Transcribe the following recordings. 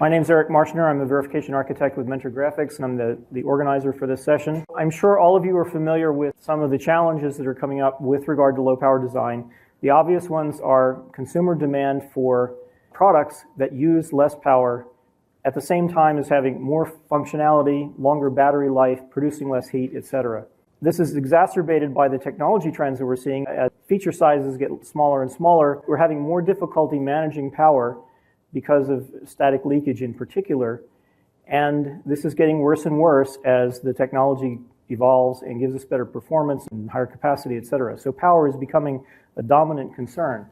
My name is Erich Marschner. I'm a verification architect with Mentor Graphics, and I'm the organizer for this session. I'm sure all of you are familiar with some of the challenges that are coming up with regard to low power design. The obvious ones are consumer demand for products that use less power at the same time as having more functionality, longer battery life, producing less heat, etc. This is exacerbated by the technology trends that we're seeing. As feature sizes get smaller and smaller, we're having more difficulty managing power because of static leakage in particular. And this is getting worse and worse as the technology evolves and gives us better performance and higher capacity, etc. So power is becoming a dominant concern.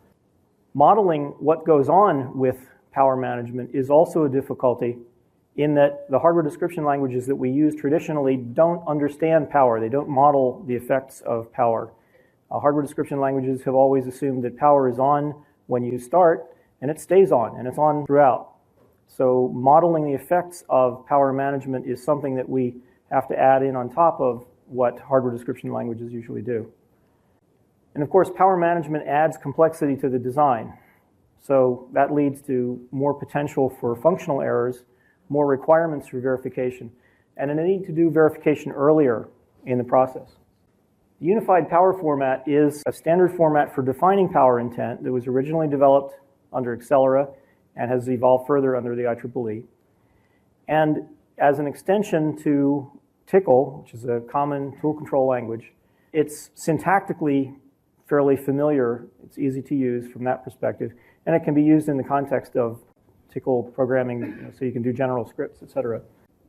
Modeling what goes on with power management is also a difficulty in that the hardware description languages that we use traditionally don't understand power. They don't model the effects of power. Hardware description languages have always assumed that power is on when you start, and it stays on, and it's on throughout. So modeling the effects of power management is something that we have to add in on top of what hardware description languages usually do. And of course, power management adds complexity to the design. So that leads to more potential for functional errors, more requirements for verification, and a need to do verification earlier in the process. The unified power format is a standard format for defining power intent that was originally developed under Accelera and has evolved further under the IEEE. And as an extension to Tcl, which is a common tool control language, it's syntactically fairly familiar. It's easy to use from that perspective, and it can be used in the context of Tcl programming, so you can do general scripts, etc.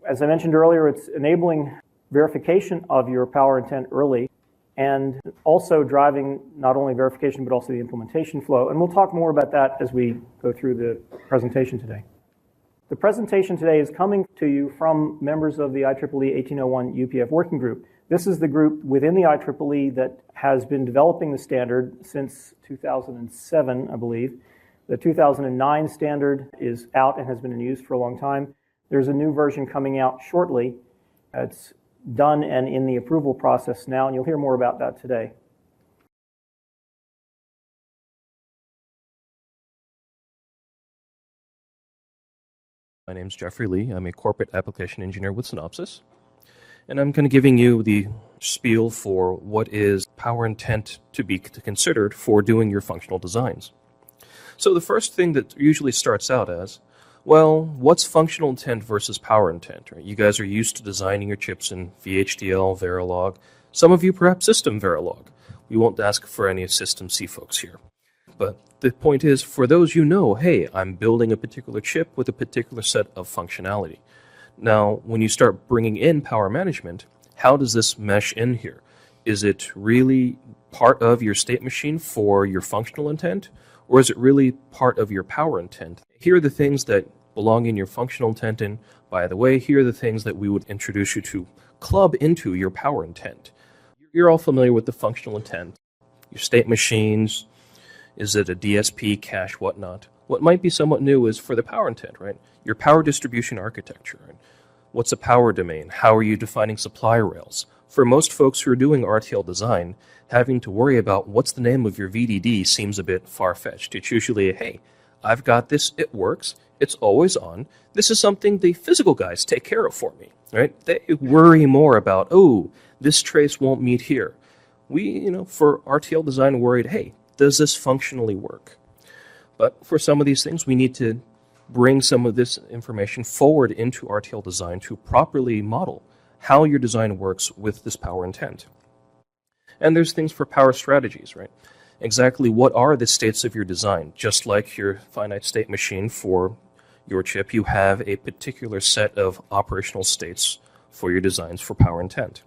As I mentioned earlier, it's enabling verification of your power intent early, and also driving not only verification but also the implementation flow. And we'll talk more about that as we go through the presentation today. The presentation today is coming to you from members of the IEEE 1801 UPF Working Group. This is the group within the IEEE that has been developing the standard since 2007, I believe. The 2009 standard is out and has been in use for a long time. There's a new version coming out shortly. It's done and in the approval process now, and you'll hear more about that today. My name is Jeffrey Lee. I'm a corporate application engineer with Synopsys. And I'm kind of giving you the spiel for what is power intent to be considered for doing your functional designs. So the first thing that usually starts out as, well, what's functional intent versus power intent? Right? You guys are used to designing your chips in VHDL, Verilog. Some of you perhaps System Verilog. We won't ask for any System C folks here. But the point is, for those you know, hey, I'm building a particular chip with a particular set of functionality. Now, when you start bringing in power management, how does this mesh in here? Is it really part of your state machine for your functional intent? Or is it really part of your power intent? Here are the things that belong in your functional intent, and by the way, here are the things that we would introduce you to club into your power intent. You're all familiar with the functional intent. Your state machines, is it a DSP, cache, whatnot? What might be somewhat new is for the power intent, right? Your power distribution architecture. Right? What's a power domain? How are you defining supply rails? For most folks who are doing RTL design, having to worry about what's the name of your VDD seems a bit far-fetched. It's usually, hey, I've got this, it works, it's always on. This is something the physical guys take care of for me, right? They worry more about, oh, this trace won't meet here. We, for RTL design worried, hey, does this functionally work? But for some of these things, we need to bring some of this information forward into RTL design to properly model how your design works with this power intent. And there's things for power strategies, right? Exactly what are the states of your design? Just like your finite state machine for your chip, you have a particular set of operational states for your designs for power intent.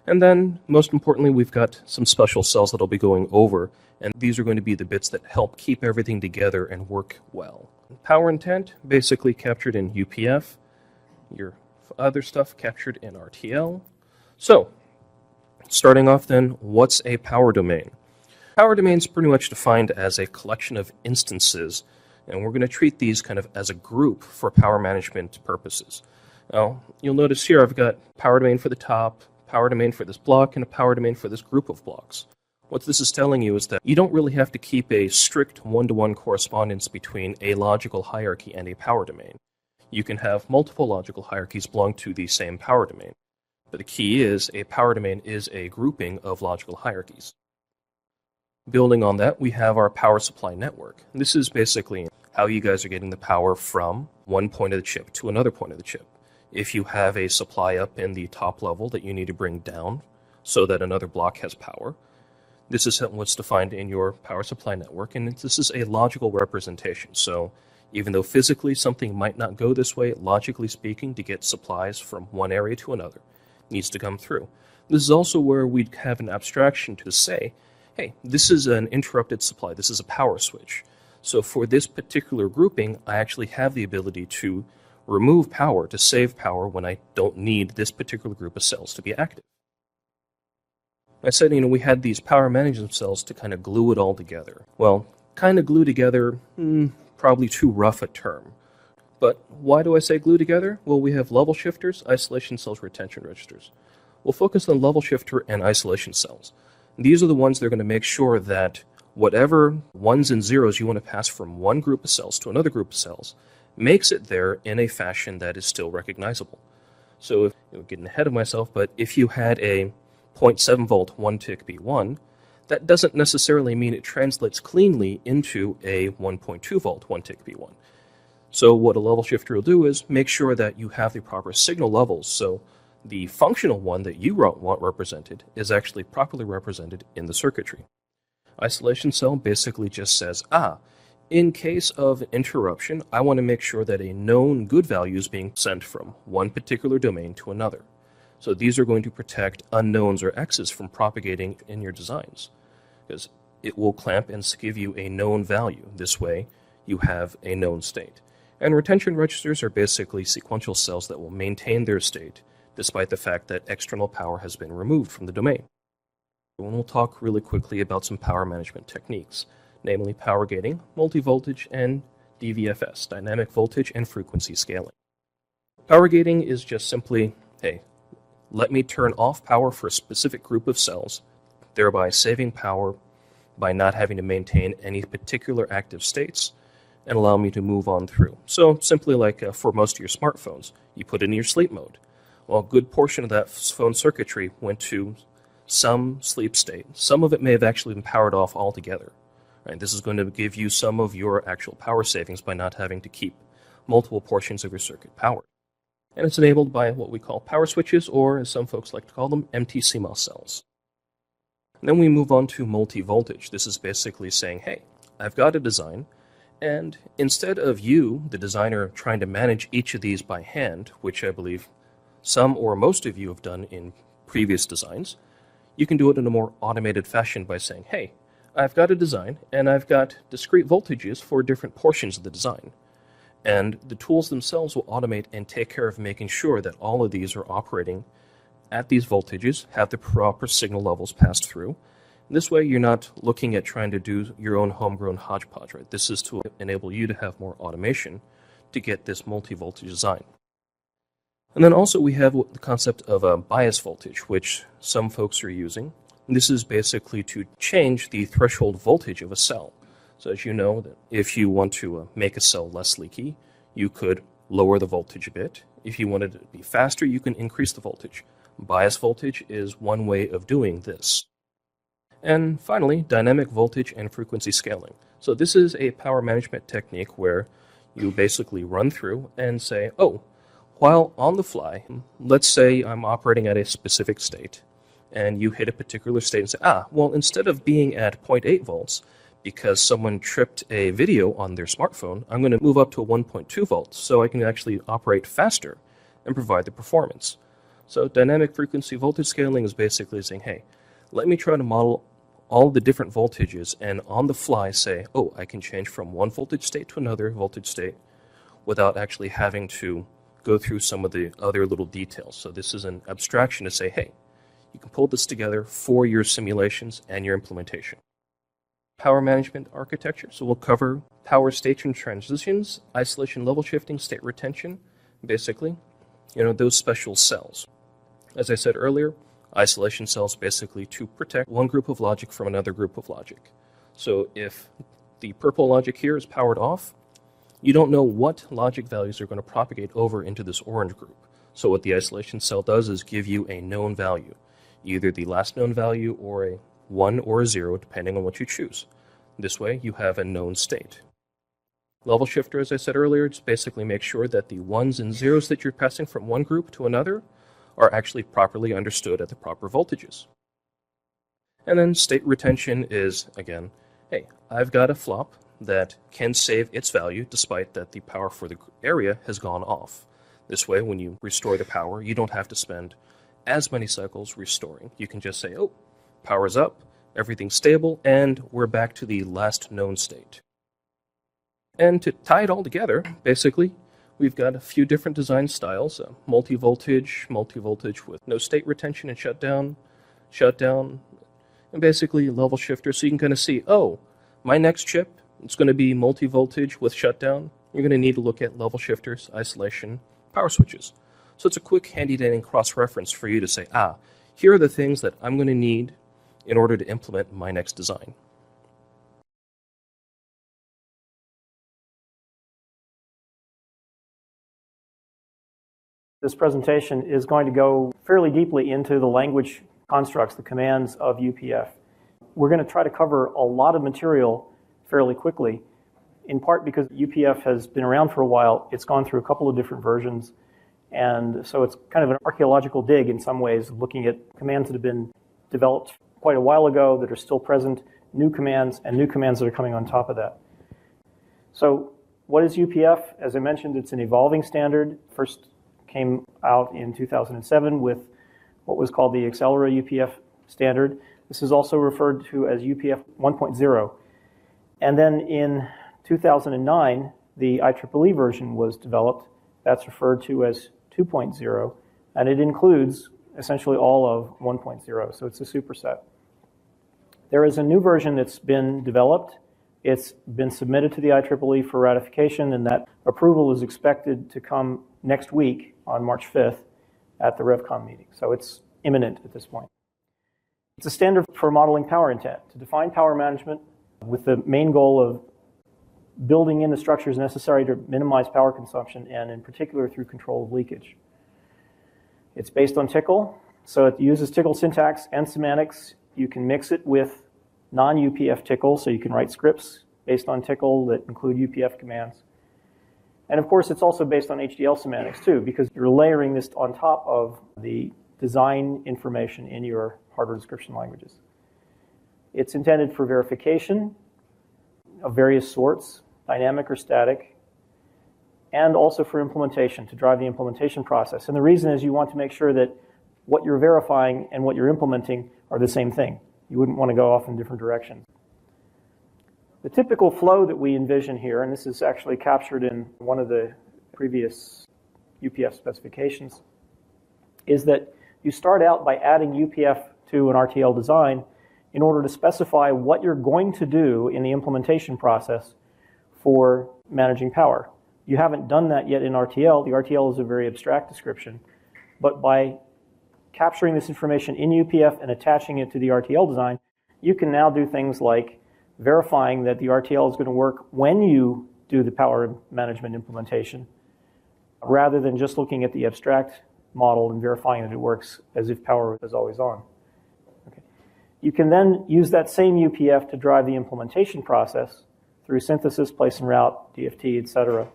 And then, most importantly, we've got some special cells that I'll be going over, and these are going to be the bits that help keep everything together and work well. Power intent, basically captured in UPF, your other stuff captured in RTL. So, starting off then, what's a power domain? Power domain is pretty much defined as a collection of instances, and we're going to treat these kind of as a group for power management purposes. Now, you'll notice here I've got power domain for the top, power domain for this block, and a power domain for this group of blocks. What this is telling you is that you don't really have to keep a strict one-to-one correspondence between a logical hierarchy and a power domain. You can have multiple logical hierarchies belong to the same power domain. But the key is a power domain is a grouping of logical hierarchies. Building on that, we have our power supply network. This is basically how you guys are getting the power from one point of the chip to another point of the chip. If you have a supply up in the top level that you need to bring down so that another block has power, this is what's defined in your power supply network, and this is a logical representation. So even though physically something might not go this way, logically speaking, to get supplies from one area to another, it needs to come through. This is also where we'd have an abstraction to say, hey, this is an interrupted supply, this is a power switch. So for this particular grouping, I actually have the ability to remove power, to save power when I don't need this particular group of cells to be active. I said, we had these power management cells to kind of glue it all together. Well, kind of glue together, probably too rough a term. But why do I say glue together? Well, we have level shifters, isolation cells, retention registers. We'll focus on level shifter and isolation cells. These are the ones that are going to make sure that whatever ones and zeros you want to pass from one group of cells to another group of cells makes it there in a fashion that is still recognizable. So, if, getting ahead of myself, but if you had a 0.7 volt 1-tick B1, that doesn't necessarily mean it translates cleanly into a 1.2 volt 1-tick B1. So what a level shifter will do is make sure that you have the proper signal levels, so the functional one that you want represented is actually properly represented in the circuitry. Isolation cell basically just says, in case of interruption, I want to make sure that a known good value is being sent from one particular domain to another. So these are going to protect unknowns or X's from propagating in your designs, because it will clamp and give you a known value. This way, you have a known state. And retention registers are basically sequential cells that will maintain their state, despite the fact that external power has been removed from the domain. And we'll talk really quickly about some power management techniques, namely power gating, multi-voltage, and DVFS, dynamic voltage and frequency scaling. Power gating is just simply, hey, let me turn off power for a specific group of cells, thereby saving power by not having to maintain any particular active states, and allow me to move on through. So simply like for most of your smartphones, you put it in your sleep mode. Well, a good portion of that phone circuitry went to some sleep state. Some of it may have actually been powered off altogether. Right? This is going to give you some of your actual power savings by not having to keep multiple portions of your circuit powered. And it's enabled by what we call power switches, or as some folks like to call them, empty CMOS cells. And then we move on to multi-voltage. This is basically saying, hey, I've got a design, and instead of you, the designer, trying to manage each of these by hand, which I believe some or most of you have done in previous designs, you can do it in a more automated fashion by saying, hey, I've got a design, and I've got discrete voltages for different portions of the design. And the tools themselves will automate and take care of making sure that all of these are operating at these voltages, have the proper signal levels passed through. This way you're not looking at trying to do your own homegrown hodgepodge, right? This is to enable you to have more automation to get this multi-voltage design. And then also we have the concept of a bias voltage, which some folks are using. This is basically to change the threshold voltage of a cell. So as you know, that if you want to make a cell less leaky, you could lower the voltage a bit. If you wanted it to be faster, you can increase the voltage. Bias voltage is one way of doing this. And finally, dynamic voltage and frequency scaling. So this is a power management technique where you basically run through and say, oh, while on the fly, let's say I'm operating at a specific state, and you hit a particular state and say, well, instead of being at 0.8 volts, because someone tripped a video on their smartphone, I'm going to move up to a 1.2 volts so I can actually operate faster and provide the performance. So dynamic frequency voltage scaling is basically saying, hey, let me try to model all the different voltages and on the fly say, oh, I can change from one voltage state to another voltage state without actually having to go through some of the other little details. So this is an abstraction to say, hey, you can pull this together for your simulations and your implementation. Power management architecture. So we'll cover power station transitions, isolation level shifting, state retention, basically, those special cells. As I said earlier, isolation cells basically to protect one group of logic from another group of logic. So if the purple logic here is powered off, you don't know what logic values are going to propagate over into this orange group. So what the isolation cell does is give you a known value, either the last known value or a 1 or a 0, depending on what you choose. This way, you have a known state. Level shifter, as I said earlier, just basically make sure that the 1s and 0s that you're passing from one group to another are actually properly understood at the proper voltages. And then state retention is, again, hey, I've got a flop that can save its value despite that the power for the area has gone off. This way, when you restore the power, you don't have to spend as many cycles restoring. You can just say, oh, power's up, everything's stable, and we're back to the last known state. And to tie it all together, basically, we've got a few different design styles, multi-voltage with no state retention and shutdown, and basically level shifter, so you can kind of see, oh, my next chip, it's going to be multi-voltage with shutdown. You're going to need to look at level shifters, isolation, power switches. So it's a quick handy-dandy cross-reference for you to say, here are the things that I'm going to need in order to implement my next design. This presentation is going to go fairly deeply into the language constructs, the commands of UPF. We're going to try to cover a lot of material fairly quickly, in part because UPF has been around for a while. It's gone through a couple of different versions, and so it's kind of an archaeological dig in some ways, looking at commands that have been developed quite a while ago that are still present, new commands, and new commands that are coming on top of that. So what is UPF? As I mentioned, it's an evolving standard. First came out in 2007 with what was called the Accelera UPF standard. This is also referred to as UPF 1.0. And then in 2009, the IEEE version was developed. That's referred to as 2.0, and it includes essentially all of 1.0, so it's a superset. There is a new version that's been developed. It's been submitted to the IEEE for ratification, and that approval is expected to come next week on March 5th at the RevCon meeting. So it's imminent at this point. It's a standard for modeling power intent, to define power management with the main goal of building in the structures necessary to minimize power consumption, and in particular through control of leakage. It's based on TICL, so it uses TICL syntax and semantics. You can mix it with non-UPF TICL, so you can write scripts based on TICL that include UPF commands. And of course, it's also based on HDL semantics too, because you're layering this on top of the design information in your hardware description languages. It's intended for verification of various sorts, dynamic or static, and also for implementation, to drive the implementation process. And the reason is you want to make sure that what you're verifying and what you're implementing are the same thing. You wouldn't want to go off in different directions. The typical flow that we envision here, and this is actually captured in one of the previous UPF specifications, is that you start out by adding UPF to an RTL design in order to specify what you're going to do in the implementation process for managing power. You haven't done that yet in RTL. The RTL is a very abstract description. But by capturing this information in UPF and attaching it to the RTL design, you can now do things like verifying that the RTL is going to work when you do the power management implementation, rather than just looking at the abstract model and verifying that it works as if power is always on. Okay. You can then use that same UPF to drive the implementation process through synthesis, place and route, DFT, etc.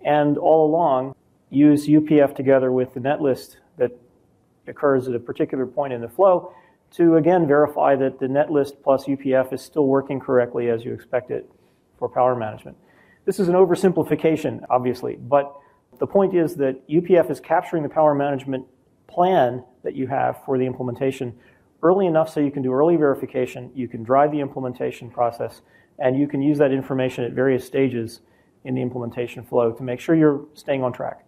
And all along, use UPF together with the netlist that occurs at a particular point in the flow to, again, verify that the netlist plus UPF is still working correctly as you expect it for power management. This is an oversimplification, obviously, but the point is that UPF is capturing the power management plan that you have for the implementation early enough so you can do early verification, you can drive the implementation process, and you can use that information at various stages in the implementation flow to make sure you're staying on track.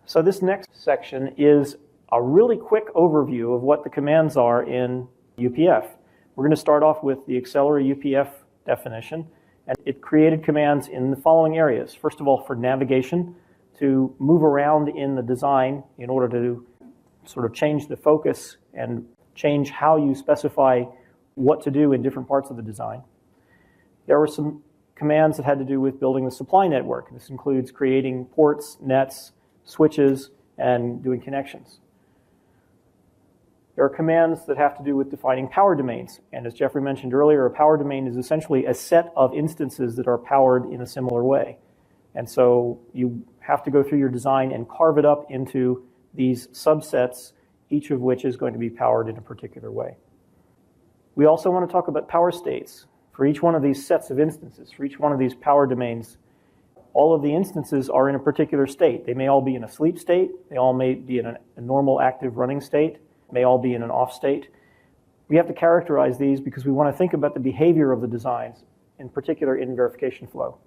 So this next section is a really quick overview of what the commands are in UPF. We're going to start off with the Accelera UPF definition, and it created commands in the following areas. First of all, for navigation, to move around in the design in order to sort of change the focus and change how you specify what to do in different parts of the design. There were some commands that had to do with building the supply network. This includes creating ports, nets, switches, and doing connections. There are commands that have to do with defining power domains. And as Jeffrey mentioned earlier, a power domain is essentially a set of instances that are powered in a similar way. And so you have to go through your design and carve it up into these subsets, each of which is going to be powered in a particular way. We also want to talk about power states. For each one of these sets of instances, for each one of these power domains, all of the instances are in a particular state. They may all be in a sleep state. They all may be in a normal active running state. May all be in an off state. We have to characterize these because we want to think about the behavior of the designs, in particular in verification flow.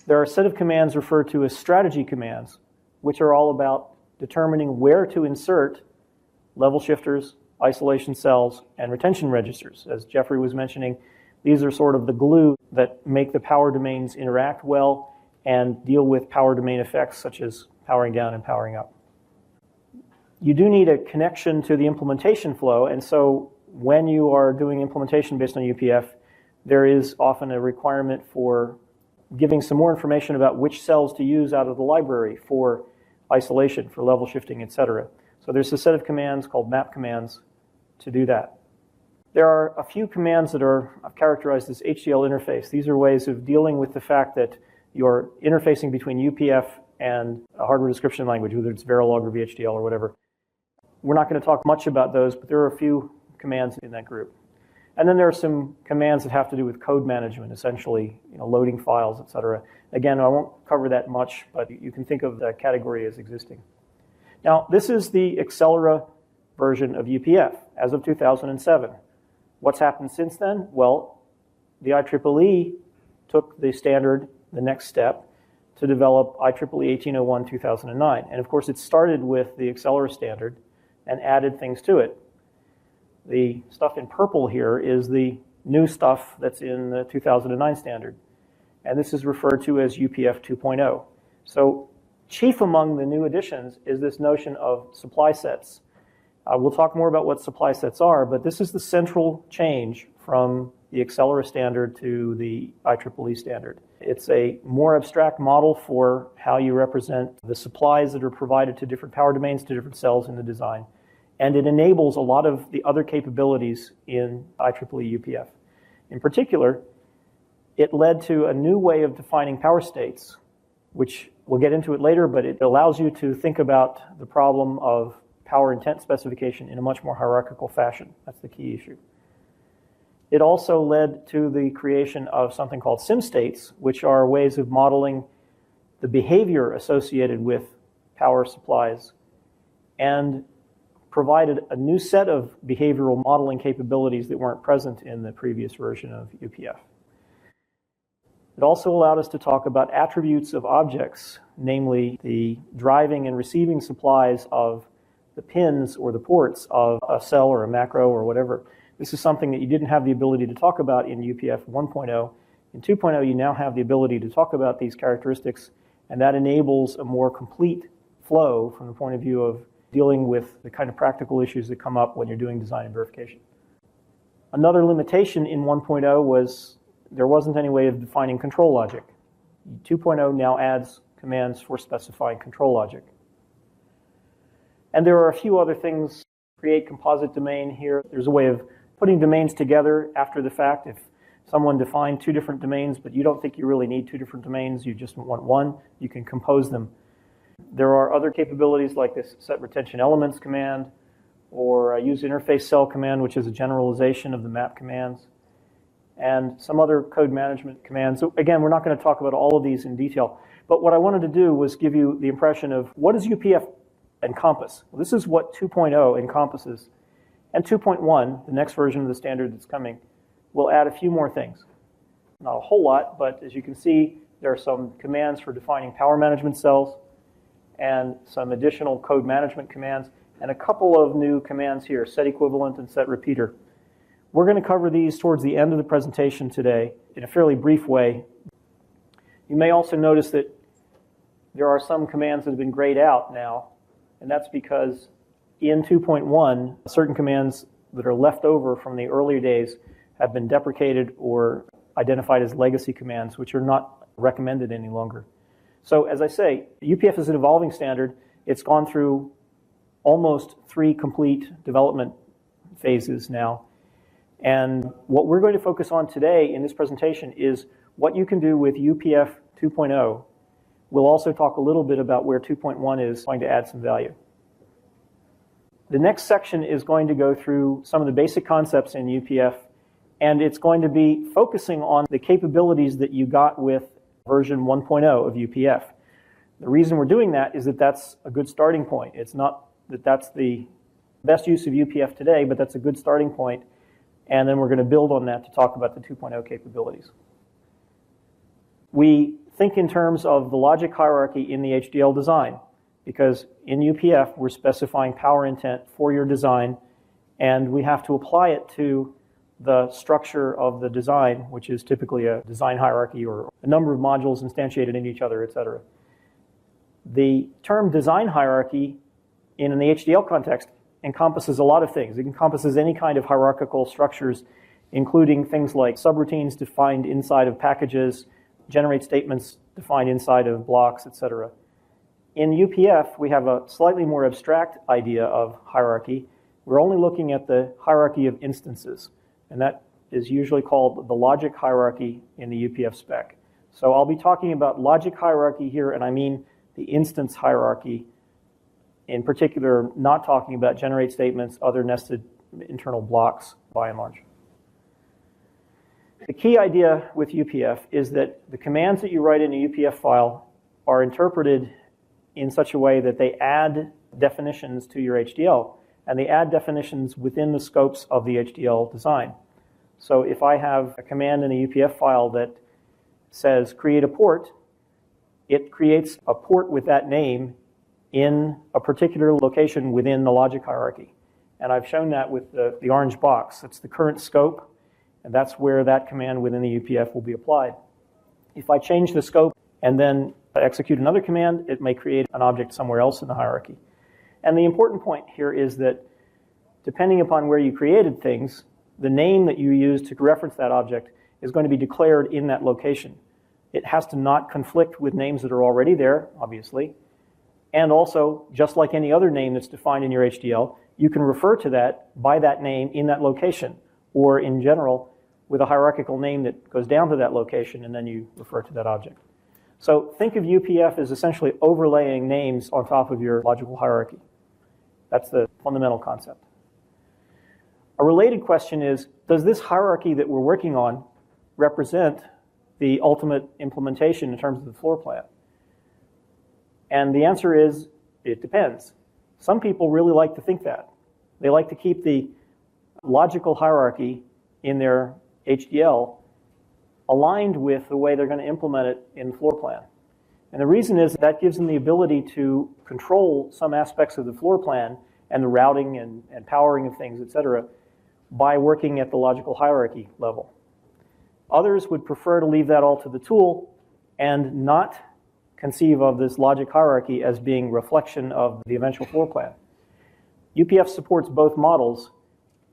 There are a set of commands referred to as strategy commands, which are all about determining where to insert level shifters, isolation cells, and retention registers. As Jeffrey was mentioning, these are sort of the glue that make the power domains interact well and deal with power domain effects such as powering down and powering up. You do need a connection to the implementation flow, and so when you are doing implementation based on UPF, there is often a requirement for giving some more information about which cells to use out of the library for isolation, for level shifting, etc. So there's a set of commands called map commands to do that. There are a few commands that I've characterized as HDL interface. These are ways of dealing with the fact that you're interfacing between UPF and a hardware description language, whether it's Verilog or VHDL or whatever. We're not going to talk much about those, but there are a few commands in that group. And then there are some commands that have to do with code management, essentially, loading files, etc. Again, I won't cover that much, but you can think of that category as existing. Now, this is the Accelera version of UPF as of 2007. What's happened since then? Well, the IEEE took the standard, the next step, to develop IEEE 1801-2009. And of course, it started with the Accelera standard and added things to it. The stuff in purple here is the new stuff that's in the 2009 standard. And this is referred to as UPF 2.0. So chief among the new additions is this notion of supply sets. We'll talk more about what supply sets are, but this is the central change from the Accelera standard to the IEEE standard. It's a more abstract model for how you represent the supplies that are provided to different power domains, to different cells in the design. And it enables a lot of the other capabilities in IEEE UPF. In particular, it led to a new way of defining power states, which we'll get into it later, but it allows you to think about the problem of power intent specification in a much more hierarchical fashion. That's the key issue. It also led to the creation of something called sim states, which are ways of modeling the behavior associated with power supplies, and provided a new set of behavioral modeling capabilities that weren't present in the previous version of UPF. It also allowed us to talk about attributes of objects, namely the driving and receiving supplies of the pins or the ports of a cell or a macro or whatever. This is something that you didn't have the ability to talk about in UPF 1.0. In 2.0, you now have the ability to talk about these characteristics, and that enables a more complete flow from the point of view of dealing with the kind of practical issues that come up when you're doing design and verification. Another limitation in 1.0 was there wasn't any way of defining control logic. 2.0 now adds commands for specifying control logic. And there are a few other things. Create composite domain here. There's a way of putting domains together after the fact. If someone defined two different domains, but you don't think you really need two different domains, you just want one, you can compose them. There are other capabilities like this set retention elements command, or use interface cell command, which is a generalization of the map commands, and some other code management commands. So again, we're not going to talk about all of these in detail, but what I wanted to do was give you the impression of what does UPF encompass. Well, this is what 2.0 encompasses, and 2.1, the next version of the standard that's coming, will add a few more things. Not a whole lot, but as you can see, there are some commands for defining power management cells, and some additional code management commands, and a couple of new commands here, set equivalent and set repeater. We're going to cover these towards the end of the presentation today in a fairly brief way. You may also notice that there are some commands that have been grayed out now, and that's because in 2.1, certain commands that are left over from the earlier days have been deprecated or identified as legacy commands, which are not recommended any longer. So as I say, UPF is an evolving standard. It's gone through almost 3 complete development phases now. And what we're going to focus on today in this presentation is what you can do with UPF 2.0. We'll also talk a little bit about where 2.1 is going to add some value. The next section is going to go through some of the basic concepts in UPF, and it's going to be focusing on the capabilities that you got with version 1.0 of UPF. The reason we're doing that is that that's a good starting point. It's not that that's the best use of UPF today, but that's a good starting point, and then we're going to build on that to talk about the 2.0 capabilities. We think in terms of the logic hierarchy in the HDL design, because in UPF we're specifying power intent for your design, and we have to apply it to the structure of the design, which is typically a design hierarchy or a number of modules instantiated in each other, etc. The term design hierarchy in the HDL context encompasses a lot of things. It encompasses any kind of hierarchical structures, including things like subroutines defined inside of packages, generate statements defined inside of blocks, etc. In UPF, we have a slightly more abstract idea of hierarchy. We're only looking at the hierarchy of instances, and that is usually called the logic hierarchy in the UPF spec. So I'll be talking about logic hierarchy here, and I mean the instance hierarchy, in particular, not talking about generate statements, other nested internal blocks, by and large. The key idea with UPF is that the commands that you write in a UPF file are interpreted in such a way that they add definitions to your HDL, and they add definitions within the scopes of the HDL design. So if I have a command in a UPF file that says create a port, it creates a port with that name in a particular location within the logic hierarchy. And I've shown that with the orange box. That's the current scope, and that's where that command within the UPF will be applied. If I change the scope and then execute another command, it may create an object somewhere else in the hierarchy. And the important point here is that depending upon where you created things, the name that you use to reference that object is going to be declared in that location. It has to not conflict with names that are already there, obviously. And also, just like any other name that's defined in your HDL, you can refer to that by that name in that location, or in general, with a hierarchical name that goes down to that location, and then you refer to that object. So think of UPF as essentially overlaying names on top of your logical hierarchy. That's the fundamental concept. A related question is, does this hierarchy that we're working on represent the ultimate implementation in terms of the floor plan? And the answer is, it depends. Some people really like to think that. They like to keep the logical hierarchy in their HDL aligned with the way they're going to implement it in the floor plan. And the reason is that gives them the ability to control some aspects of the floor plan and the routing and powering of things, etc., by working at the logical hierarchy level. Others would prefer to leave that all to the tool and not conceive of this logic hierarchy as being reflection of the eventual floor plan. UPF supports both models,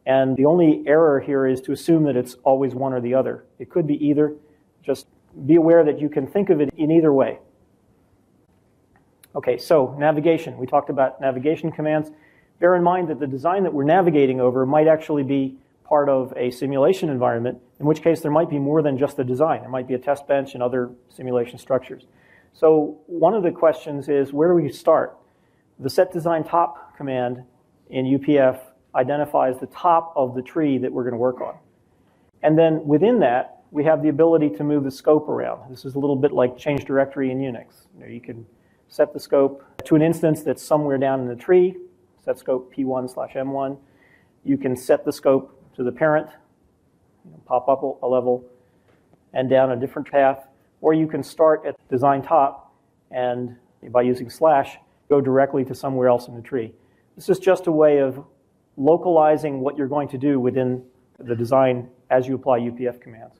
and the only error here is to assume that it's always one or the other. It could be either. Just be aware that you can think of it in either way. Okay, so navigation. We talked about navigation commands. Bear in mind that the design that we're navigating over might actually be part of a simulation environment, in which case there might be more than just a design. There might be a test bench and other simulation structures. So one of the questions is, where do we start? The set design top command in UPF identifies the top of the tree that we're going to work on. And then within that, we have the ability to move the scope around. This is a little bit like change directory in Unix. You can set the scope to an instance that's somewhere down in the tree, set scope P1/M1. You can set the scope to the parent, pop up a level, and down a different path. Or you can start at design top and, by using slash, go directly to somewhere else in the tree. This is just a way of localizing what you're going to do within the design as you apply UPF commands.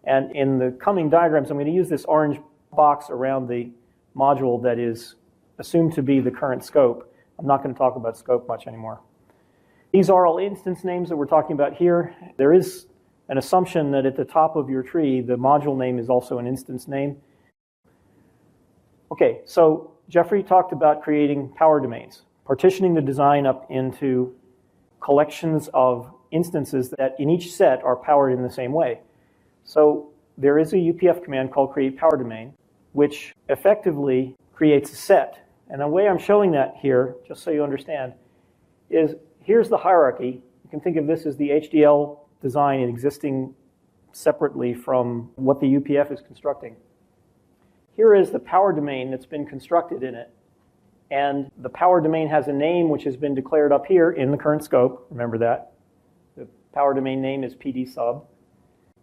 And in the coming diagrams, I'm going to use this orange box around the module that is assumed to be the current scope. I'm not going to talk about scope much anymore. These are all instance names that we're talking about here. There is an assumption that at the top of your tree, the module name is also an instance name. Okay, so Jeffrey talked about creating power domains, partitioning the design up into collections of instances that in each set are powered in the same way. So there is a UPF command called create power domain, which effectively creates a set. And the way I'm showing that here, just so you understand, is here's the hierarchy. You can think of this as the HDL design existing separately from what the UPF is constructing. Here is the power domain that's been constructed in it. And the power domain has a name which has been declared up here in the current scope. Remember that. The power domain name is PD sub.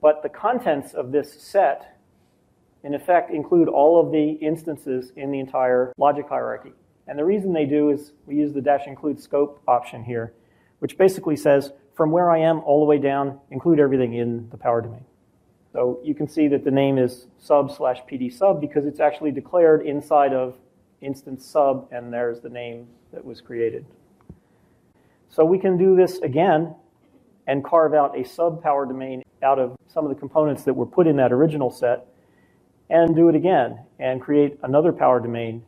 But the contents of this set, in effect, include all of the instances in the entire logic hierarchy. And the reason they do is we use the -include scope option here, which basically says, from where I am all the way down, include everything in the power domain. So you can see that the name is sub/PD sub because it's actually declared inside of instance sub, and there's the name that was created. So we can do this again and carve out a sub power domain out of some of the components that were put in that original set, and do it again and create another power domain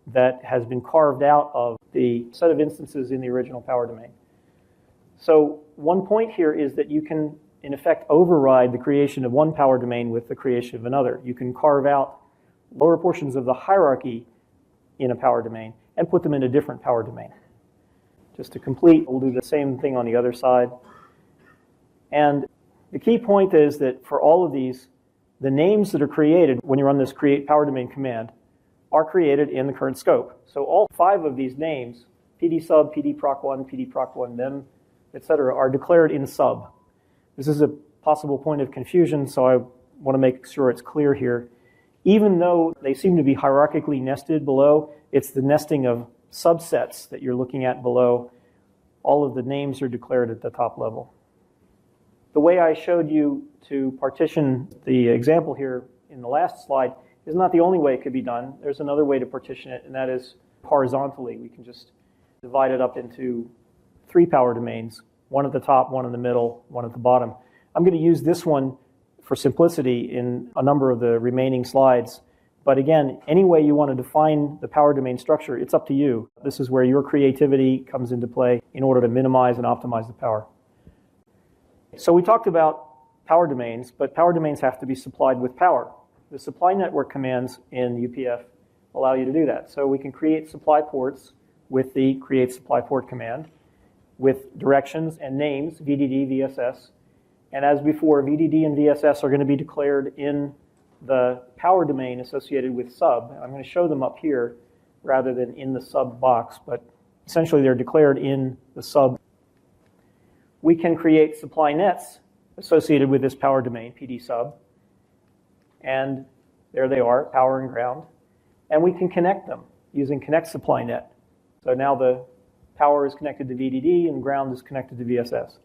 that has been carved out of the set of instances in the original power domain. So one point here is that you can, in effect, override the creation of one power domain with the creation of another. You can carve out lower portions of the hierarchy in a power domain and put them in a different power domain. Just to complete, we'll do the same thing on the other side. And the key point is that for all of these, the names that are created when you run this create power domain command are created in the current scope. So all 5 of these names, PD sub, PD proc1, PD proc1 mem, etc., are declared in sub. This is a possible point of confusion, so I want to make sure it's clear here. Even though they seem to be hierarchically nested below, it's the nesting of subsets that you're looking at below. All of the names are declared at the top level. The way I showed you to partition the example here in the last slide is not the only way it could be done. There's another way to partition it, and that is horizontally. We can just divide it up into 3 power domains, one at the top, one in the middle, one at the bottom. I'm going to use this one for simplicity in a number of the remaining slides. But again, any way you want to define the power domain structure, it's up to you. This is where your creativity comes into play in order to minimize and optimize the power. So we talked about power domains, but power domains have to be supplied with power. The supply network commands in UPF allow you to do that. So we can create supply ports with the create supply port command with directions and names, VDD, VSS. And as before, VDD and VSS are going to be declared in the power domain associated with sub. I'm going to show them up here rather than in the sub box, but essentially they're declared in the sub. We can create supply nets associated with this power domain, PD sub. And there they are, power and ground. And we can connect them using connect supply net. So now the power is connected to VDD and ground is connected to VSS.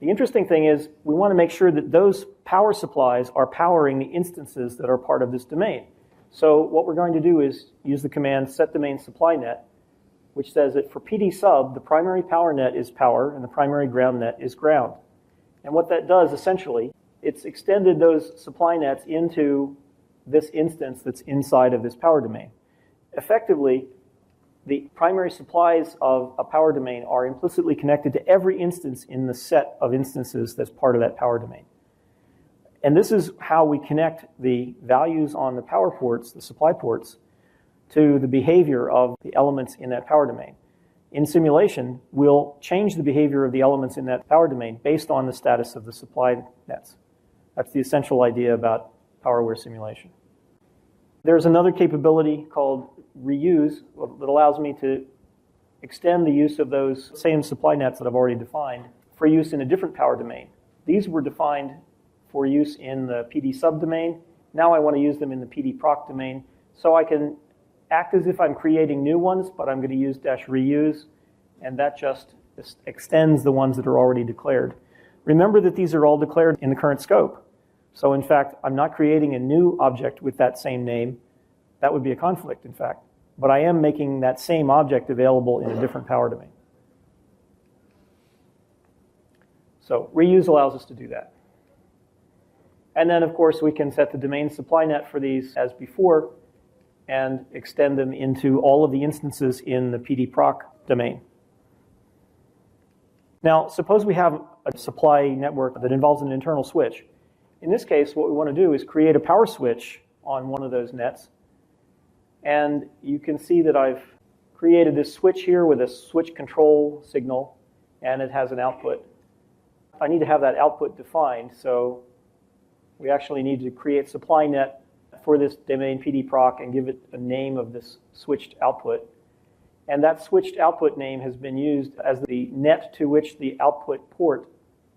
The interesting thing is we want to make sure that those power supplies are powering the instances that are part of this domain. So what we're going to do is use the command set domain supply net, which says that for PD sub, the primary power net is power and the primary ground net is ground. And what that does essentially, it's extended those supply nets into this instance that's inside of this power domain. Effectively, the primary supplies of a power domain are implicitly connected to every instance in the set of instances that's part of that power domain. And this is how we connect the values on the power ports, the supply ports, to the behavior of the elements in that power domain. In simulation, we'll change the behavior of the elements in that power domain based on the status of the supply nets. That's the essential idea about power-aware simulation. There's another capability called reuse that allows me to extend the use of those same supply nets that I've already defined for use in a different power domain. These were defined for use in the PD subdomain. Now I want to use them in the PD proc domain. So I can act as if I'm creating new ones, but I'm going to use -reuse, and that just extends the ones that are already declared. Remember that these are all declared in the current scope. So in fact, I'm not creating a new object with that same name. That would be a conflict, in fact. But I am making that same object available in a different power domain. So reuse allows us to do that. And then, of course, we can set the domain supply net for these as before and extend them into all of the instances in the PDProc domain. Now, suppose we have a supply network that involves an internal switch. In this case, what we want to do is create a power switch on one of those nets. And you can see that I've created this switch here with a switch control signal, and it has an output. I need to have that output defined, so we actually need to create supply net for this domain PDProc and give it a name of this switched output. And that switched output name has been used as the net to which the output port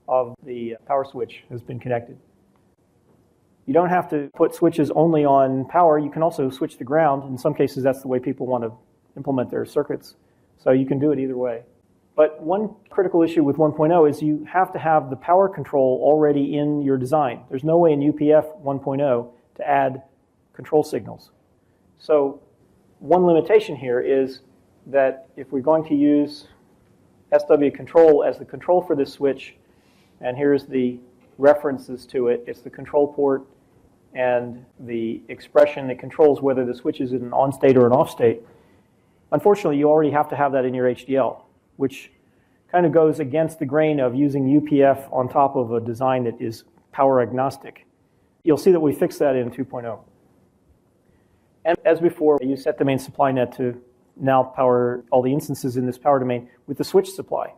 of the power switch has been connected. You don't have to put switches only on power. You can also switch the ground. In some cases, that's the way people want to implement their circuits. So you can do it either way. But one critical issue with 1.0 is you have to have the power control already in your design. There's no way in UPF 1.0 to add control signals. So one limitation here is that if we're going to use SW control as the control for this switch, and here's the references to it, it's the control port and the expression that controls whether the switch is in an on state or an off state. Unfortunately, you already have to have that in your HDL, which kind of goes against the grain of using UPF on top of a design that is power agnostic. You'll see that we fixed that in 2.0. And as before, I use set domain supply net to now power all the instances in this power domain with the switch supply.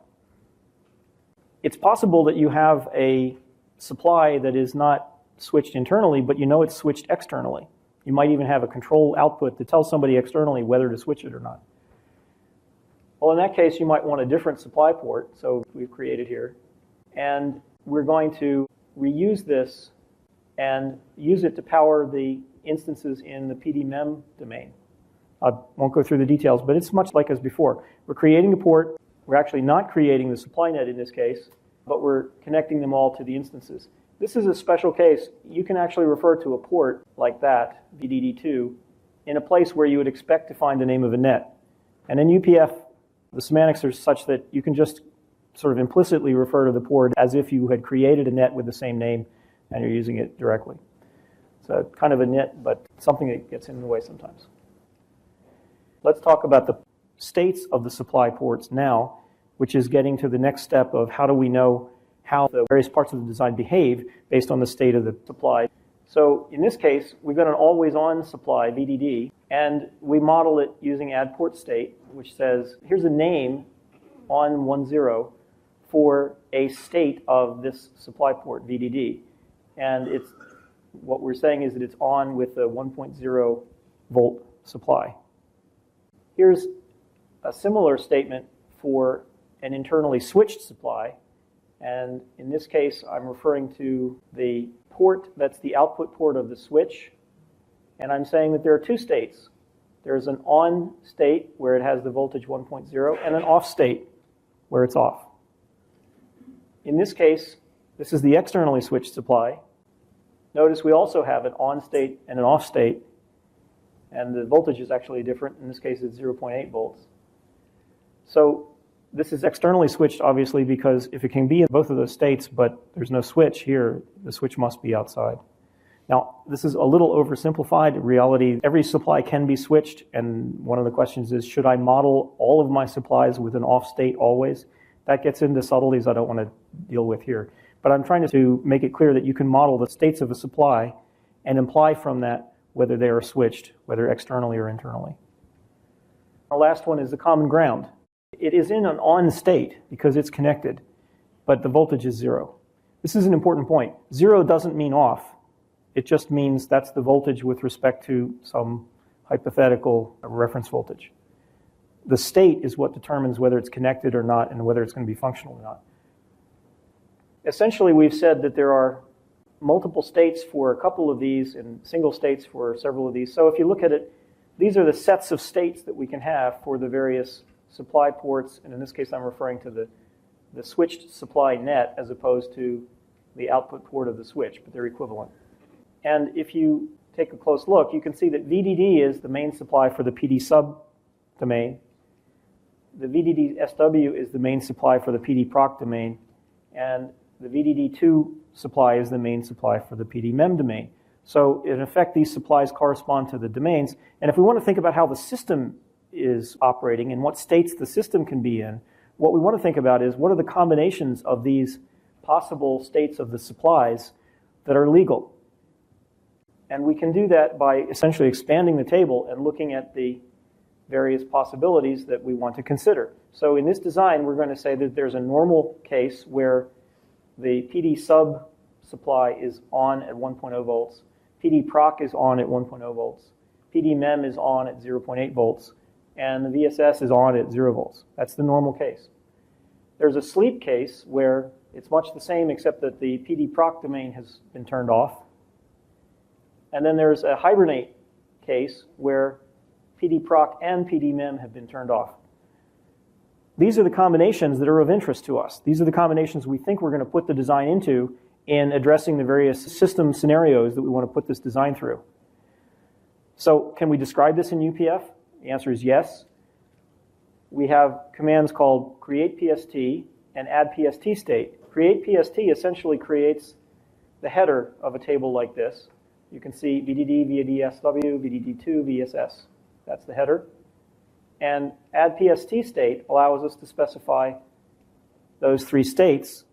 It's possible that you have a supply that is not switched internally, but you know it's switched externally. You might even have a control output that tells somebody externally whether to switch it or not. Well, in that case, you might want a different supply port, so we've created here. And we're going to reuse this and use it to power the instances in the PDMEM domain. I won't go through the details, but it's much like as before. We're creating a port. We're actually not creating the supply net in this case, but we're connecting them all to the instances. This is a special case. You can actually refer to a port like that, VDD2, in a place where you would expect to find the name of a net. And in UPF, the semantics are such that you can just sort of implicitly refer to the port as if you had created a net with the same name and you're using it directly. So kind of a nit, but something that gets in the way sometimes. Let's talk about the states of the supply ports now, which is getting to the next step of how do we know how the various parts of the design behave based on the state of the supply. So in this case, we've got an always-on supply, VDD, and we model it using add port state, which says, here's a name on 10 for a state of this supply port, VDD. And it's what we're saying is that it's on with a 1.0 volt supply. Here's a similar statement for an internally switched supply. And in this case, I'm referring to the port that's the output port of the switch. And I'm saying that there are two states. There's an on state where it has the voltage 1.0 and an off state where it's off. In this case, this is the externally switched supply. Notice we also have an on state and an off state. And the voltage is actually different. In this case, it's 0.8 volts. So this is externally switched, obviously, because if it can be in both of those states, but there's no switch here, the switch must be outside. Now, this is a little oversimplified. In reality, every supply can be switched, and one of the questions is, should I model all of my supplies with an off state always? That gets into subtleties I don't want to deal with here. But I'm trying to make it clear that you can model the states of a supply and imply from that whether they are switched, whether externally or internally. The last one is the common ground. It is in an on state because it's connected, but the voltage is 0. This is an important point. 0 doesn't mean off. It just means that's the voltage with respect to some hypothetical reference voltage. The state is what determines whether it's connected or not and whether it's going to be functional or not. Essentially, we've said that there are multiple states for a couple of these and single states for several of these. So if you look at it, these are the sets of states that we can have for the various supply ports, and in this case I'm referring to the switched supply net as opposed to the output port of the switch, but they're equivalent. And if you take a close look, you can see that VDD is the main supply for the PD sub domain. The VDD SW is the main supply for the PD proc domain, and the VDD2 supply is the main supply for the PD-mem domain. So in effect, these supplies correspond to the domains. And if we want to think about how the system is operating and what states the system can be in, what we want to think about is what are the combinations of these possible states of the supplies that are legal. And we can do that by essentially expanding the table and looking at the various possibilities that we want to consider. So in this design, we're going to say that there's a normal case where the PD sub supply is on at 1.0 volts, PD proc is on at 1.0 volts, PD mem is on at 0.8 volts, and the VSS is on at 0 volts. That's the normal case. There's a sleep case where it's much the same except that the PD proc domain has been turned off. And then there's a hibernate case where PD proc and PD mem have been turned off. These are the combinations that are of interest to us. These are the combinations we think we're going to put the design into in addressing the various system scenarios that we want to put this design through. So can we describe this in UPF? The answer is yes. We have commands called create PST and add PST state. Create PST essentially creates the header of a table like this. You can see VDD, VDSW, VDD2, VSS. That's the header. And add PST state allows us to specify those three states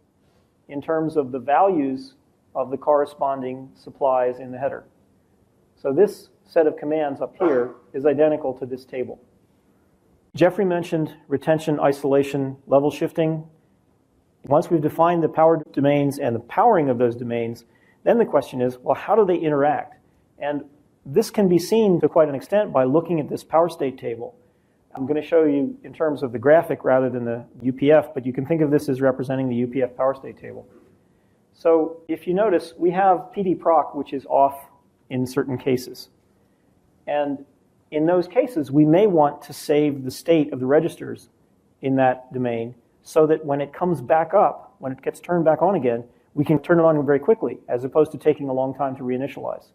in terms of the values of the corresponding supplies in the header. So this set of commands up here is identical to this table. Jeffrey mentioned retention, isolation, level shifting. Once we've defined the power domains and the powering of those domains, then the question is, well, how do they interact? And this can be seen to quite an extent by looking at this power state table. I'm going to show you in terms of the graphic rather than the UPF, but you can think of this as representing the UPF power state table. So if you notice, we have PD proc, which is off in certain cases. And in those cases, we may want to save the state of the registers in that domain so that when it comes back up, when it gets turned back on again, we can turn it on very quickly, as opposed to taking a long time to reinitialize.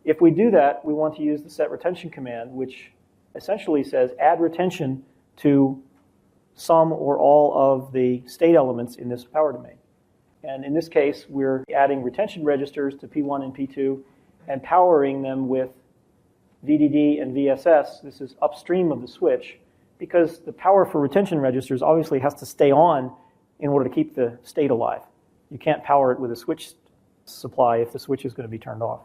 If we do that, we want to use the set retention command, which essentially says add retention to some or all of the state elements in this power domain. And in this case, we're adding retention registers to P1 and P2 and powering them with VDD and VSS. This is upstream of the switch, because the power for retention registers obviously has to stay on in order to keep the state alive. You can't power it with a switch supply if the switch is going to be turned off.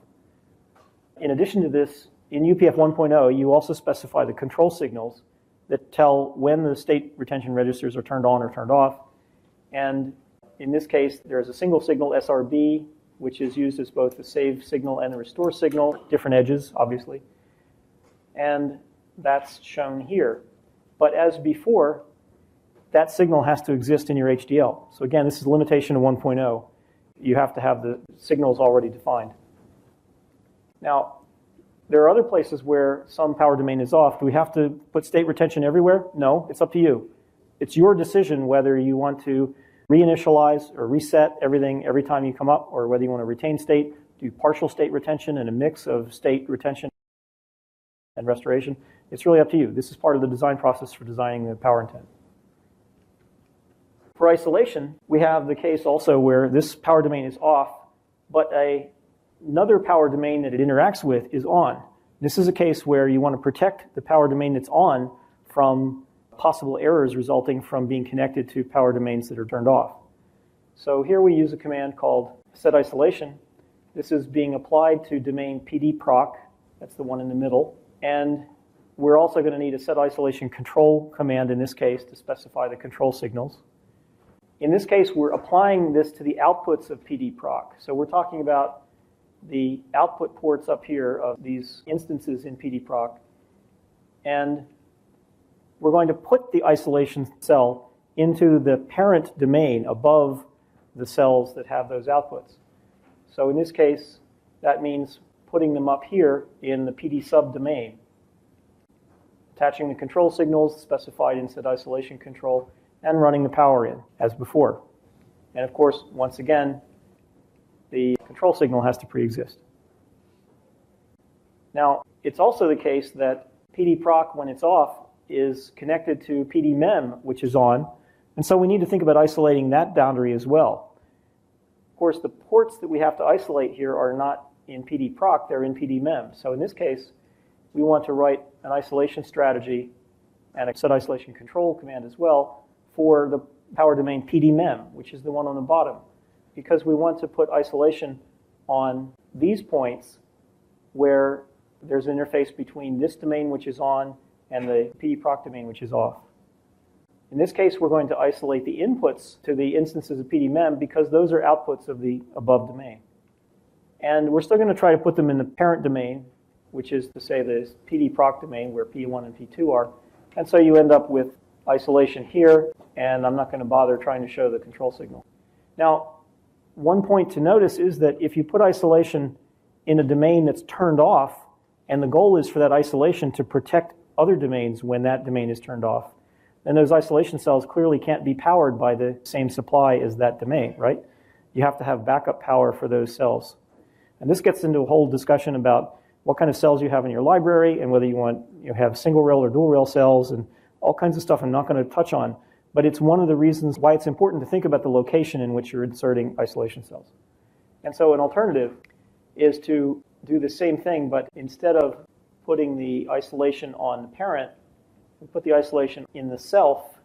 In addition to this, in UPF 1.0, you also specify the control signals that tell when the state retention registers are turned on or turned off. And in this case, there's a single signal SRB, which is used as both the save signal and the restore signal, different edges, obviously. And that's shown here. But as before, that signal has to exist in your HDL. So again, this is a limitation of 1.0. You have to have the signals already defined. Now, there are other places where some power domain is off. Do we have to put state retention everywhere? No, it's up to you. It's your decision whether you want to reinitialize or reset everything every time you come up, or whether you want to retain state, do partial state retention and a mix of state retention and restoration. It's really up to you. This is part of the design process for designing the power intent. For isolation, we have the case also where this power domain is off, but another power domain that it interacts with is on. This is a case where you want to protect the power domain that's on from possible errors resulting from being connected to power domains that are turned off. So here we use a command called set isolation. This is being applied to domain PD proc. That's the one in the middle. And we're also going to need a set isolation control command in this case to specify the control signals. In this case, we're applying this to the outputs of PD proc. So we're talking about the output ports up here of these instances in PD proc. And we're going to put the isolation cell into the parent domain above the cells that have those outputs. So in this case, that means putting them up here in the PD subdomain, attaching the control signals specified in set isolation control, and running the power in as before. And of course, once again, the control signal has to pre-exist. Now, it's also the case that PD proc, when it's off, is connected to PD mem, which is on. And so we need to think about isolating that boundary as well. course, the ports that we have to isolate here are not in PD-proc, they're in PD-mem. So in this case, we want to write an isolation strategy and a set isolation control command as well for the power domain PD-mem, which is the one on the bottom, because we want to put isolation on these points where there's an interface between this domain, which is on, and the PD-proc domain, which is off. In this case, we're going to isolate the inputs to the instances of PD-mem because those are outputs of the above domain. And we're still going to try to put them in the parent domain, which is to say the PD-proc domain where P1 and P2 are. And so you end up with isolation here, and I'm not going to bother trying to show the control signal. Now, one point to notice is that if you put isolation in a domain that's turned off, and the goal is for that isolation to protect other domains when that domain is turned off, then those isolation cells clearly can't be powered by the same supply as that domain, right? You have to have backup power for those cells. And this gets into a whole discussion about what kind of cells you have in your library and whether you want have single rail or dual rail cells and all kinds of stuff I'm not going to touch on. But it's one of the reasons why it's important to think about the location in which you're inserting isolation cells. And so an alternative is to do the same thing, but instead of putting the isolation on the parent, we put the isolation in the self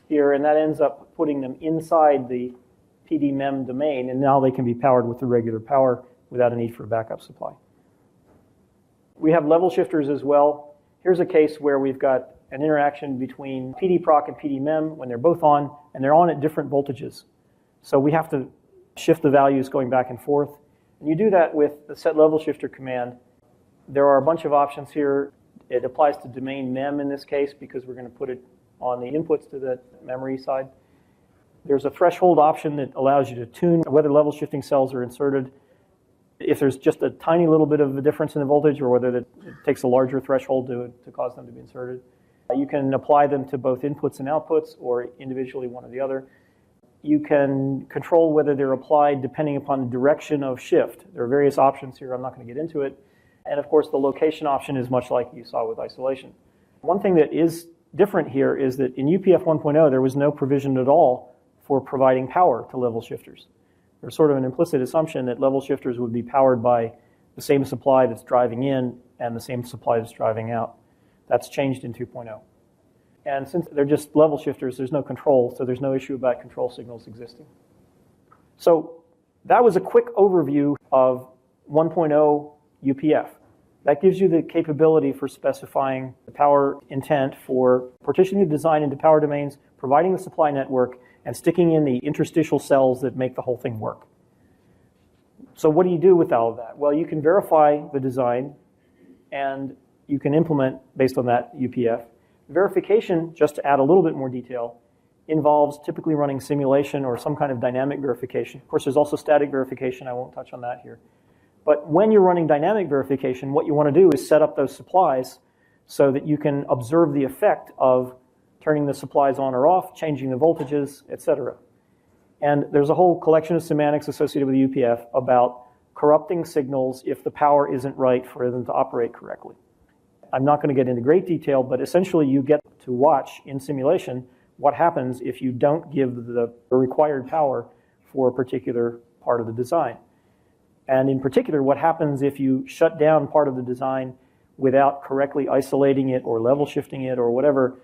here, and that ends up putting them inside the PD-mem domain, and now they can be powered with the regular power without a need for a backup supply. We have level shifters as well. Here's a case where we've got an interaction between PD-proc and PD-mem when they're both on, and they're on at different voltages. So we have to shift the values going back and forth. And you do that with the set level shifter command. There are a bunch of options here. It applies to domain mem in this case because we're going to put it on the inputs to the memory side. There's a threshold option that allows you to tune whether level shifting cells are inserted if there's just a tiny little bit of a difference in the voltage or whether it takes a larger threshold to cause them to be inserted. You can apply them to both inputs and outputs or individually one or the other. You can control whether they're applied depending upon the direction of shift. There are various options here. I'm not going to get into it. And of course, the location option is much like you saw with isolation. One thing that is different here is that in UPF 1.0, there was no provision at all for providing power to level shifters. There's sort of an implicit assumption that level shifters would be powered by the same supply that's driving in and the same supply that's driving out. That's changed in 2.0. And since they're just level shifters, there's no control, so there's no issue about control signals existing. So that was a quick overview of 1.0 UPF. That gives you the capability for specifying the power intent for partitioning the design into power domains, providing the supply network, and sticking in the interstitial cells that make the whole thing work. So what do you do with all of that? Well, you can verify the design, and you can implement based on that UPF. Verification, just to add a little bit more detail, involves typically running simulation or some kind of dynamic verification. Of course, there's also static verification. I won't touch on that here. But when you're running dynamic verification, what you want to do is set up those supplies so that you can observe the effect of turning the supplies on or off, changing the voltages, etc. And there's a whole collection of semantics associated with UPF about corrupting signals if the power isn't right for them to operate correctly. I'm not going to get into great detail, but essentially you get to watch in simulation what happens if you don't give the required power for a particular part of the design. And in particular, what happens if you shut down part of the design without correctly isolating it or level shifting it or whatever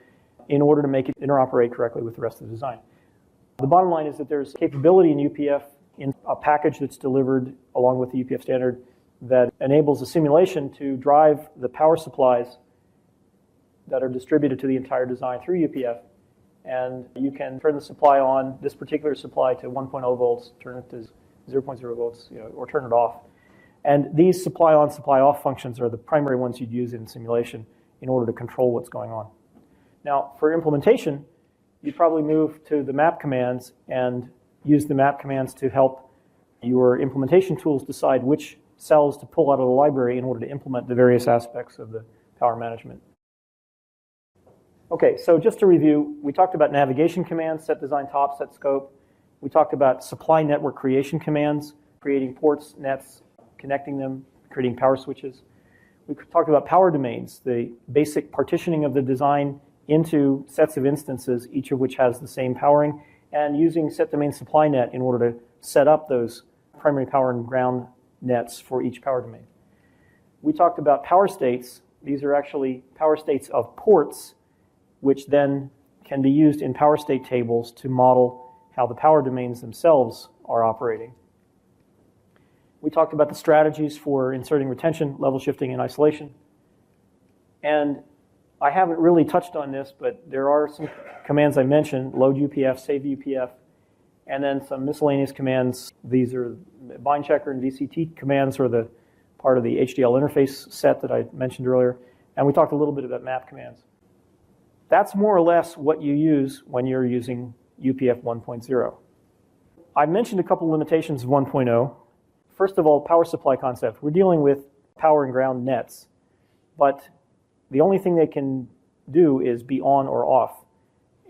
in order to make it interoperate correctly with the rest of the design. The bottom line is that there's capability in UPF in a package that's delivered along with the UPF standard that enables a simulation to drive the power supplies that are distributed to the entire design through UPF. And you can turn the supply on, this particular supply, to 1.0 volts, turn it to 0.0 volts, or turn it off. And these supply on, supply off functions are the primary ones you'd use in simulation in order to control what's going on. Now, for implementation, you'd probably move to the map commands and use the map commands to help your implementation tools decide which cells to pull out of the library in order to implement the various aspects of the power management. Okay, so just to review, we talked about navigation commands, set design top, set scope. We talked about supply network creation commands, creating ports, nets, connecting them, creating power switches. We talked about power domains, the basic partitioning of the design into sets of instances, each of which has the same powering, and using set domain supply net in order to set up those primary power and ground nets for each power domain. We talked about power states. These are actually power states of ports, which then can be used in power state tables to model how the power domains themselves are operating. We talked about the strategies for inserting retention, level shifting, and isolation. And I haven't really touched on this, but there are some commands I mentioned: load UPF, save UPF, and then some miscellaneous commands. These are bind checker and VCT commands, or the part of the HDL interface set that I mentioned earlier. And we talked a little bit about map commands. That's more or less what you use when you're using UPF 1.0. I mentioned a couple limitations of 1.0. First of all, power supply concept. We're dealing with power and ground nets, but the only thing they can do is be on or off.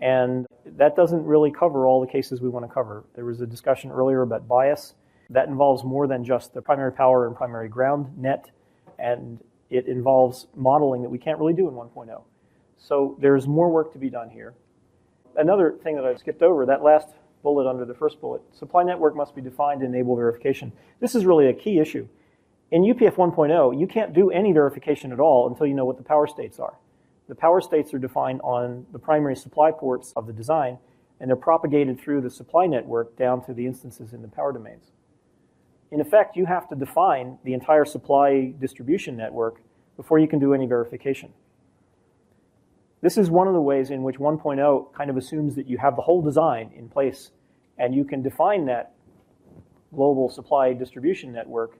And that doesn't really cover all the cases we want to cover. There was a discussion earlier about bias. That involves more than just the primary power and primary ground net, and it involves modeling that we can't really do in 1.0. So there's more work to be done here. Another thing that I skipped over, that last bullet under the first bullet, supply network must be defined to enable verification. This is really a key issue. In UPF 1.0, you can't do any verification at all until you know what the power states are. The power states are defined on the primary supply ports of the design, and they're propagated through the supply network down to the instances in the power domains. In effect, you have to define the entire supply distribution network before you can do any verification. This is one of the ways in which 1.0 kind of assumes that you have the whole design in place, and you can define that global supply distribution network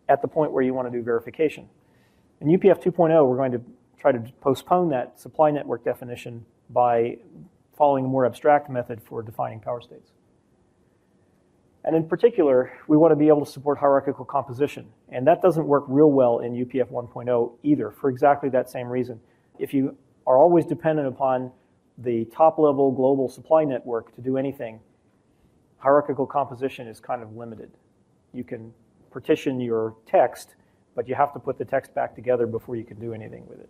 at the point where you want to do verification. In UPF 2.0, we're going to try to postpone that supply network definition by following a more abstract method for defining power states. And in particular, we want to be able to support hierarchical composition. And that doesn't work real well in UPF 1.0 either, for exactly that same reason. If you are always dependent upon the top-level global supply network to do anything, hierarchical composition is kind of limited. You can partition your text, but you have to put the text back together before you can do anything with it.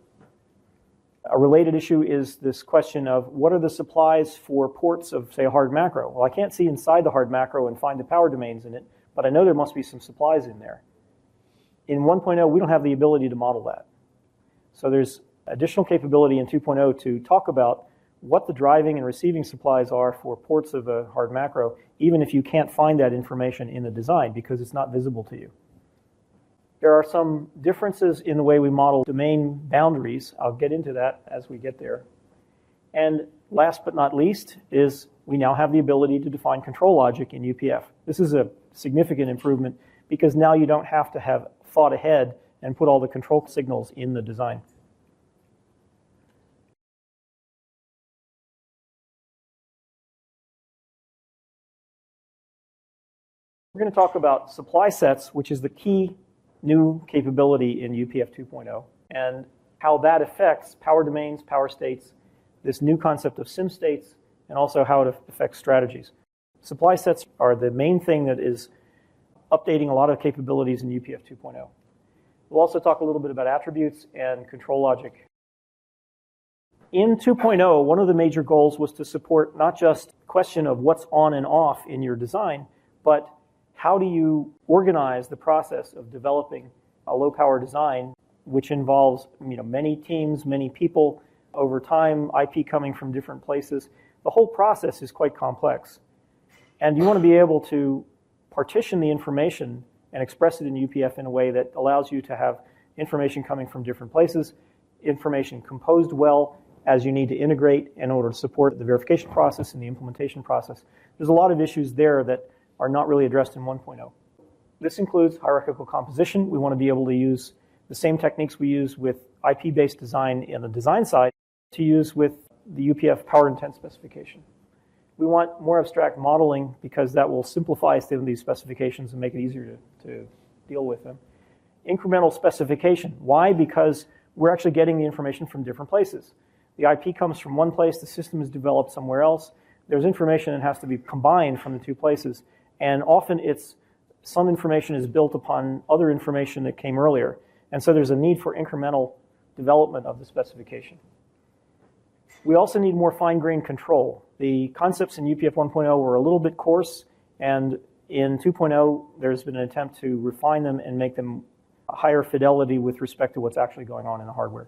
A related issue is this question of what are the supplies for ports of, say, a hard macro? Well, I can't see inside the hard macro and find the power domains in it, but I know there must be some supplies in there. In 1.0, we don't have the ability to model that. So there's additional capability in 2.0 to talk about what the driving and receiving supplies are for ports of a hard macro, even if you can't find that information in the design because it's not visible to you. There are some differences in the way we model domain boundaries. I'll get into that as we get there. And last but not least is we now have the ability to define control logic in UPF. This is a significant improvement because now you don't have to have thought ahead and put all the control signals in the design. We're going to talk about supply sets, which is the key new capability in UPF 2.0, and how that affects power domains, power states, this new concept of sim states, and also how it affects strategies. Supply sets are the main thing that is updating a lot of capabilities in UPF 2.0. We'll also talk a little bit about attributes and control logic. In 2.0, one of the major goals was to support not just the question of what's on and off in your design, but how do you organize the process of developing a low-power design, which involves many teams, many people, over time, IP coming from different places. The whole process is quite complex. And you want to be able to partition the information and express it in UPF in a way that allows you to have information coming from different places, information composed well as you need to integrate in order to support the verification process and the implementation process. There's a lot of issues there that are not really addressed in 1.0. This includes hierarchical composition. We want to be able to use the same techniques we use with IP-based design in the design side to use with the UPF power intent specification. We want more abstract modeling because that will simplify some of these specifications and make it easier to deal with them. Incremental specification. Why? Because we're actually getting the information from different places. The IP comes from one place, the system is developed somewhere else. There's information that has to be combined from the two places. And often some information is built upon other information that came earlier. And so there's a need for incremental development of the specification. We also need more fine-grained control. The concepts in UPF 1.0 were a little bit coarse, and in 2.0, there's been an attempt to refine them and make them higher fidelity with respect to what's actually going on in the hardware.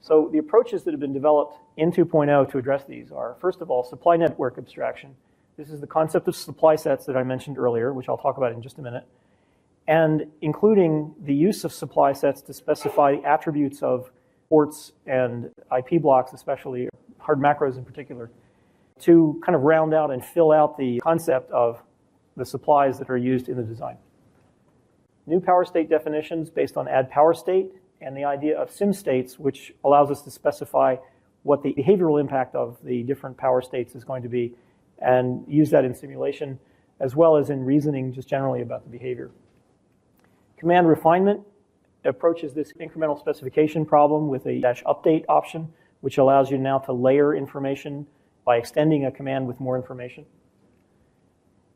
So the approaches that have been developed in 2.0 to address these are, first of all, supply network abstraction. This is the concept of supply sets that I mentioned earlier, which I'll talk about in just a minute, and including the use of supply sets to specify the attributes of ports and IP blocks, especially hard macros in particular, to kind of round out and fill out the concept of the supplies that are used in the design. New power state definitions based on add power state and the idea of sim states, which allows us to specify what the behavioral impact of the different power states is going to be and use that in simulation as well as in reasoning just generally about the behavior. Command refinement approaches this incremental specification problem with a -update option, which allows you now to layer information by extending a command with more information.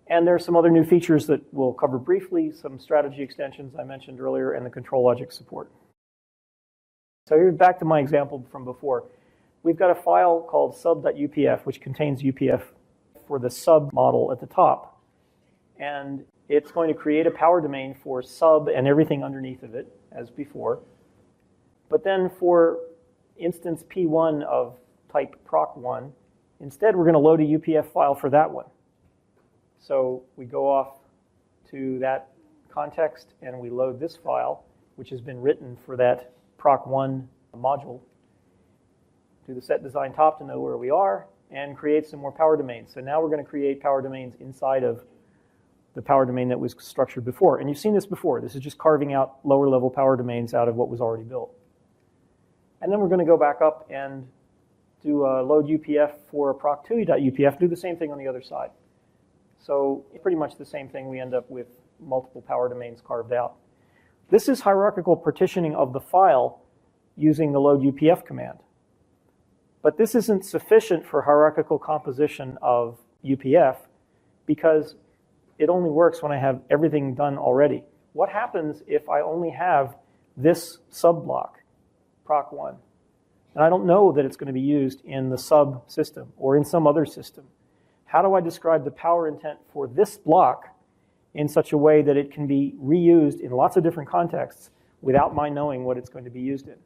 And there are some other new features that we'll cover briefly, some strategy extensions I mentioned earlier, and the control logic support. So here's back to my example from before. We've got a file called sub.upf, which contains UPF for the sub model at the top. And it's going to create a power domain for sub and everything underneath of it, as before. But then for instance P1 of type proc1, instead we're going to load a UPF file for that one. So we go off to that context and we load this file, which has been written for that proc1 module. Do the set design top to know where we are and create some more power domains. So now we're going to create power domains inside of the power domain that was structured before. And you've seen this before. This is just carving out lower level power domains out of what was already built. And then we're going to go back up and do a load UPF for proc2.upf, do the same thing on the other side. So pretty much the same thing, we end up with multiple power domains carved out. This is hierarchical partitioning of the file using the load UPF command. But this isn't sufficient for hierarchical composition of UPF because it only works when I have everything done already. What happens if I only have this subblock, proc1, and I don't know that it's going to be used in the sub system or in some other system? How do I describe the power intent for this block in such a way that it can be reused in lots of different contexts without my knowing what it's going to be used in?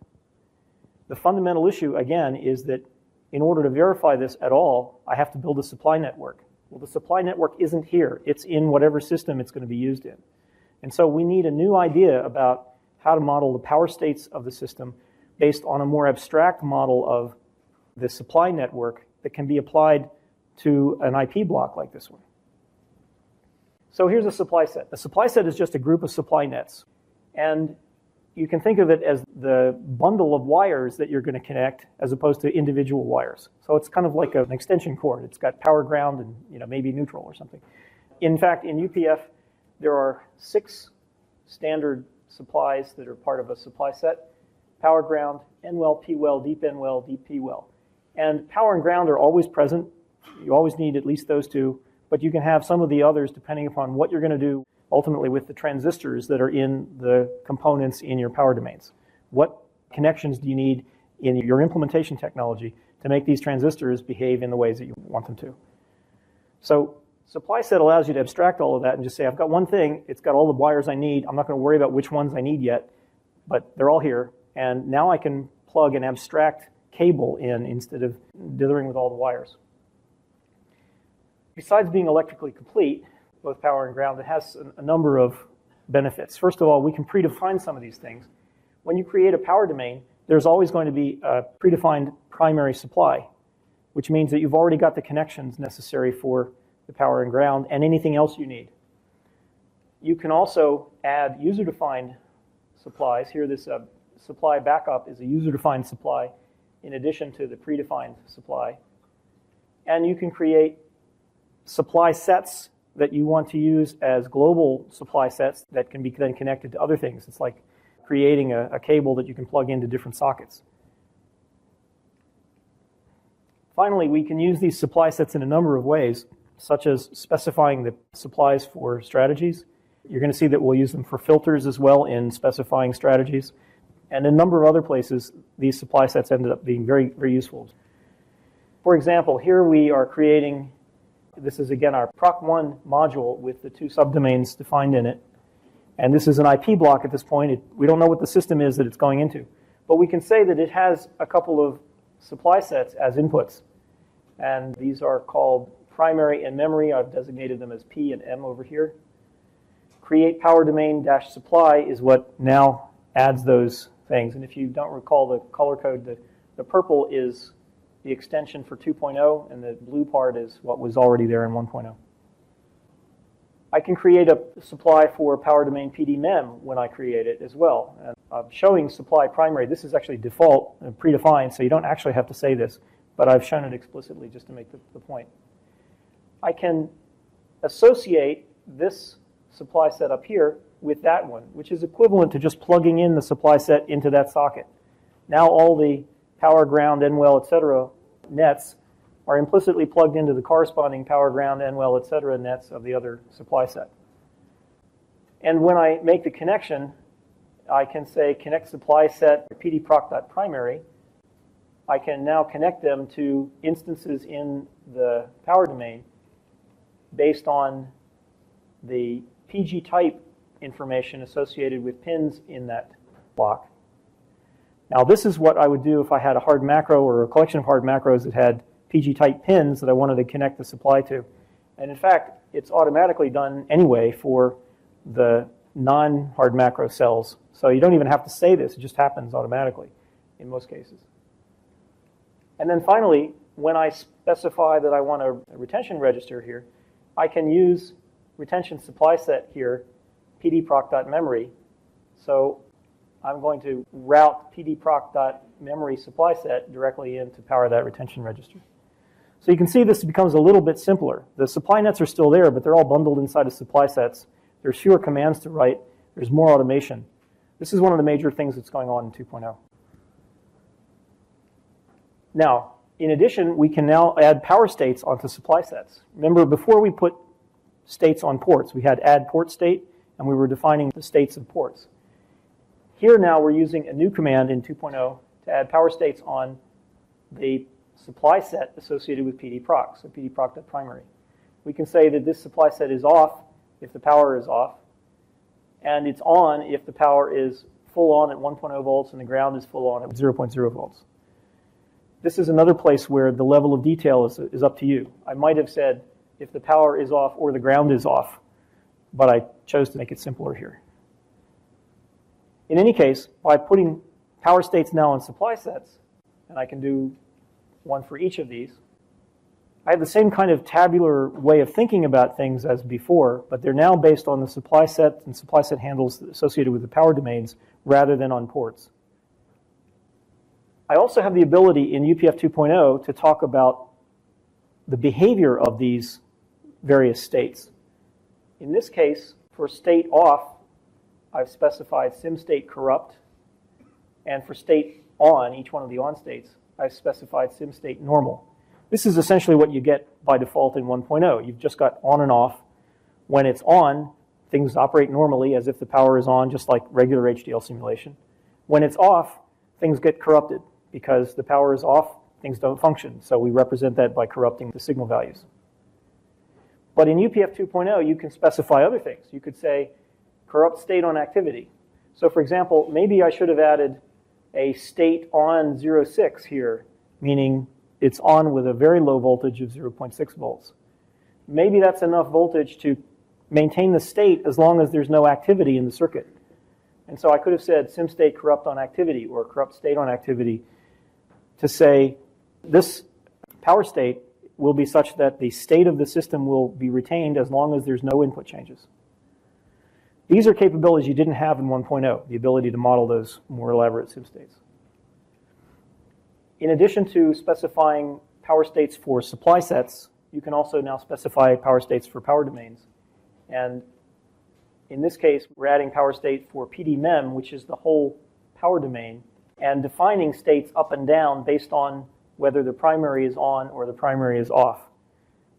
The fundamental issue, again, is that in order to verify this at all, I have to build a supply network. Well, the supply network isn't here. It's in whatever system it's going to be used in. And so we need a new idea about how to model the power states of the system based on a more abstract model of the supply network that can be applied to an IP block like this one. So here's a supply set. A supply set is just a group of supply nets. And you can think of it as the bundle of wires that you're going to connect as opposed to individual wires. So it's kind of like an extension cord. It's got power, ground, and maybe neutral or something. In fact, in UPF, there are 6 standard supplies that are part of a supply set: power, ground, N-well, P-well, deep N-well, deep P-well. And power and ground are always present. You always need at least those two, but you can have some of the others depending upon what you're going to do ultimately with the transistors that are in the components in your power domains. What connections do you need in your implementation technology to make these transistors behave in the ways that you want them to? So supply set allows you to abstract all of that and just say, I've got one thing, it's got all the wires I need, I'm not going to worry about which ones I need yet, but they're all here, and now I can plug an abstract cable in instead of dithering with all the wires. Besides being electrically complete, both power and ground, it has a number of benefits. First of all, we can predefine some of these things. When you create a power domain, there's always going to be a predefined primary supply, which means that you've already got the connections necessary for the power and ground and anything else you need. You can also add user-defined supplies. Here, this supply backup is a user-defined supply in addition to the predefined supply. And you can create supply sets that you want to use as global supply sets that can be then connected to other things. It's like creating a cable that you can plug into different sockets. Finally, we can use these supply sets in a number of ways, such as specifying the supplies for strategies. You're going to see that we'll use them for filters as well in specifying strategies. And in a number of other places, these supply sets ended up being very, very useful. For example, here we are creating This is, again, our proc1 module with the two subdomains defined in it. And this is an IP block at this point. We don't know what the system is that it's going into. But we can say that it has a couple of supply sets as inputs. And these are called primary and memory. I've designated them as P and M over here. Create power domain dash supply is what now adds those things. And if you don't recall the color code, the purple is the extension for 2.0, and the blue part is what was already there in 1.0. I can create a supply for power domain PDMem when I create it as well. And I'm showing supply primary. This is actually default and predefined, so you don't actually have to say this, but I've shown it explicitly just to make the point. I can associate this supply set up here with that one, which is equivalent to just plugging in the supply set into that socket. Now all the power, ground, NWell, etc. nets are implicitly plugged into the corresponding power, ground, NWell, etc. nets of the other supply set. And when I make the connection, I can say connect supply set pdproc.primary. I can now connect them to instances in the power domain based on the PG type information associated with pins in that block. Now this is what I would do if I had a hard macro or a collection of hard macros that had PG type pins that I wanted to connect the supply to. And in fact, it's automatically done anyway for the non-hard macro cells. So you don't even have to say this, it just happens automatically in most cases. And then finally, when I specify that I want a retention register here, I can use retention supply set here, pdproc.memory. So I'm going to route pdproc.memory supply set directly in to power that retention register. So you can see this becomes a little bit simpler. The supply nets are still there, but they're all bundled inside of supply sets. There's fewer commands to write. There's more automation. This is one of the major things that's going on in 2.0. Now, in addition, we can now add power states onto supply sets. Remember, before we put states on ports, we had add port state, and we were defining the states of ports. Here now we're using a new command in 2.0 to add power states on the supply set associated with pdproc, so pdproc.primary. We can say that this supply set is off if the power is off, and it's on if the power is full on at 1.0 volts and the ground is full on at 0.0 volts. This is another place where the level of detail is up to you. I might have said if the power is off or the ground is off, but I chose to make it simpler here. In any case, by putting power states now on supply sets, and I can do one for each of these, I have the same kind of tabular way of thinking about things as before, but they're now based on the supply set and supply set handles associated with the power domains rather than on ports. I also have the ability in UPF 2.0 to talk about the behavior of these various states. In this case, for state off, I've specified SimState corrupt, and for state on, each one of the on states, I've specified SimState normal. This is essentially what you get by default in 1.0. You've just got on and off. When it's on, things operate normally as if the power is on, just like regular HDL simulation. When it's off, things get corrupted because the power is off, things don't function. So we represent that by corrupting the signal values. But in UPF 2.0, you can specify other things. You could say corrupt state on activity. So for example, maybe I should have added a state on 0.6 here, meaning it's on with a very low voltage of 0.6 volts. Maybe that's enough voltage to maintain the state as long as there's no activity in the circuit. And so I could have said SimState corrupt on activity or corrupt state on activity to say this power state will be such that the state of the system will be retained as long as there's no input changes. These are capabilities you didn't have in 1.0, the ability to model those more elaborate sim states. In addition to specifying power states for supply sets, you can also now specify power states for power domains. And in this case, we're adding power state for PDMem, which is the whole power domain, and defining states up and down based on whether the primary is on or the primary is off.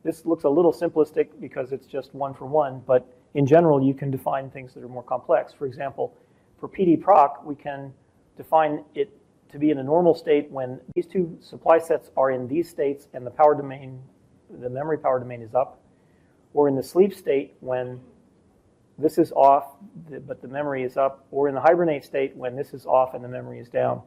This looks a little simplistic because it's just one for one, but in general, you can define things that are more complex. For example, for pdproc, we can define it to be in a normal state when these two supply sets are in these states and the power domain the memory power domain is up, or in the sleep state when this is off, but the memory is up, or in the hibernate state when this is off and the memory is down.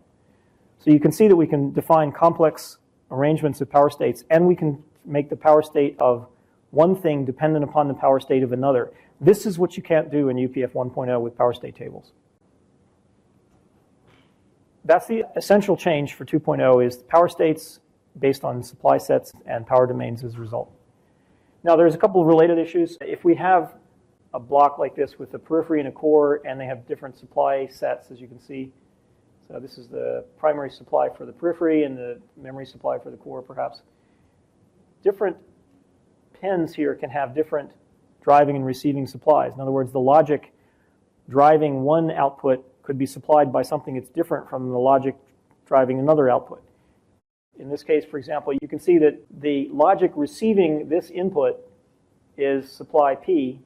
So you can see that we can define complex arrangements of power states, and we can make the power state of one thing dependent upon the power state of another. This is what you can't do in UPF 1.0 with power state tables. That's the essential change for 2.0 is power states based on supply sets and power domains as a result. Now there's a couple of related issues. If we have a block like this with a periphery and a core, and they have different supply sets, as you can see. So this is the primary supply for the periphery and the memory supply for the core, perhaps. Different pins here can have different driving and receiving supplies. In other words, the logic driving one output could be supplied by something that's different from the logic driving another output. In this case, for example, you can see that the logic receiving this input is supply P,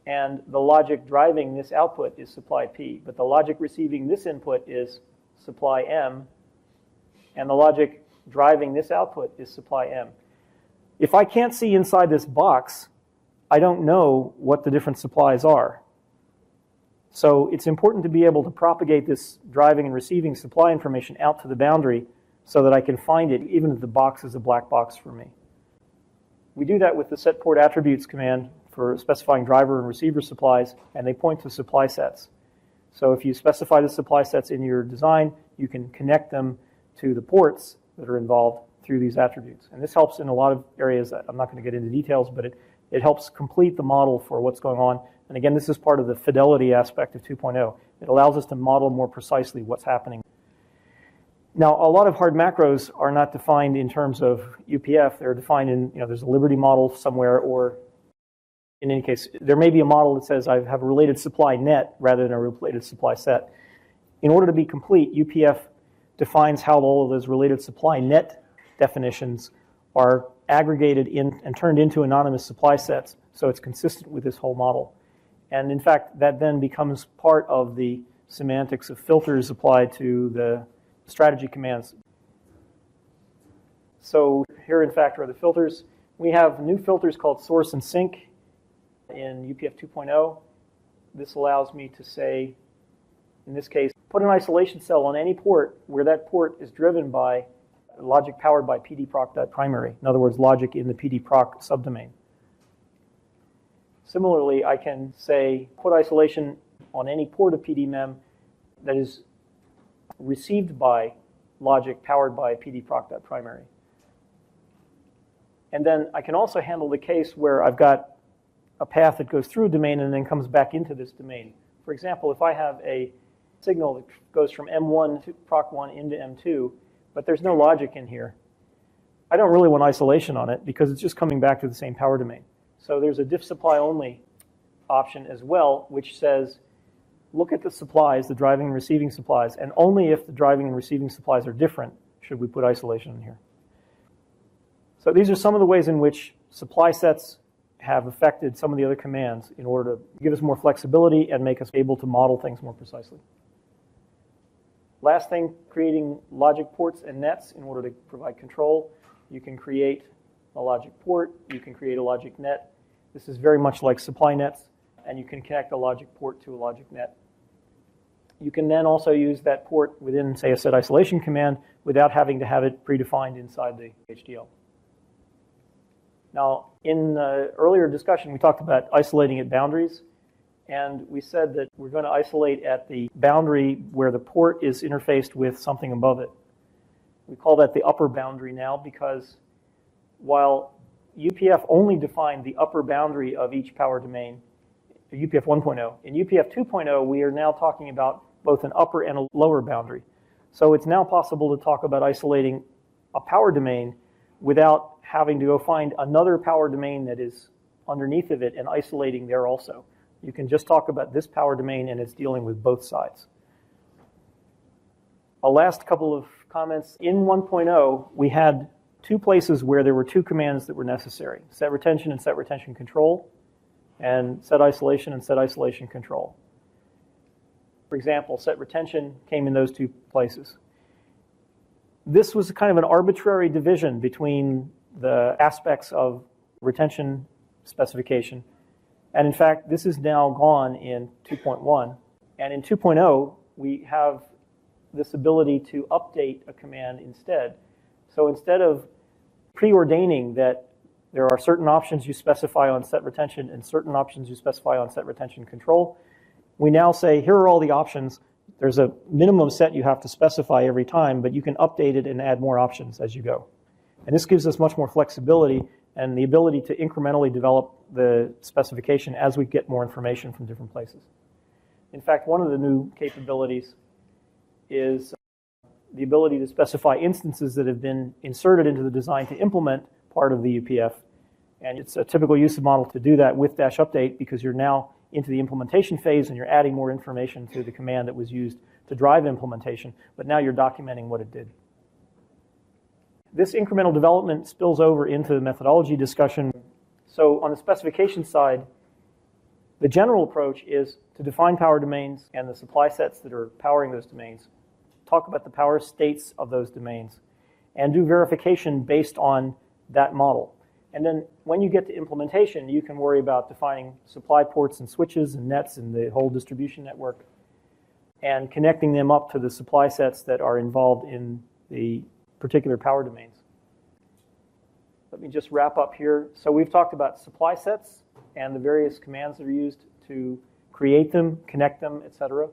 and the logic driving this output is supply P. But the logic receiving this input is supply M, and the logic driving this output is supply M. If I can't see inside this box, I don't know what the different supplies are. So it's important to be able to propagate this driving and receiving supply information out to the boundary so that I can find it even if the box is a black box for me. We do that with the set port attributes command for specifying driver and receiver supplies, and they point to supply sets. So if you specify the supply sets in your design, you can connect them to the ports that are involved through these attributes. And this helps in a lot of areas that I'm not going to get into details, but it helps complete the model for what's going on. And again, this is part of the fidelity aspect of 2.0. It allows us to model more precisely what's happening. Now, a lot of hard macros are not defined in terms of UPF. They're defined in, there's a Liberty model somewhere, or in any case, there may be a model that says I have a related supply net rather than a related supply set. In order to be complete, UPF defines how all of those related supply net definitions are aggregated in and turned into anonymous supply sets, so it's consistent with this whole model. And in fact, that then becomes part of the semantics of filters applied to the strategy commands. So here, in fact, are the filters. We have new filters called source and sink in UPF 2.0. This allows me to say, in this case, put an isolation cell on any port where that port is driven by logic powered by pdproc.primary. In other words, logic in the pdproc subdomain. Similarly, I can say put isolation on any port of pdmem that is received by logic powered by pdproc.primary. And then I can also handle the case where I've got a path that goes through a domain and then comes back into this domain. For example, if I have a signal that goes from M1 to proc1 into M2, but there's no logic in here, I don't really want isolation on it because it's just coming back to the same power domain. So there's a diff supply only option as well, which says look at the supplies, the driving and receiving supplies, and only if the driving and receiving supplies are different should we put isolation in here. So these are some of the ways in which supply sets have affected some of the other commands in order to give us more flexibility and make us able to model things more precisely. Last thing, creating logic ports and nets in order to provide control. You can create a logic port, you can create a logic net. This is very much like supply nets, and you can connect a logic port to a logic net. You can then also use that port within, say, a set isolation command without having to have it predefined inside the HDL. Now, in the earlier discussion, we talked about isolating at boundaries, and we said that we're going to isolate at the boundary where the port is interfaced with something above it. We call that the upper boundary now because while UPF only defined the upper boundary of each power domain, UPF 1.0, in UPF 2.0, we are now talking about both an upper and a lower boundary. So it's now possible to talk about isolating a power domain without having to go find another power domain that is underneath of it and isolating there also. You can just talk about this power domain and it's dealing with both sides. A last couple of comments. In 1.0, we had two places where there were two commands that were necessary, set retention and set retention control, and set isolation and set isolation control. For example, set retention came in those two places. This was kind of an arbitrary division between the aspects of retention specification. And in fact, this is now gone in 2.1. And in 2.0, we have this ability to update a command instead. So instead of preordaining that there are certain options you specify on set retention and certain options you specify on set retention control, we now say, here are all the options. There's a minimum set you have to specify every time, but you can update it and add more options as you go. And this gives us much more flexibility and the ability to incrementally develop the specification as we get more information from different places. In fact, one of the new capabilities is the ability to specify instances that have been inserted into the design to implement part of the UPF. And it's a typical use of model to do that with dash update because you're now into the implementation phase and you're adding more information to the command that was used to drive implementation, but now you're documenting what it did. This incremental development spills over into the methodology discussion. So on the specification side, the general approach is to define power domains and the supply sets that are powering those domains, talk about the power states of those domains, and do verification based on that model. And then when you get to implementation, you can worry about defining supply ports and switches and nets and the whole distribution network and connecting them up to the supply sets that are involved in the particular power domains. Let me just wrap up here. So we've talked about supply sets and the various commands that are used to create them, connect them, etc.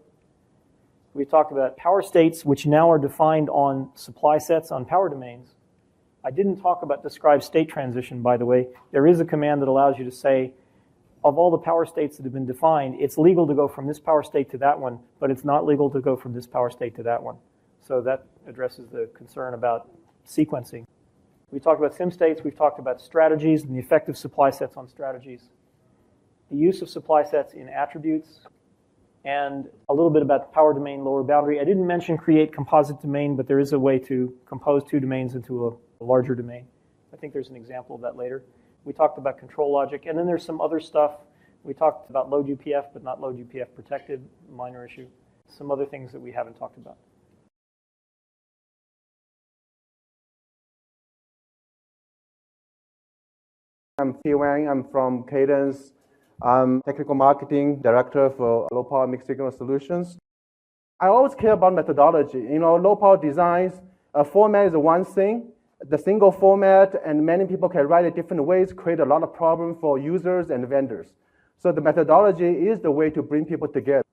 We've talked about power states, which now are defined on supply sets on power domains. I didn't talk about describe state transition, by the way. There is a command that allows you to say, of all the power states that have been defined, it's legal to go from this power state to that one, but it's not legal to go from this power state to that one. So that addresses the concern about sequencing. We talked about sim states. We've talked about strategies and the effect of supply sets on strategies. The use of supply sets in attributes, and a little bit about the power domain lower boundary. I didn't mention create composite domain, but there is a way to compose two domains into a larger domain. I think there's an example of that later. We talked about control logic, and then there's some other stuff. We talked about load UPF, but not load UPF protected, minor issue. Some other things that we haven't talked about. I'm Wang. I'm from Cadence. I'm Technical Marketing Director for Low Power Mixed Signal Solutions. I always care about methodology. You know, low power designs, format is one thing. The single format, and many people can write it different ways, create a lot of problems for users and vendors. So the methodology is the way to bring people together.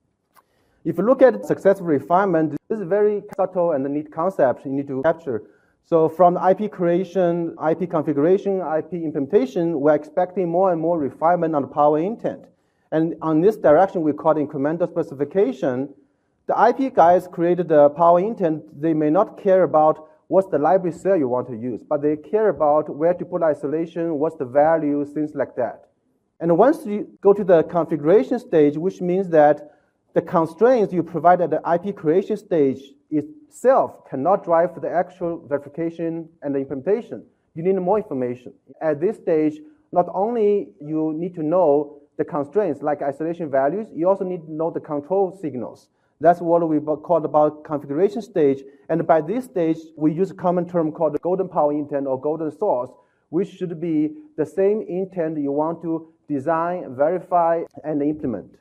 If you look at successive refinement, this is a very subtle and neat concept you need to capture. So from IP creation, IP configuration, IP implementation, we're expecting more and more refinement on the power intent. And on this direction, we call it incremental specification. The IP guys created the power intent. They may not care about what's the library cell you want to use, but they care about where to put isolation, what's the value, things like that. And once you go to the configuration stage, which means that the constraints you provide at the IP creation stage itself cannot drive the actual verification and the implementation. You need more information. At this stage, not only you need to know the constraints like isolation values, you also need to know the control signals. That's what we call about configuration stage. And by this stage, we use a common term called the golden power intent or golden source, which should be the same intent you want to design, verify, and implement.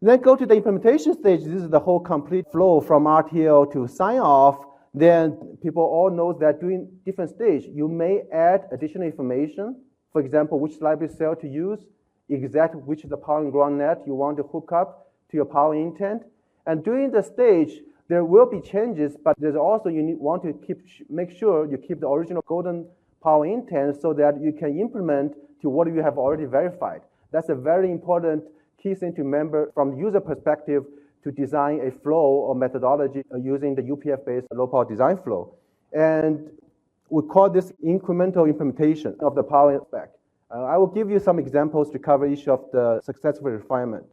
Then go to the implementation stage. This is the whole complete flow from RTL to sign off. Then people all know that during different stage, you may add additional information. For example, which library cell to use, exactly which is the power and ground net you want to hook up to your power intent. And during the stage, there will be changes, but there's also want to make sure you keep the original golden power intent so that you can implement to what you have already verified. That's a very important key thing to remember from the user perspective to design a flow or methodology using the UPF-based low-power design flow. And we call this incremental implementation of the power spec. I will give you some examples to cover each of the successive refinement.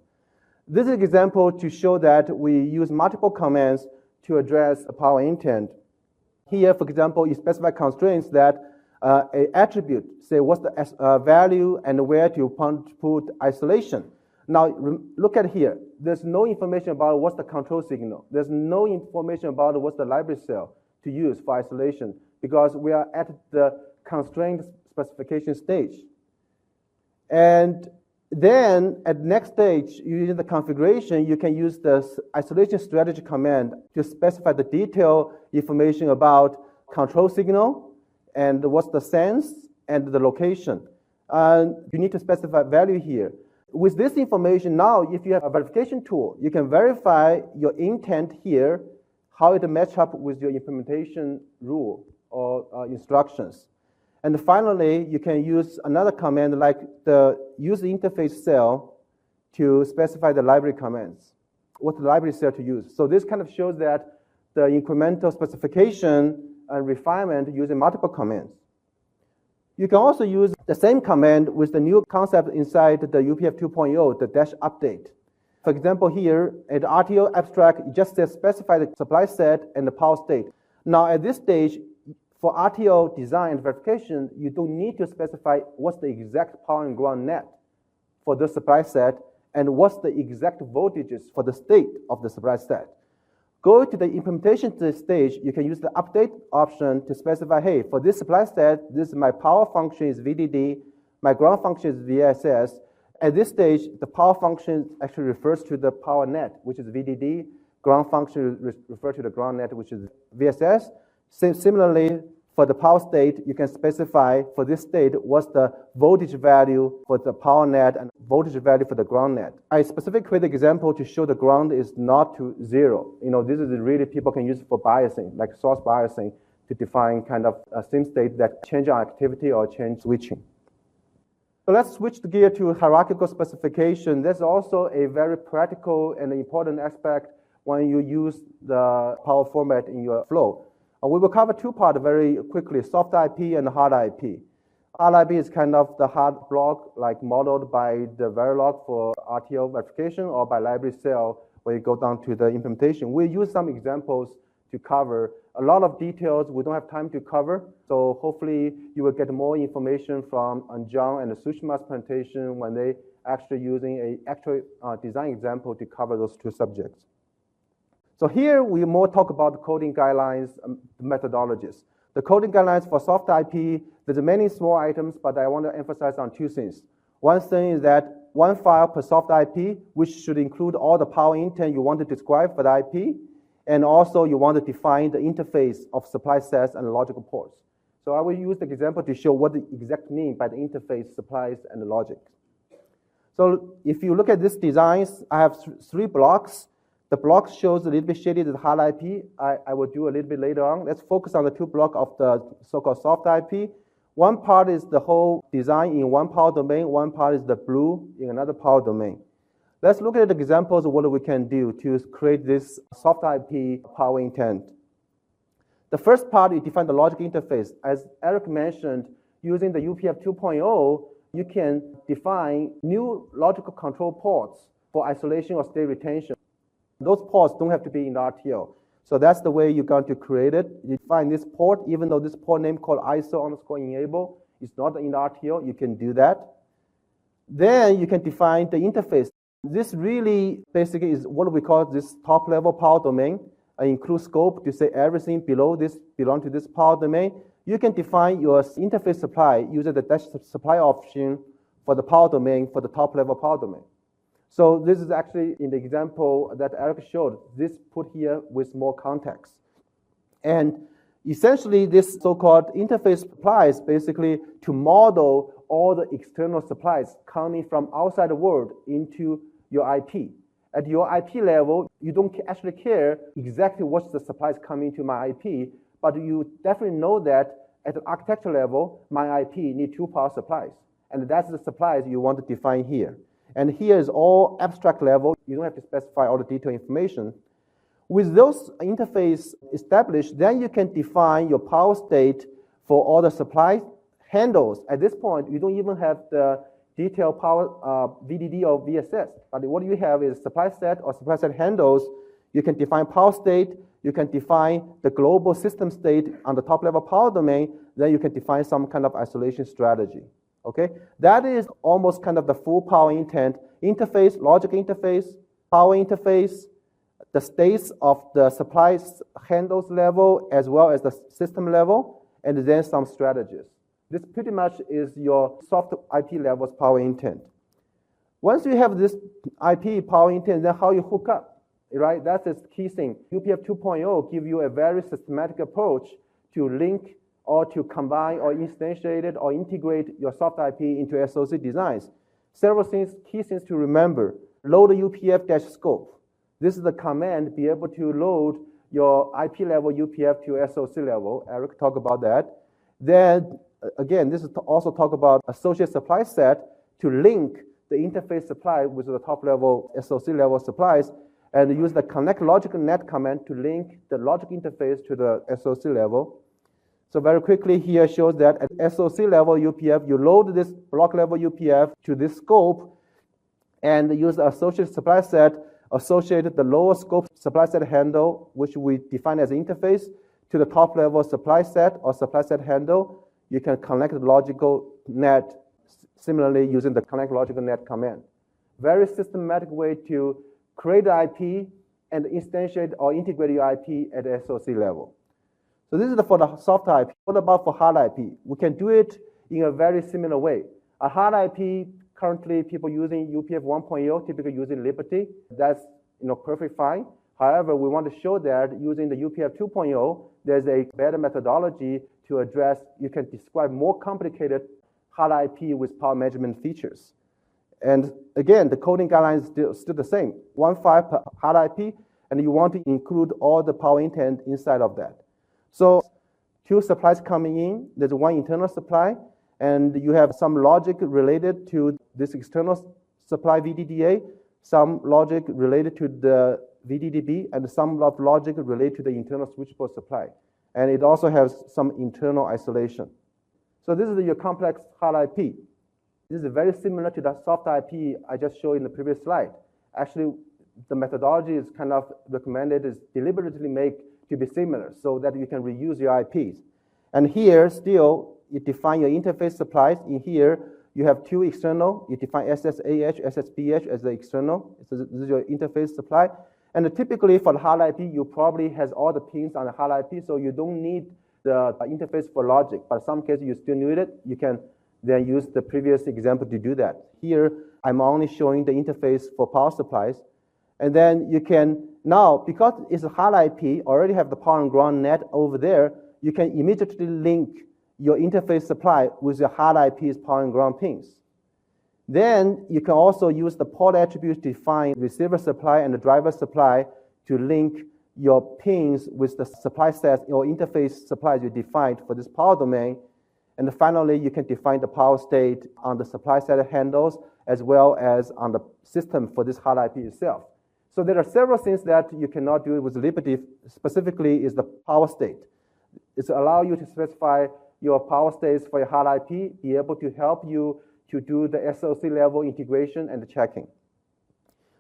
This is an example to show that we use multiple commands to address a power intent. Here, for example, you specify constraints that an attribute, say what's the value and where to put isolation. Now, look at here. There's no information about what's the control signal. There's no information about what's the library cell to use for isolation because we are at the constraint specification stage. And then at the next stage, using the configuration, you can use the isolation strategy command to specify the detailed information about control signal and what's the sense and the location. You need to specify value here. With this information now, if you have a verification tool, you can verify your intent here, how it matches up with your implementation rule or instructions. And finally, you can use another command like the user interface cell to specify the library commands, what library cell to use. So this kind of shows that the incremental specification and refinement using multiple commands. You can also use the same command with the new concept inside the UPF 2.0, the dash update. For example, here at RTO abstract, it just says specify the supply set and the power state. Now at this stage, for RTO design and verification, you don't need to specify what's the exact power and ground net for the supply set and what's the exact voltages for the state of the supply set. Go to the implementation stage, you can use the update option to specify, hey, for this supply set, this is my power function is VDD, my ground function is VSS. At this stage, the power function actually refers to the power net, which is VDD. Ground function refers to the ground net, which is VSS. Similarly, for the power state, you can specify for this state what's the voltage value for the power net and voltage value for the ground net. I specifically created an example to show the ground is not to 0. This is really people can use for biasing, like source biasing, to define kind of a same state that change on activity or change switching. So let's switch the gear to hierarchical specification. That's also a very practical and important aspect when you use the power format in your flow. We will cover two parts very quickly, soft IP and hard IP. Hard IP is kind of the hard block, like modeled by the Verilog for RTO verification or by library cell where you go down to the implementation. We'll use some examples to cover a lot of details we don't have time to cover. So hopefully you will get more information from John and Sushma's presentation when they actually using an actual design example to cover those two subjects. So here we more talk about the coding guidelines, methodologies. The coding guidelines for soft IP, there's many small items, but I want to emphasize on two things. One thing is that one file per soft IP, which should include all the power intent you want to describe for the IP, and also you want to define the interface of supply sets and logical ports. So I will use the example to show what the exact mean by the interface, supplies, and the logic. So if you look at these designs, I have three blocks. The block shows a little bit shaded as hard IP. I will do a little bit later on. Let's focus on the two blocks of the so-called soft IP. One part is the whole design in one power domain. One part is the blue in another power domain. Let's look at the examples of what we can do to create this soft IP power intent. The first part, you define the logic interface. As Erich mentioned, using the UPF 2.0, you can define new logical control ports for isolation or state retention. Those ports don't have to be in the RTO. So that's the way you're going to create it. You define this port, even though this port name called ISO_enable is not in the RTO, you can do that. Then you can define the interface. This really basically is what we call this top level power domain. I include scope to say everything below this belongs to this power domain. You can define your interface supply using the dash supply option for the power domain for the top level power domain. So this is actually in the example that Erich showed, this put here with more context. And essentially this so-called interface supplies basically to model all the external supplies coming from outside the world into your IP. At your IP level, you don't actually care exactly what's the supplies coming to my IP, but you definitely know that at the architecture level, my IP needs two power supplies. And that's the supplies you want to define here. And here is all abstract level. You don't have to specify all the detailed information. With those interface established, then you can define your power state for all the supply handles. At this point, you don't even have the detailed power VDD or VSS. But what you have is supply set or supply set handles. You can define power state. You can define the global system state on the top level power domain. Then you can define some kind of isolation strategy. Okay, that is almost kind of the full power intent. Interface, logic interface, power interface, the states of the supply handles level as well as the system level, and then some strategies. This pretty much is your soft IP level's power intent. Once you have this IP power intent, then how you hook up, right? That's the key thing. UPF 2.0 gives you a very systematic approach to link or to combine or instantiate it or integrate your soft IP into SOC designs. Several things, key things to remember. Load UPF-scope. This is the command, be able to load your IP level UPF to SOC level. Erich talked about that. Then, again, this is also talk about associate supply set to link the interface supply with the top level SOC level supplies, and use the connect logic net command to link the logic interface to the SOC level. So very quickly here shows that at SOC level UPF, you load this block level UPF to this scope and use the associated supply set associated the lower scope supply set handle, which we define as interface, to the top level supply set or supply set handle. You can connect the logical net similarly using the connect logical net command. Very systematic way to create the IP and instantiate or integrate your IP at the SOC level. So this is for the soft IP. What about for hard IP? We can do it in a very similar way. A hard IP, currently people using UPF 1.0, typically using Liberty. That's perfectly fine. However, we want to show that using the UPF 2.0, there's a better methodology to address, you can describe more complicated hard IP with power management features. And again, the coding guidelines is still the same. 1.5 per hard IP, and you want to include all the power intent inside of that. So two supplies coming in, there's one internal supply, and you have some logic related to this external supply VDDA, some logic related to the VDDB, and some logic related to the internal switchboard supply. And it also has some internal isolation. So this is your complex hard IP. This is very similar to the soft IP I just showed in the previous slide. Actually, the methodology is kind of recommended is deliberately make to be similar so that you can reuse your IPs. And here, still, you define your interface supplies. In here, you have two external. You define SSAH, SSBH as the external. So this is your interface supply. And typically for the hard IP, you probably has all the pins on the hard IP, so you don't need the interface for logic. But in some cases, you still need it. You can then use the previous example to do that. Here, I'm only showing the interface for power supplies. And then you can, now, because it's a hard IP, already have the power and ground net over there, you can immediately link your interface supply with your hard IP's power and ground pins. Then you can also use the port attributes to define receiver supply and the driver supply to link your pins with the supply sets or interface supplies you defined for this power domain. And finally, you can define the power state on the supply set handles as well as on the system for this hard IP itself. So there are several things that you cannot do with Liberty, specifically is the power state. It's allow you to specify your power states for your hard IP, be able to help you to do the SOC level integration and the checking.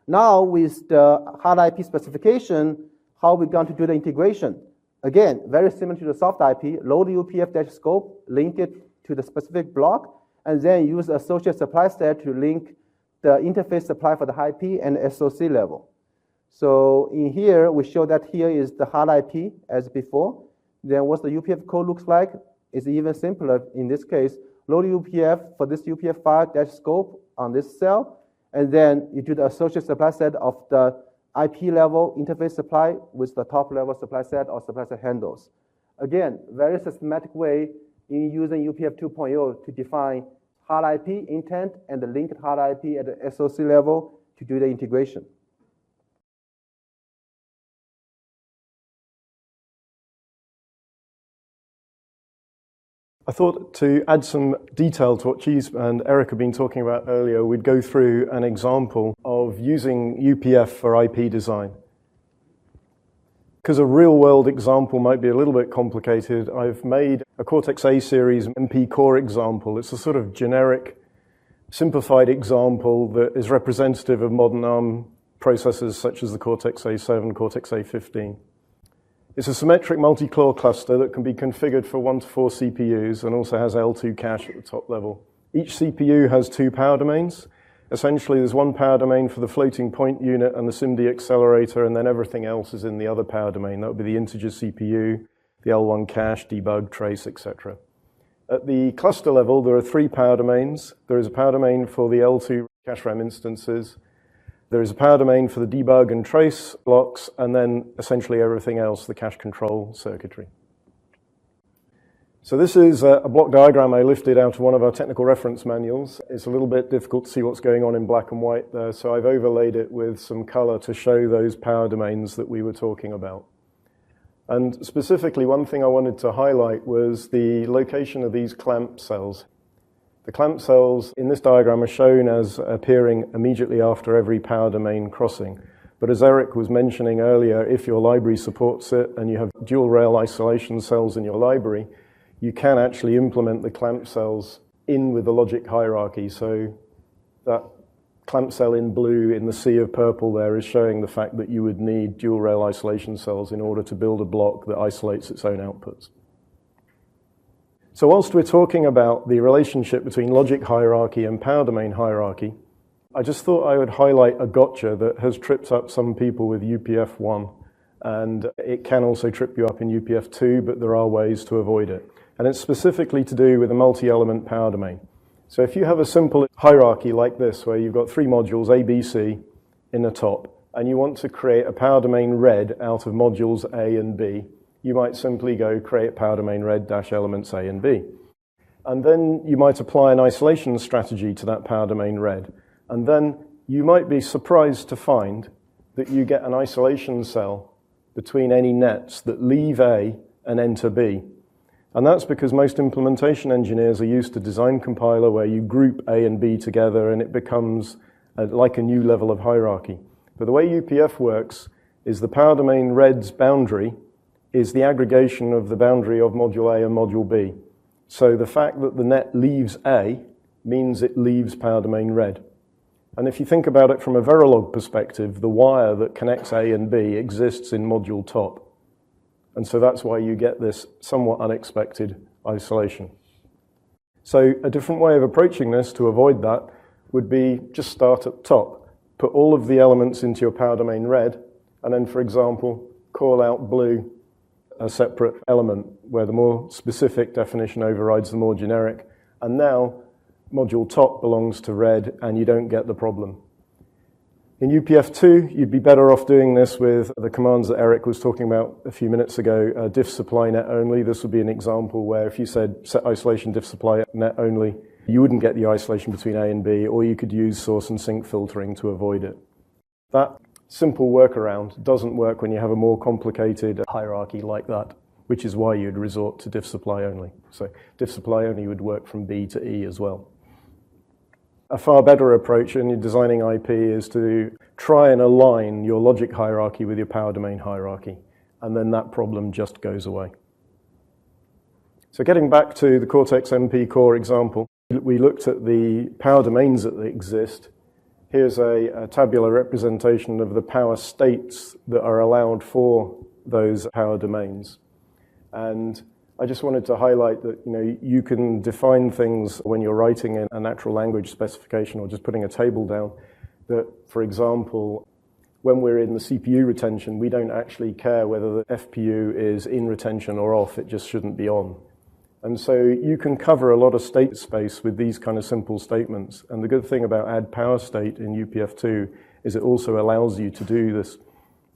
Now with the hard IP specification, how we're going to do the integration? Again, very similar to the soft IP, load the UPF-scope, link it to the specific block, and then use the associate supply set to link the interface supply for the IP and the SOC level. So in here, we show that here is the hard IP as before. Then what the UPF code looks like is even simpler in this case. Load UPF for this UPF file-scope on this cell, and then you do the associate supply set of the IP level interface supply with the top level supply set or supply set handles. Again, very systematic way in using UPF 2.0 to define hard IP intent and the linked hard IP at the SOC level to do the integration. I thought to add some detail to what Cheese and Erich have been talking about earlier, we'd go through an example of using UPF for IP design. Because a real-world example might be a little bit complicated, I've made a Cortex-A series MP core example. It's a sort of generic, simplified example that is representative of modern ARM processors such as the Cortex-A7, Cortex-A15. It's a symmetric multi-core cluster that can be configured for 1 to 4 CPUs and also has L2 cache at the top level. Each CPU has 2 power domains. Essentially, there's one power domain for the floating point unit and the SIMD accelerator, and then everything else is in the other power domain. That would be the integer CPU, the L1 cache, debug, trace, etc. At the cluster level, there are 3 power domains. There is a power domain for the L2 cache RAM instances. There is a power domain for the debug and trace blocks, and then essentially everything else, the cache control circuitry. So this is a block diagram I lifted out of one of our technical reference manuals. It's a little bit difficult to see what's going on in black and white there, so I've overlaid it with some color to show those power domains that we were talking about. And specifically, one thing I wanted to highlight was the location of these clamp cells. The clamp cells in this diagram are shown as appearing immediately after every power domain crossing. But as Erich was mentioning earlier, if your library supports it and you have dual rail isolation cells in your library, you can actually implement the clamp cells in with the logic hierarchy. So that clamp cell in blue in the sea of purple there is showing the fact that you would need dual rail isolation cells in order to build a block that isolates its own outputs. So whilst we're talking about the relationship between logic hierarchy and power domain hierarchy, I just thought I would highlight a gotcha that has tripped up some people with UPF 1, and it can also trip you up in UPF 2, but there are ways to avoid it. And it's specifically to do with a multi-element power domain. So if you have a simple hierarchy like this, where you've got 3 modules, A, B, C, in the top, and you want to create a power domain red out of modules A and B, you might simply go create power domain red dash elements A and B. And then you might apply an isolation strategy to that power domain red. And then you might be surprised to find that you get an isolation cell between any nets that leave A and enter B. And that's because most implementation engineers are used to design compiler where you group A and B together and it becomes like a new level of hierarchy. But the way UPF works is the power domain red's boundary is the aggregation of the boundary of module A and module B. So the fact that the net leaves A means it leaves power domain red. And if you think about it from a Verilog perspective, the wire that connects A and B exists in module top. And so that's why you get this somewhat unexpected isolation. So a different way of approaching this to avoid that would be just start at the top. Put all of the elements into your power domain red, and then, for example, call out blue a separate element where the more specific definition overrides the more generic. And now module top belongs to red, and you don't get the problem. In UPF 2, you'd be better off doing this with the commands that Erich was talking about a few minutes ago, diff supply net only. This would be an example where if you said set isolation diff supply net only, you wouldn't get the isolation between A and B, or you could use source and sink filtering to avoid it. That simple workaround doesn't work when you have a more complicated hierarchy like that, which is why you'd resort to diff supply only. So diff supply only would work from B to E as well. A far better approach in designing IP is to try and align your logic hierarchy with your power domain hierarchy, and then that problem just goes away. So getting back to the Cortex-MP core example, we looked at the power domains that exist. Here's a tabular representation of the power states that are allowed for those power domains. And I just wanted to highlight that you can define things when you're writing in a natural language specification or just putting a table down that, for example, when we're in the CPU retention, we don't actually care whether the FPU is in retention or off, it just shouldn't be on. And so you can cover a lot of state space with these kind of simple statements. And the good thing about add power state in UPF2 is it also allows you to do this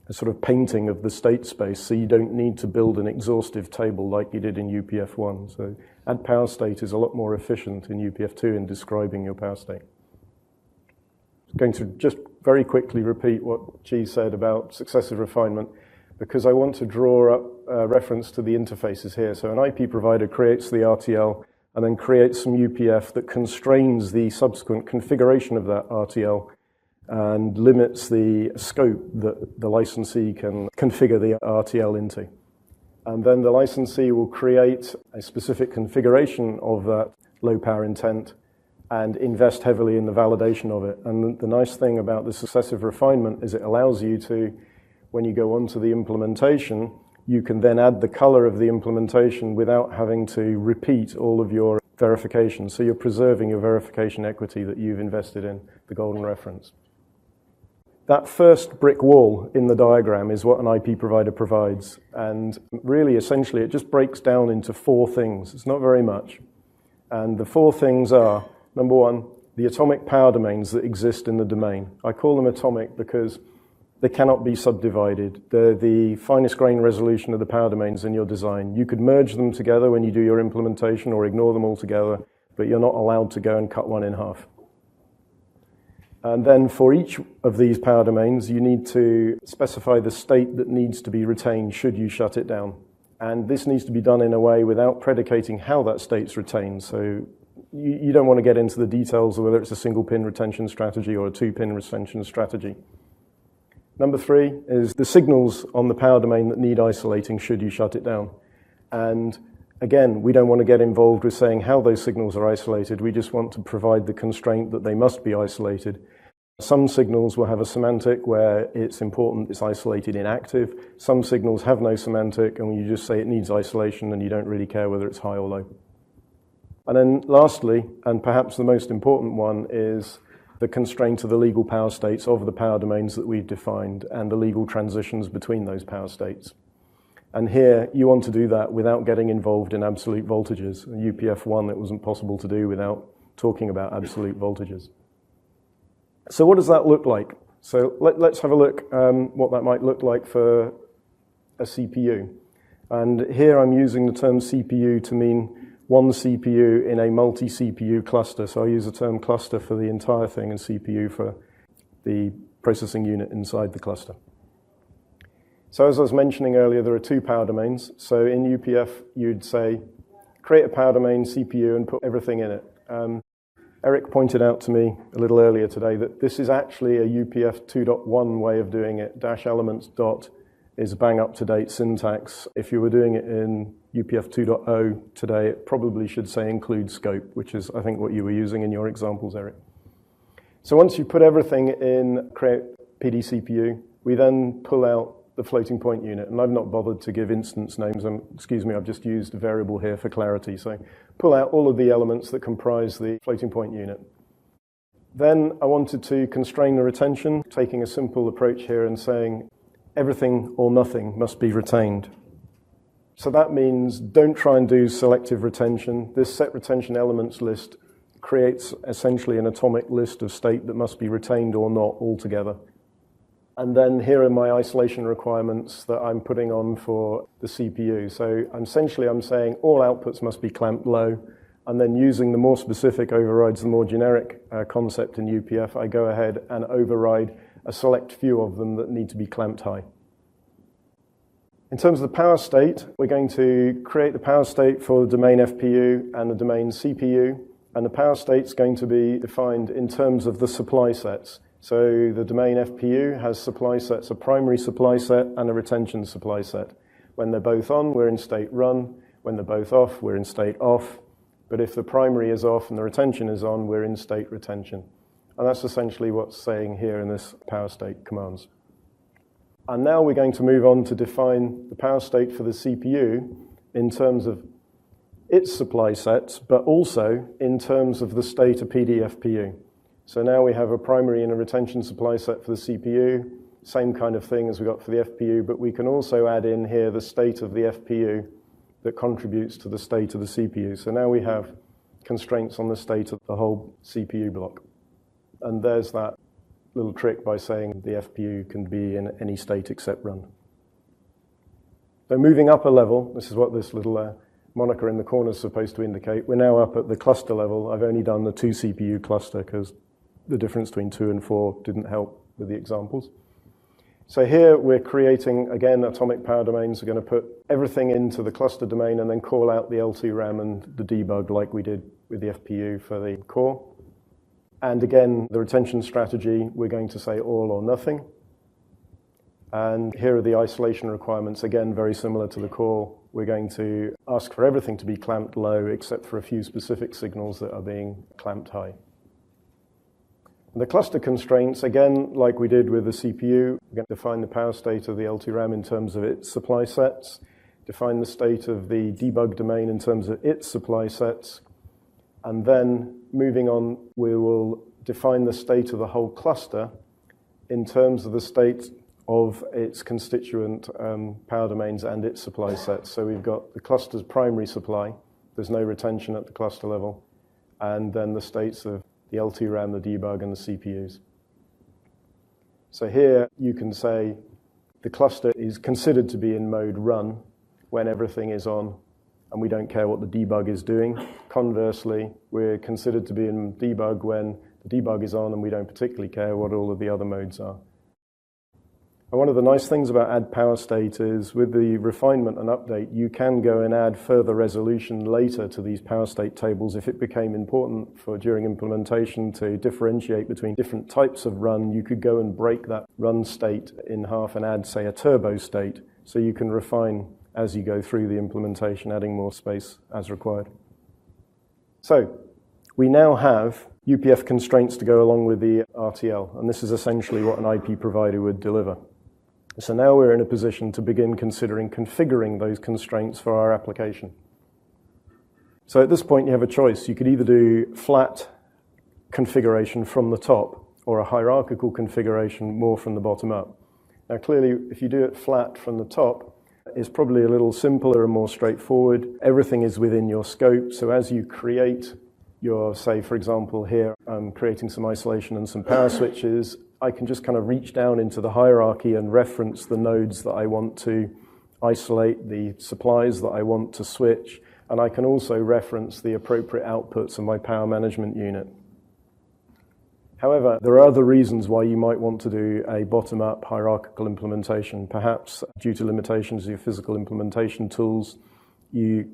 a sort of painting of the state space, so you don't need to build an exhaustive table like you did in UPF1. So add power state is a lot more efficient in UPF2 in describing your power state. I'm going to just very quickly repeat what Chi said about successive refinement, because I want to draw up a reference to the interfaces here. So an IP provider creates the RTL and then creates some UPF that constrains the subsequent configuration of that RTL and limits the scope that the licensee can configure the RTL into. And then the licensee will create a specific configuration of that low power intent and invest heavily in the validation of it. And the nice thing about the successive refinement is it allows you to, when you go on to the implementation, you can then add the color of the implementation without having to repeat all of your verification. So you're preserving your verification equity that you've invested in, the golden reference. That first brick wall in the diagram is what an IP provider provides. And really, essentially, it just breaks down into 4 things. It's not very much. And the four things are, number one, the atomic power domains that exist in the domain. I call them atomic because they cannot be subdivided. They're the finest grain resolution of the power domains in your design. You could merge them together when you do your implementation or ignore them altogether, but you're not allowed to go and cut one in half. And then for each of these power domains, you need to specify the state that needs to be retained should you shut it down. And this needs to be done in a way without predicating how that state's retained. So you don't want to get into the details of whether it's a single pin retention strategy or a two pin retention strategy. Number three is the signals on the power domain that need isolating should you shut it down. And again, we don't want to get involved with saying how those signals are isolated. We just want to provide the constraint that they must be isolated. Some signals will have a semantic where it's important it's isolated in active. Some signals have no semantic, and you just say it needs isolation and you don't really care whether it's high or low. And then lastly, and perhaps the most important one, is the constraint of the legal power states of the power domains that we've defined and the legal transitions between those power states. And here, you want to do that without getting involved in absolute voltages. In UPF1, it wasn't possible to do without talking about absolute voltages. So what does that look like? So let's have a look what that might look like for a CPU. And here I'm using the term CPU to mean one CPU in a multi-CPU cluster. So I use the term cluster for the entire thing and CPU for the processing unit inside the cluster. So as I was mentioning earlier, there are two power domains. So in UPF, you'd say, create a power domain CPU and put everything in it. Erich pointed out to me a little earlier today that this is actually a UPF 2.1 way of doing it. Dash elements dot is bang up-to-date syntax. If you were doing it in UPF 2.0 today, it probably should say include scope, which is, I think, what you were using in your examples, Erich. So once you put everything in create PD CPU, we then pull out the floating point unit. And I've not bothered to give instance names. Excuse me, I've just used a variable here for clarity. So pull out all of the elements that comprise the floating point unit. Then I wanted to constrain the retention, taking a simple approach here and saying everything or nothing must be retained. So that means don't try and do selective retention. This set retention elements list creates essentially an atomic list of state that must be retained or not altogether. And then here are my isolation requirements that I'm putting on for the CPU. So essentially I'm saying all outputs must be clamped low, and then using the more specific overrides, the more generic concept in UPF, I go ahead and override a select few of them that need to be clamped high. In terms of the power state, we're going to create the power state for the domain FPU and the domain CPU, and the power state's going to be defined in terms of the supply sets. So the domain FPU has supply sets, a primary supply set and a retention supply set. When they're both on, we're in state run. When they're both off, we're in state off. But if the primary is off and the retention is on, we're in state retention. And that's essentially what's saying here in this power state commands. And now we're going to move on to define the power state for the CPU in terms of its supply sets, but also in terms of the state of PDFPU. So now we have a primary and a retention supply set for the CPU, same kind of thing as we got for the FPU, but we can also add in here the state of the FPU that contributes to the state of the CPU. So now we have constraints on the state of the whole CPU block. And there's that little trick by saying the FPU can be in any state except run. So moving up a level, this is what this little moniker in the corner is supposed to indicate. We're now up at the cluster level. I've only done the 2 CPU cluster because the difference between 2 and 4 didn't help with the examples. So here we're creating, again, atomic power domains. We're going to put everything into the cluster domain and then call out the L2 RAM and the debug like we did with the FPU for the core. And again, the retention strategy, we're going to say all or nothing. And here are the isolation requirements, again, very similar to the core. We're going to ask for everything to be clamped low except for a few specific signals that are being clamped high. The cluster constraints, again, like we did with the CPU, we're going to define the power state of the L2 RAM in terms of its supply sets, define the state of the debug domain in terms of its supply sets, and then moving on, we will define the state of the whole cluster in terms of the state of its constituent power domains and its supply sets. So we've got the cluster's primary supply, There's no retention at the cluster level. And then the states of the L2 RAM, the debug, and the CPUs. So here you can say the cluster is considered to be in mode run when everything is on, and we don't care what the debug is doing. Conversely, we're considered to be in debug when the debug is on, and we don't particularly care what all of the other modes are. And one of the nice things about add power state is with the refinement and update, you can go and add further resolution later to these power state tables if it became important for during implementation to differentiate between different types of run. You could go and break that run state in half and add, say, a turbo state, so you can refine as you go through the implementation, adding more space as required. So we now have UPF constraints to go along with the RTL, and this is essentially what an IP provider would deliver. So now we're in a position to begin considering configuring those constraints for our application. So at this point, you have a choice. You could either do flat configuration from the top or a hierarchical configuration more from the bottom up. Now, clearly, if you do it flat from the top, it's probably a little simpler and more straightforward. Everything is within your scope. So as you create your, say, for example, here, I'm creating some isolation and some power switches, I can just kind of reach down into the hierarchy and reference the nodes that I want to isolate, the supplies that I want to switch, and I can also reference the appropriate outputs of my power management unit. However, there are other reasons why you might want to do a bottom-up hierarchical implementation, perhaps due to limitations of your physical implementation tools,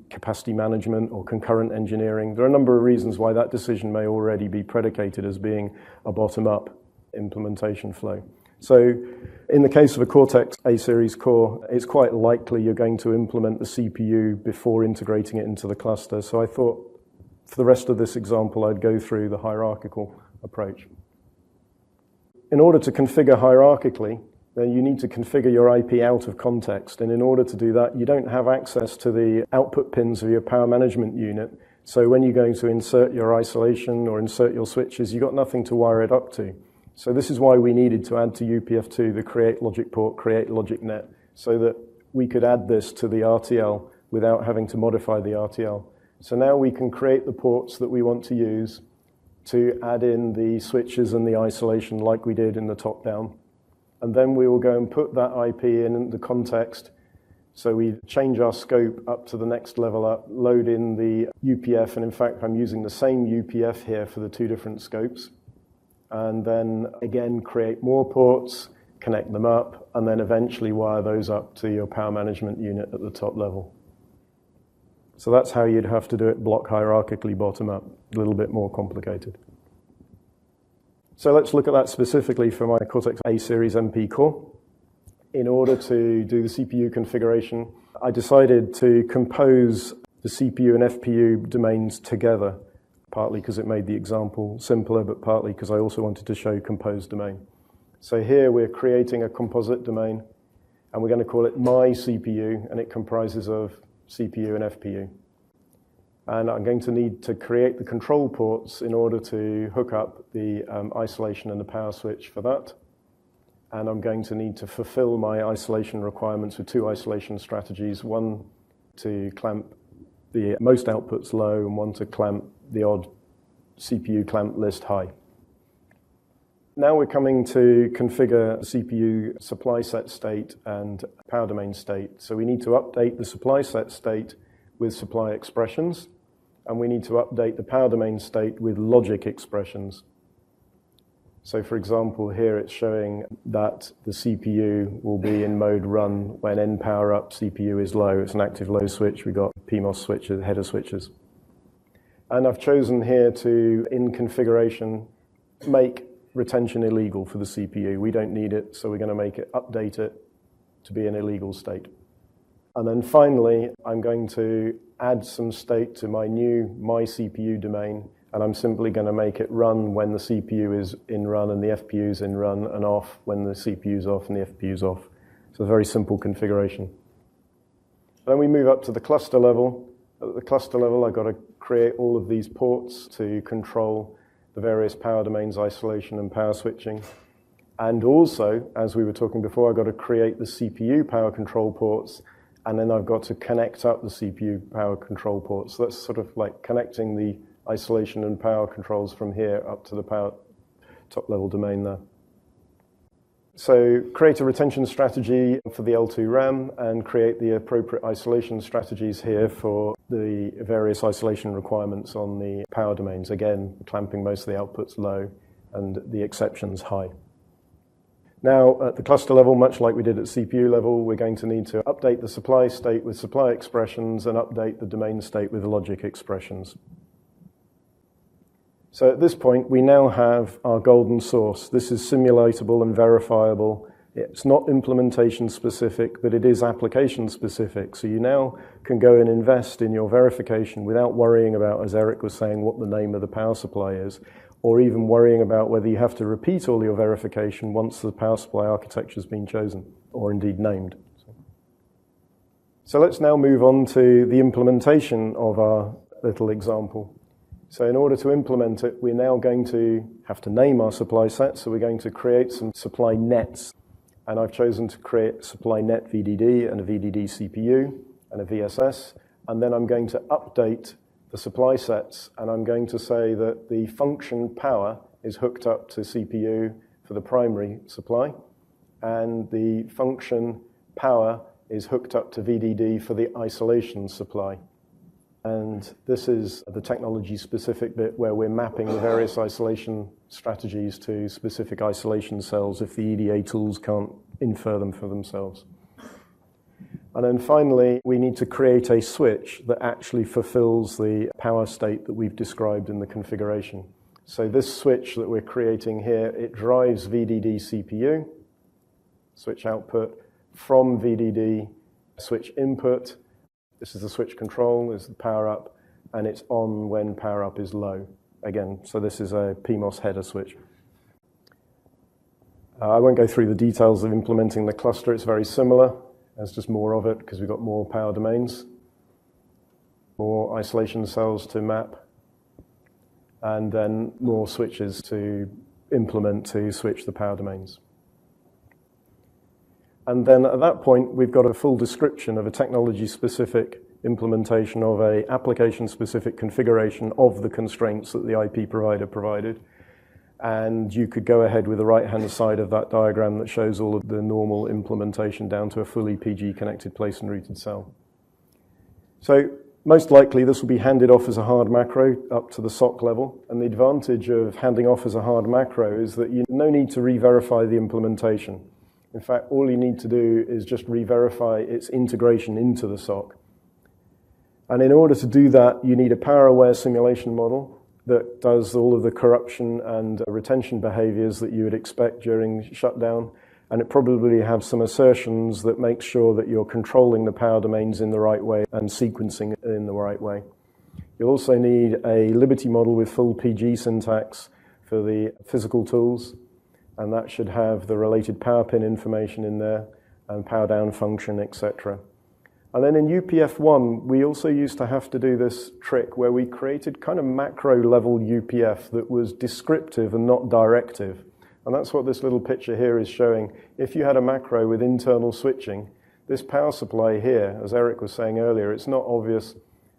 capacity management, or concurrent engineering. There are a number of reasons why that decision may already be predicated as being a bottom-up implementation flow. So in the case of a Cortex A-series core, it's quite likely you're going to implement the CPU before integrating it into the cluster. So I thought for the rest of this example, I'd go through the hierarchical approach. In order to configure hierarchically, then you need to configure your IP out of context. And in order to do that, you don't have access to the output pins of your power management unit. So when you're going to insert your isolation or insert your switches, you've got nothing to wire it up to. So this is why we needed to add to UPF2 the create logic port, create logic net, so that we could add this to the RTL without having to modify the RTL. So now we can create the ports that we want to use to add in the switches and the isolation like we did in the top-down. And then we will go and put that IP in the context. So we change our scope up to the next level up, load in the UPF, and in fact, I'm using the same UPF here for the two different scopes. And then again, create more ports, connect them up, and then eventually wire those up to your power management unit at the top level. So that's how you'd have to do it block hierarchically bottom up, a little bit more complicated. So let's look at that specifically for my Cortex A-series MP core. In order to do the CPU configuration, I decided to compose the CPU and FPU domains together, partly because it made the example simpler, but partly because I also wanted to show composed domain. So here we're creating a composite domain, and we're going to call it my CPU, and it comprises of CPU and FPU. And I'm going to need to create the control ports in order to hook up the isolation and the power switch for that. And I'm going to need to fulfill my isolation requirements with two isolation strategies, one to clamp the most outputs low and one to clamp the odd CPU clamp list high. Now we're coming to configure CPU supply set state and power domain state. So we need to update the supply set state with supply expressions, and we need to update the power domain state with logic expressions. So for example, here it's showing that the CPU will be in mode run when N power up CPU is low. It's an active low switch. We've got PMOS switches, header switches. And I've chosen here to, in configuration, make retention illegal for the CPU. We don't need it, so we're going to make it, update it to be an illegal state. And then finally, I'm going to add some state to my new my CPU domain, and I'm simply going to make it run when the CPU is in run and the FPU is in run, and off when the CPU is off and the FPU is off. So a very simple configuration. Then we move up to the cluster level. At the cluster level, I've got to create all of these ports to control the various power domains, isolation and power switching. And also, as we were talking before, I've got to create the CPU power control ports and then I've got to connect up the CPU power control ports. So that's sort of like connecting the isolation and power controls from here up to the power top level domain there. So create a retention strategy for the L2 RAM and create the appropriate isolation strategies here for the various isolation requirements on the power domains. Again, clamping most of the outputs low and the exceptions high. Now, at the cluster level, much like we did at CPU level, we're going to need to update the supply state with supply expressions and update the domain state with logic expressions. So at this point, we now have our golden source. This is simulatable and verifiable. It's not implementation specific, but it is application specific. So you now can go and invest in your verification without worrying about, as Erich was saying, what the name of the power supply is, or even worrying about whether you have to repeat all your verification once the power supply architecture has been chosen, or indeed named. So let's now move on to the implementation of our little example. So in order to implement it, we're now going to have to name our supply set. So we're going to create some supply nets. And I've chosen to create supply net VDD and a VDD CPU and a VSS. And then I'm going to update the supply sets. And I'm going to say that the function power is hooked up to CPU for the primary supply. And the function power is hooked up to VDD for the isolation supply. And this is the technology-specific bit where we're mapping the various isolation strategies to specific isolation cells if the EDA tools can't infer them for themselves. And then finally, we need to create a switch that actually fulfills the power state that we've described in the configuration. So this switch that we're creating here, it drives VDD CPU, switch output, from VDD switch input. This is the switch control, this is the power up, and it's on when power up is low. Again, so this is a PMOS header switch. I won't go through the details of implementing the cluster. It's very similar. There's just more of it because we've got more power domains, more isolation cells to map, and then more switches to implement to switch the power domains. And then at that point, we've got a full description of a technology-specific implementation of an application-specific configuration of the constraints that the IP provider provided. And you could go ahead with the right-hand side of that diagram that shows all of the normal implementation down to a fully PG-connected place and routed cell. So most likely, this will be handed off as a hard macro up to the SOC level. And the advantage of handing off as a hard macro is that you no need to re-verify the implementation. In fact, all you need to do is just re-verify its integration into the SOC. And in order to do that, you need a power-aware simulation model that does all of the corruption and retention behaviors that you would expect during shutdown. And it probably has some assertions that make sure that you're controlling the power domains in the right way and sequencing it in the right way. You'll also need a Liberty model with full PG syntax for the physical tools. And that should have the related power pin information in there and power down function, etc. And then in UPF1, we also used to have to do this trick where we created kind of macro level UPF that was descriptive and not directive. And that's what this little picture here is showing. If you had a macro with internal switching, this power supply here, as Erich was saying earlier, it's not obvious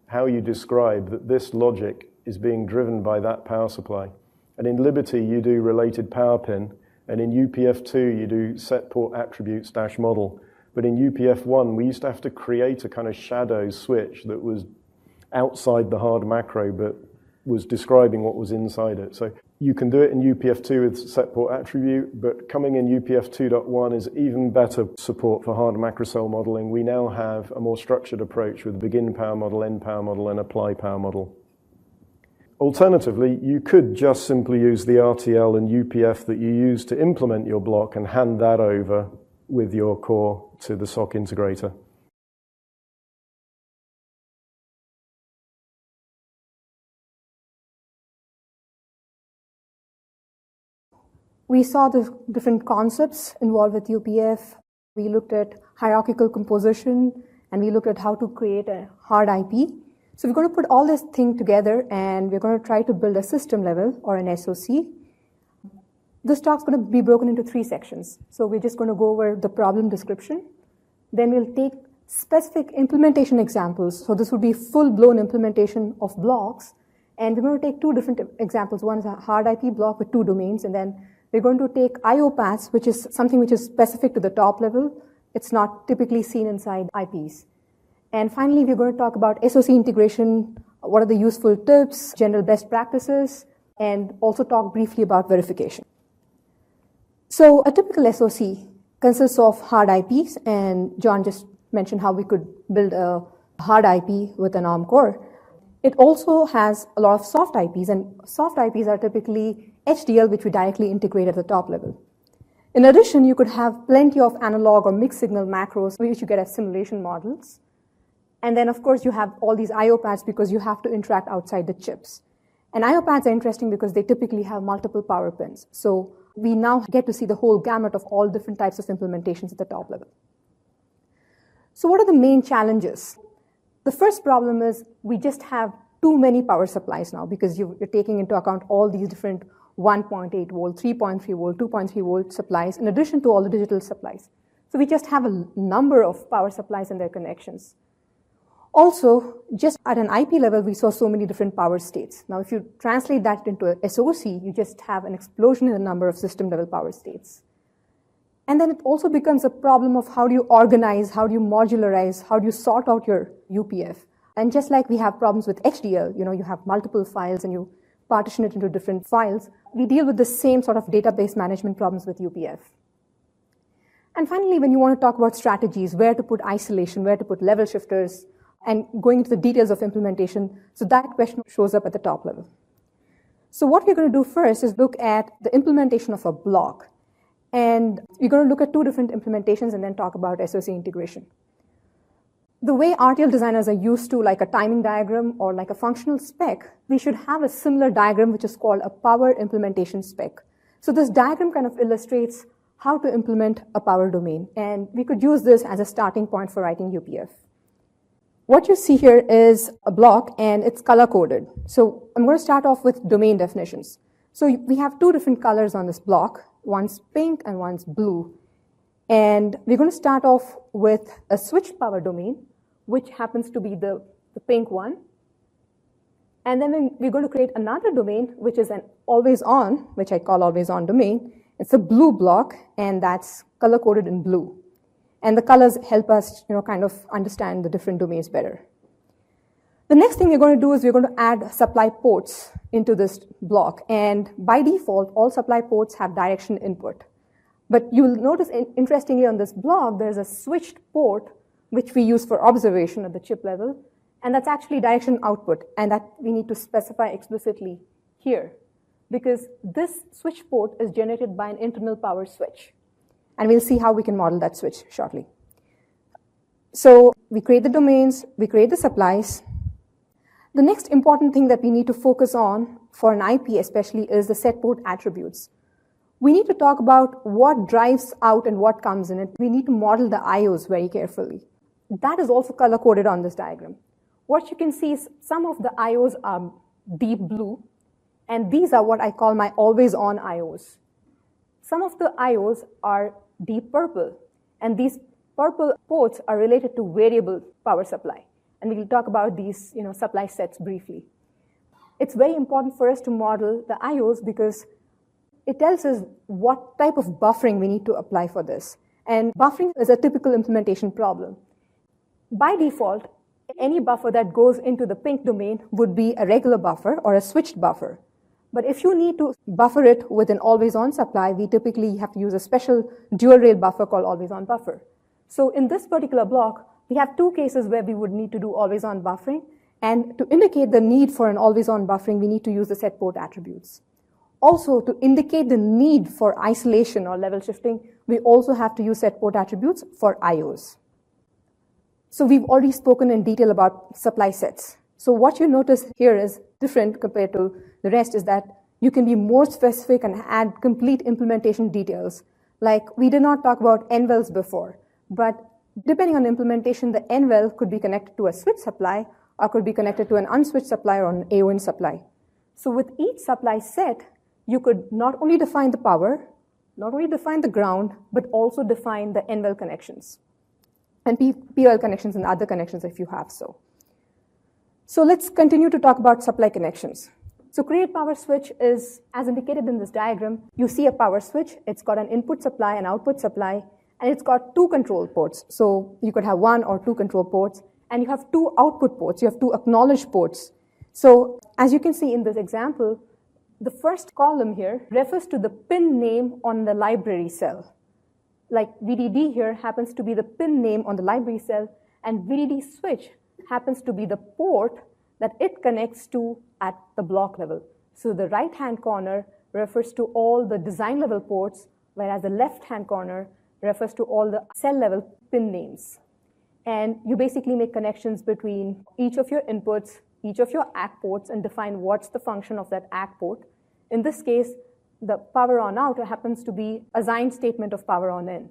how you describe that this logic is being driven by that power supply. And in Liberty, you do related power pin. And in UPF2, you do set port attributes dash model. But in UPF1, we used to have to create a kind of shadow switch that was outside the hard macro, but was describing what was inside it. So you can do it in UPF2 with set port attribute, but coming in UPF 2.1 is even better support for hard macro cell modeling. We now have a more structured approach with begin power model, end power model, and apply power model. Alternatively, you could just simply use the RTL and UPF that you use to implement your block and hand that over with your core to the SOC integrator. We saw the different concepts involved with UPF. We looked at hierarchical composition, and we looked at how to create a hard IP. So we're going to put all this thing together, and we're going to try to build a system level or an SOC. This talk's going to be broken into 3 sections. So we're just going to go over the problem description. Then we'll take specific implementation examples. So this would be full-blown implementation of blocks. And we're going to take two different examples. One is a hard IP block with 2 domains, and then we're going to take IO paths, which is something which is specific to the top level. It's not typically seen inside IPs. And finally, we're going to talk about SOC integration, what are the useful tips, general best practices, and also talk briefly about verification. So a typical SOC consists of hard IPs, and John just mentioned how we could build a hard IP with an ARM core. It also has a lot of soft IPs, and soft IPs are typically HDL, which we directly integrate at the top level. In addition, you could have plenty of analog or mixed signal macros, which you get as simulation models. And then, of course, you have all these IO pads because you have to interact outside the chips. And IO pads are interesting because they typically have multiple power pins. So we now get to see the whole gamut of all different types of implementations at the top level. So what are the main challenges? The first problem is we just have too many power supplies now because you're taking into account all these different 1.8 volt, 3.3 volt, 2.3 volt supplies in addition to all the digital supplies. So we just have a number of power supplies and their connections. Also, just at an IP level, we saw so many different power states. Now, if you translate that into a SOC, you just have an explosion in the number of system-level power states. And then it also becomes a problem of how do you organize, how do you modularize, how do you sort out your UPF. And just like we have problems with HDL, you have multiple files and you partition it into different files, we deal with the same sort of database management problems with UPF. And finally, when you want to talk about strategies, where to put isolation, where to put level shifters, and going into the details of implementation, so that question shows up at the top level. So what we're going to do first is look at the implementation of a block. And we're going to look at 2 different implementations and then talk about SOC integration. The way RTL designers are used to like a timing diagram or like a functional spec, we should have a similar diagram which is called a power implementation spec. So this diagram kind of illustrates how to implement a power domain. And we could use this as a starting point for writing UPF. What you see here is a block, and it's color-coded. So I'm going to start off with domain definitions. So we have 2 different colors on this block. One's pink and one's blue. And we're going to start off with a switched power domain, which happens to be the pink one. And then we're going to create another domain, which is an always-on, which I call always-on domain. It's a blue block, and that's color-coded in blue. And the colors help us, kind of understand the different domains better. The next thing we're going to do is we're going to add supply ports into this block. And by default, all supply ports have direction input. But you'll notice, interestingly, on this block, there's a switched port, which we use for observation at the chip level. And that's actually direction output. And that we need to specify explicitly here. Because this switch port is generated by an internal power switch. And we'll see how we can model that switch shortly. So we create the domains, we create the supplies. The next important thing that we need to focus on for an IP especially is the set port attributes. We need to talk about what drives out and what comes in it. We need to model the IOs very carefully. That is also color-coded on this diagram. What you can see is some of the IOs are deep blue, and these are what I call my always-on IOs. Some of the IOs are deep purple, and these purple ports are related to variable power supply. And we'll talk about these supply sets briefly. It's very important for us to model the IOs because it tells us what type of buffering we need to apply for this. And buffering is a typical implementation problem. By default, any buffer that goes into the pink domain would be a regular buffer or a switched buffer. But if you need to buffer it with an always-on supply, we typically have to use a special dual-rail buffer called always-on buffer. So in this particular block, we have 2 cases where we would need to do always-on buffering. And to indicate the need for an always-on buffering, we need to use the set port attributes. Also, to indicate the need for isolation or level shifting, we also have to use set port attributes for IOs. So we've already spoken in detail about supply sets. So what you notice here is different compared to the rest is that you can be more specific and add complete implementation details. Like we did not talk about NVELs before, but depending on implementation, the NVEL could be connected to a switch supply or could be connected to an unswitched supply or an AON supply. So with each supply set, you could not only define the power, not only define the ground, but also define the NVEL connections. and POL connections and other connections if you have so. So let's continue to talk about supply connections. So create power switch is, as indicated in this diagram, you see a power switch. It's got an input supply and output supply, and it's got two control ports. So you could have one or two control ports, and you have two output ports. You have two acknowledged ports. So as you can see in this example, the first column here refers to the pin name on the library cell. Like VDD here happens to be the pin name on the library cell, and VDD switch happens to be the port that it connects to at the block level. So the right-hand corner refers to all the design level ports, whereas the left-hand corner refers to all the cell level pin names. And you basically make connections between each of your inputs, each of your ACK ports, and define what's the function of that ACK port. In this case, the power on out happens to be assigned statement of power on in.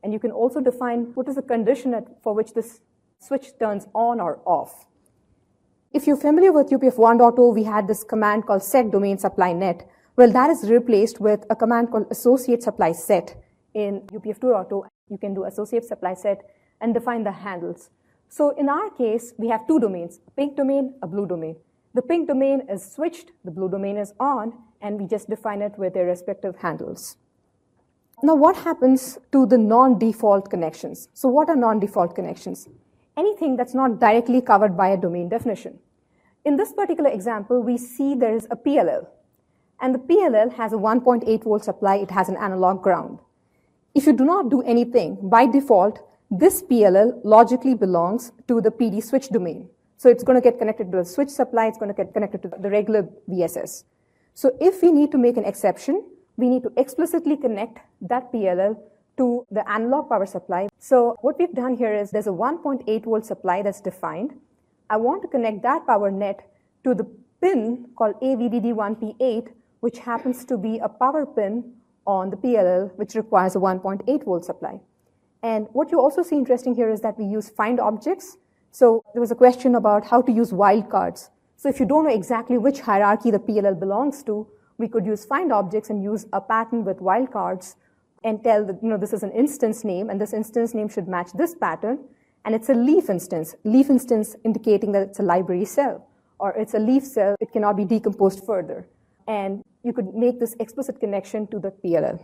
And you can also define what is the condition for which this switch turns on or off. If you're familiar with UPF 1.0, we had this command called set domain supply net. Well, that is replaced with a command called associate supply set. In UPF 2.0, you can do associate supply set and define the handles. So in our case, we have two domains, a pink domain, a blue domain. The pink domain is switched, the blue domain is on, and we just define it with their respective handles. Now, what happens to the non-default connections? So what are non-default connections? Anything that's not directly covered by a domain definition. In this particular example, we see there is a PLL, and the PLL has a 1.8 volt supply. It has an analog ground. If you do not do anything, by default, this PLL logically belongs to the PD switch domain. So it's going to get connected to the switch supply. It's going to get connected to the regular VSS. So if we need to make an exception, we need to explicitly connect that PLL to the analog power supply. So what we've done here is there's a 1.8 volt supply that's defined. I want to connect that power net to the pin called AVDD1P8, which happens to be a power pin on the PLL, which requires a 1.8 volt supply. And what you also see interesting here is that we use find objects. So there was a question about how to use wildcards. So if you don't know exactly which hierarchy the PLL belongs to, we could use find objects and use a pattern with wildcards and tell that, this is an instance name, and this instance name should match this pattern, and it's a leaf instance indicating that it's a library cell, or it's a leaf cell, it cannot be decomposed further. And you could make this explicit connection to the PLL.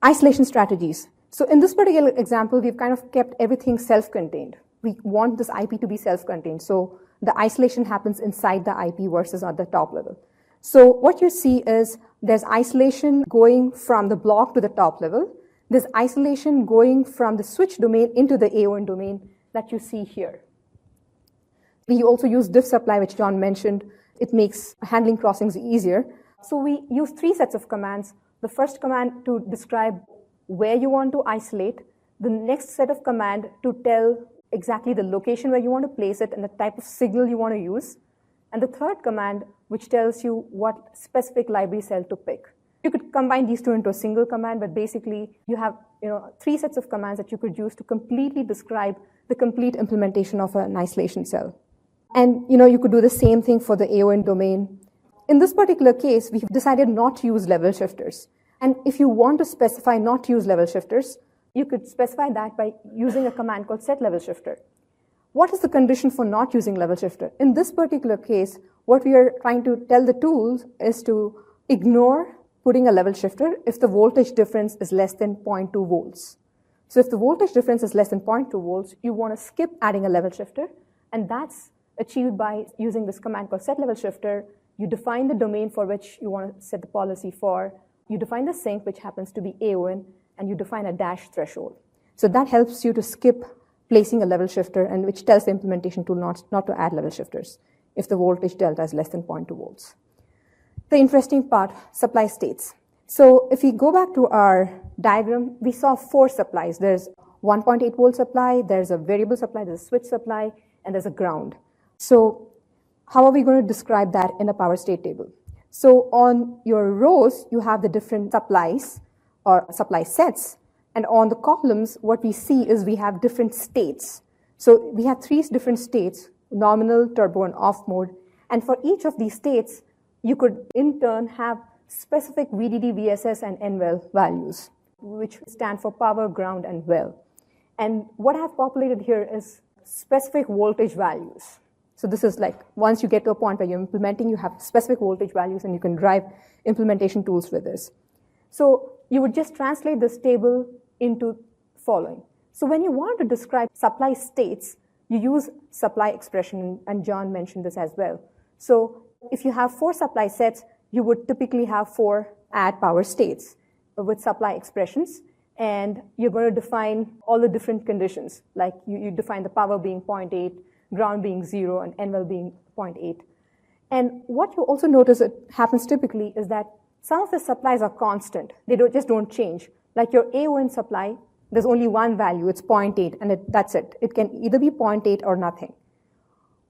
Isolation strategies. So in this particular example, we've kind of kept everything self-contained. We want this IP to be self-contained, so the isolation happens inside the IP versus at the top level. So what you see is there's isolation going from the block to the top level. There's isolation going from the switch domain into the AON domain that you see here. We also use diff supply, which John mentioned. It makes handling crossings easier. So we use three sets of commands. The first command to describe where you want to isolate. The next set of command to tell exactly the location where you want to place it and the type of signal you want to use. And the third command, which tells you what specific library cell to pick. You could combine these two into a single command, but basically you have three sets of commands that you could use to completely describe the complete implementation of an isolation cell. And you could do the same thing for the AON domain. In this particular case, we've decided not to use level shifters. And if you want to specify not to use level shifters, you could specify that by using a command called set level shifter. What is the condition for not using level shifter? In this particular case, what we are trying to tell the tools is to ignore putting a level shifter if the voltage difference is less than 0.2 volts. So if the voltage difference is less than 0.2 volts, you want to skip adding a level shifter, and that's achieved by using this command called set level shifter. You define the domain for which you want to set the policy for. You define the sink, which happens to be AON, and you define a dash threshold. So that helps you to skip placing a level shifter, and which tells the implementation tool not to add level shifters if the voltage delta is less than 0.2 volts. The interesting part, supply states. So if we go back to our diagram, we saw four supplies. There's 1.8 volt supply, there's a variable supply, there's a switch supply, and there's a ground. So how are we going to describe that in a power state table? So on your rows, you have the different supplies or supply sets. And on the columns, what we see is we have different states. So we have three different states, nominal, turbo, and off mode. And for each of these states, you could in turn have specific VDD, VSS, and NVEL values, which stand for power, ground, and well. And what I've populated here is specific voltage values. So this is like once you get to a point where you're implementing, you have specific voltage values and you can drive implementation tools with this. So you would just translate this table into following. So when you want to describe supply states, you use supply expression, and John mentioned this as well. So if you have 4 supply sets, you would typically have 4 add power states with supply expressions, and you're going to define all the different conditions, like you define the power being 0.8, ground being 0, and NVEL being 0.8. And what you also notice it happens typically is that some of the supplies are constant. They just don't change. Like your AON supply, there's only one value, it's 0.8, and that's it. It can either be 0.8 or nothing.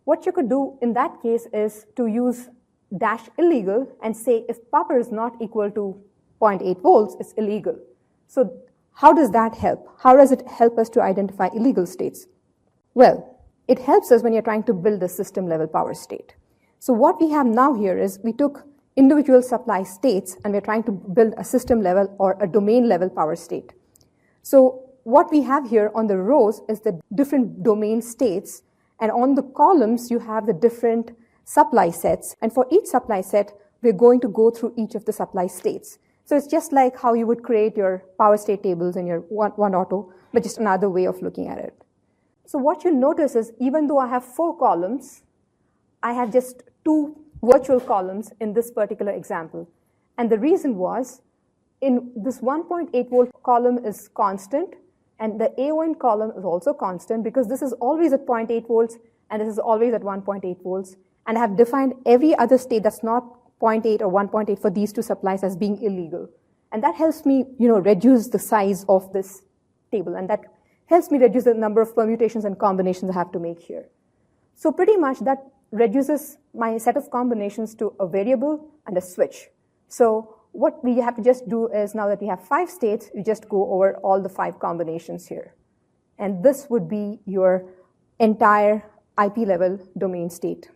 What you could do in that case is to use dash illegal and say if power is not equal to 0.8 volts, it's illegal. So how does that help? How does it help us to identify illegal states? Well, it helps us when you're trying to build a system level power state. So what we have now here is we took individual supply states and we're trying to build a system level or a domain level power state. So what we have here on the rows is the different domain states, and on the columns you have the different supply sets, and for each supply set we're going to go through each of the supply states. So it's just like how you would create your power state tables in your one auto, but just another way of looking at it. So what you'll notice is even though I have 4 columns, I have just 2 virtual columns in this particular example. And the reason was, in this 1.8 volt column is constant, and the AON column is also constant because this is always at 0.8 volts and this is always at 1.8 volts. And I have defined every other state that's not 0.8 or 1.8 for these 2 supplies as being illegal. And that helps me, reduce the size of this table, and that helps me reduce the number of permutations and combinations I have to make here. So pretty much that reduces my set of combinations to a variable and a switch. So what we have to just do is, now that we have 5 states, you just go over all the 5 combinations here. And this would be your entire IP level domain state.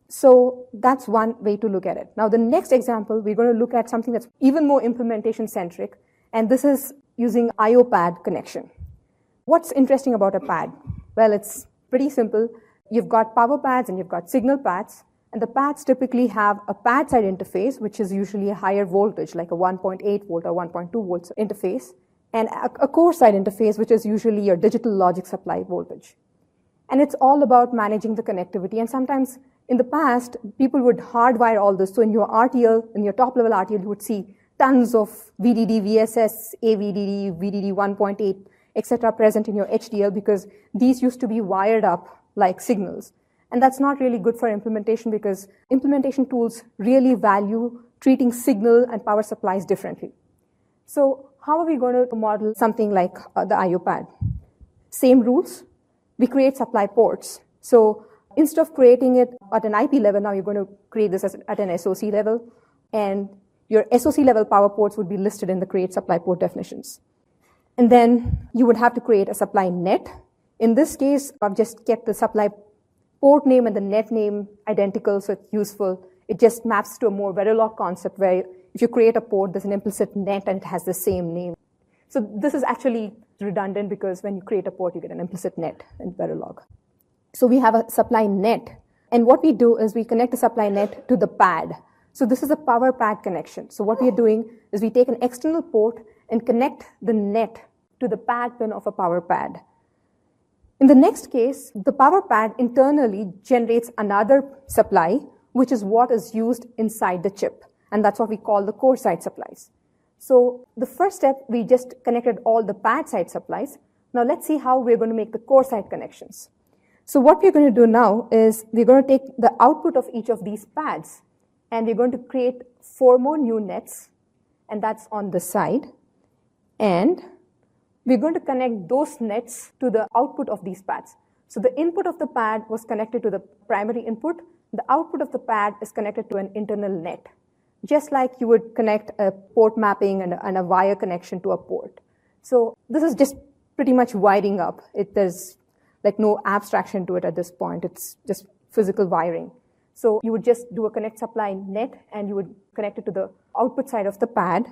So that's one way to look at it. Now the next example, we're going to look at something that's even more implementation centric, and this is using IO pad connection. What's interesting about a pad? Well, it's pretty simple. You've got power pads and you've got signal pads, and the pads typically have a pad side interface, which is usually a higher voltage, like a 1.8 volt or 1.2 volts interface, and a core side interface, which is usually your digital logic supply voltage. And it's all about managing the connectivity, and sometimes in the past, people would hardwire all this. So in your RTL, in your top level RTL, you would see tons of VDD, VSS, AVDD, VDD 1.8, etc. present in your HDL because these used to be wired up like signals. And that's not really good for implementation because implementation tools really value treating signal and power supplies differently. So how are we going to model something like the IO pad? Same rules. We create supply ports. So instead of creating it at an IP level, now you're going to create this at an SOC level. And your SOC level power ports would be listed in the create supply port definitions. And then you would have to create a supply net. In this case, I've just kept the supply port name and the net name identical, so it's useful. It just maps to a more Verilog concept where if you create a port, there's an implicit net and it has the same name. So this is actually redundant because when you create a port, you get an implicit net in Verilog. So we have a supply net. And what we do is we connect the supply net to the pad. So this is a power pad connection. So what we are doing is we take an external port and connect the net to the pad pin of a power pad. In the next case, the power pad internally generates another supply, which is what is used inside the chip. And that's what we call the core side supplies. So the first step, we just connected all the pad side supplies. Now let's see how we're going to make the core side connections. So what we're going to do now is we're going to take the output of each of these pads and we're going to create 4 more new nets, and that's on the side. And we're going to connect those nets to the output of these pads. So the input of the pad was connected to the primary input. The output of the pad is connected to an internal net, just like you would connect a port mapping and a wire connection to a port. So this is just pretty much wiring up. There's like no abstraction to it at this point. It's just physical wiring. So you would just do a connect supply net and you would connect it to the output side of the pad.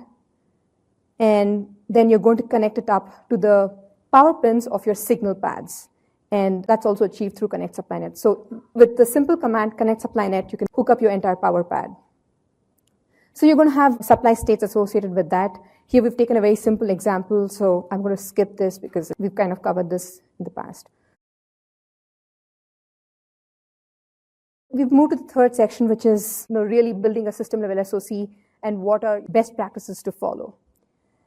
And then you're going to connect it up to the power pins of your signal pads. And that's also achieved through connect supply net. So with the simple command connect supply net, you can hook up your entire power pad. So you're going to have supply states associated with that. Here we've taken a very simple example, so I'm going to skip this because we've kind of covered this in the past. We've moved to the third section, which is really building a system-level SOC and what are best practices to follow.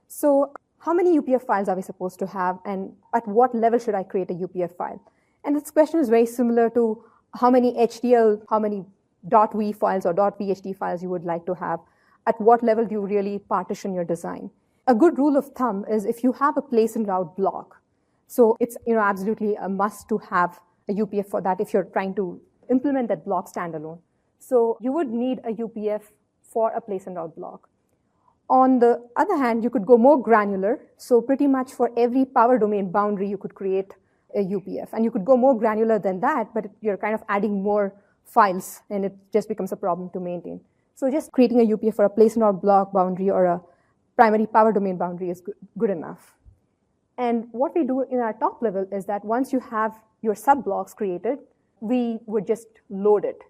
So how many UPF files are we supposed to have, and at what level should I create a UPF file? And this question is very similar to how many HDL, how many .v files or .vhd files you would like to have. At what level do you really partition your design? A good rule of thumb is if you have a place and route block. So it's absolutely a must to have a UPF for that if you're trying to implement that block standalone. So you would need a UPF for a place and route block. On the other hand, you could go more granular. So pretty much for every power domain boundary, you could create a UPF. And you could go more granular than that, but you're kind of adding more files, and it just becomes a problem to maintain. So just creating a UPF for a place and route block boundary or a primary power domain boundary is good enough. And what we do in our top level is that once you have your sub-blocks created, we would just load it.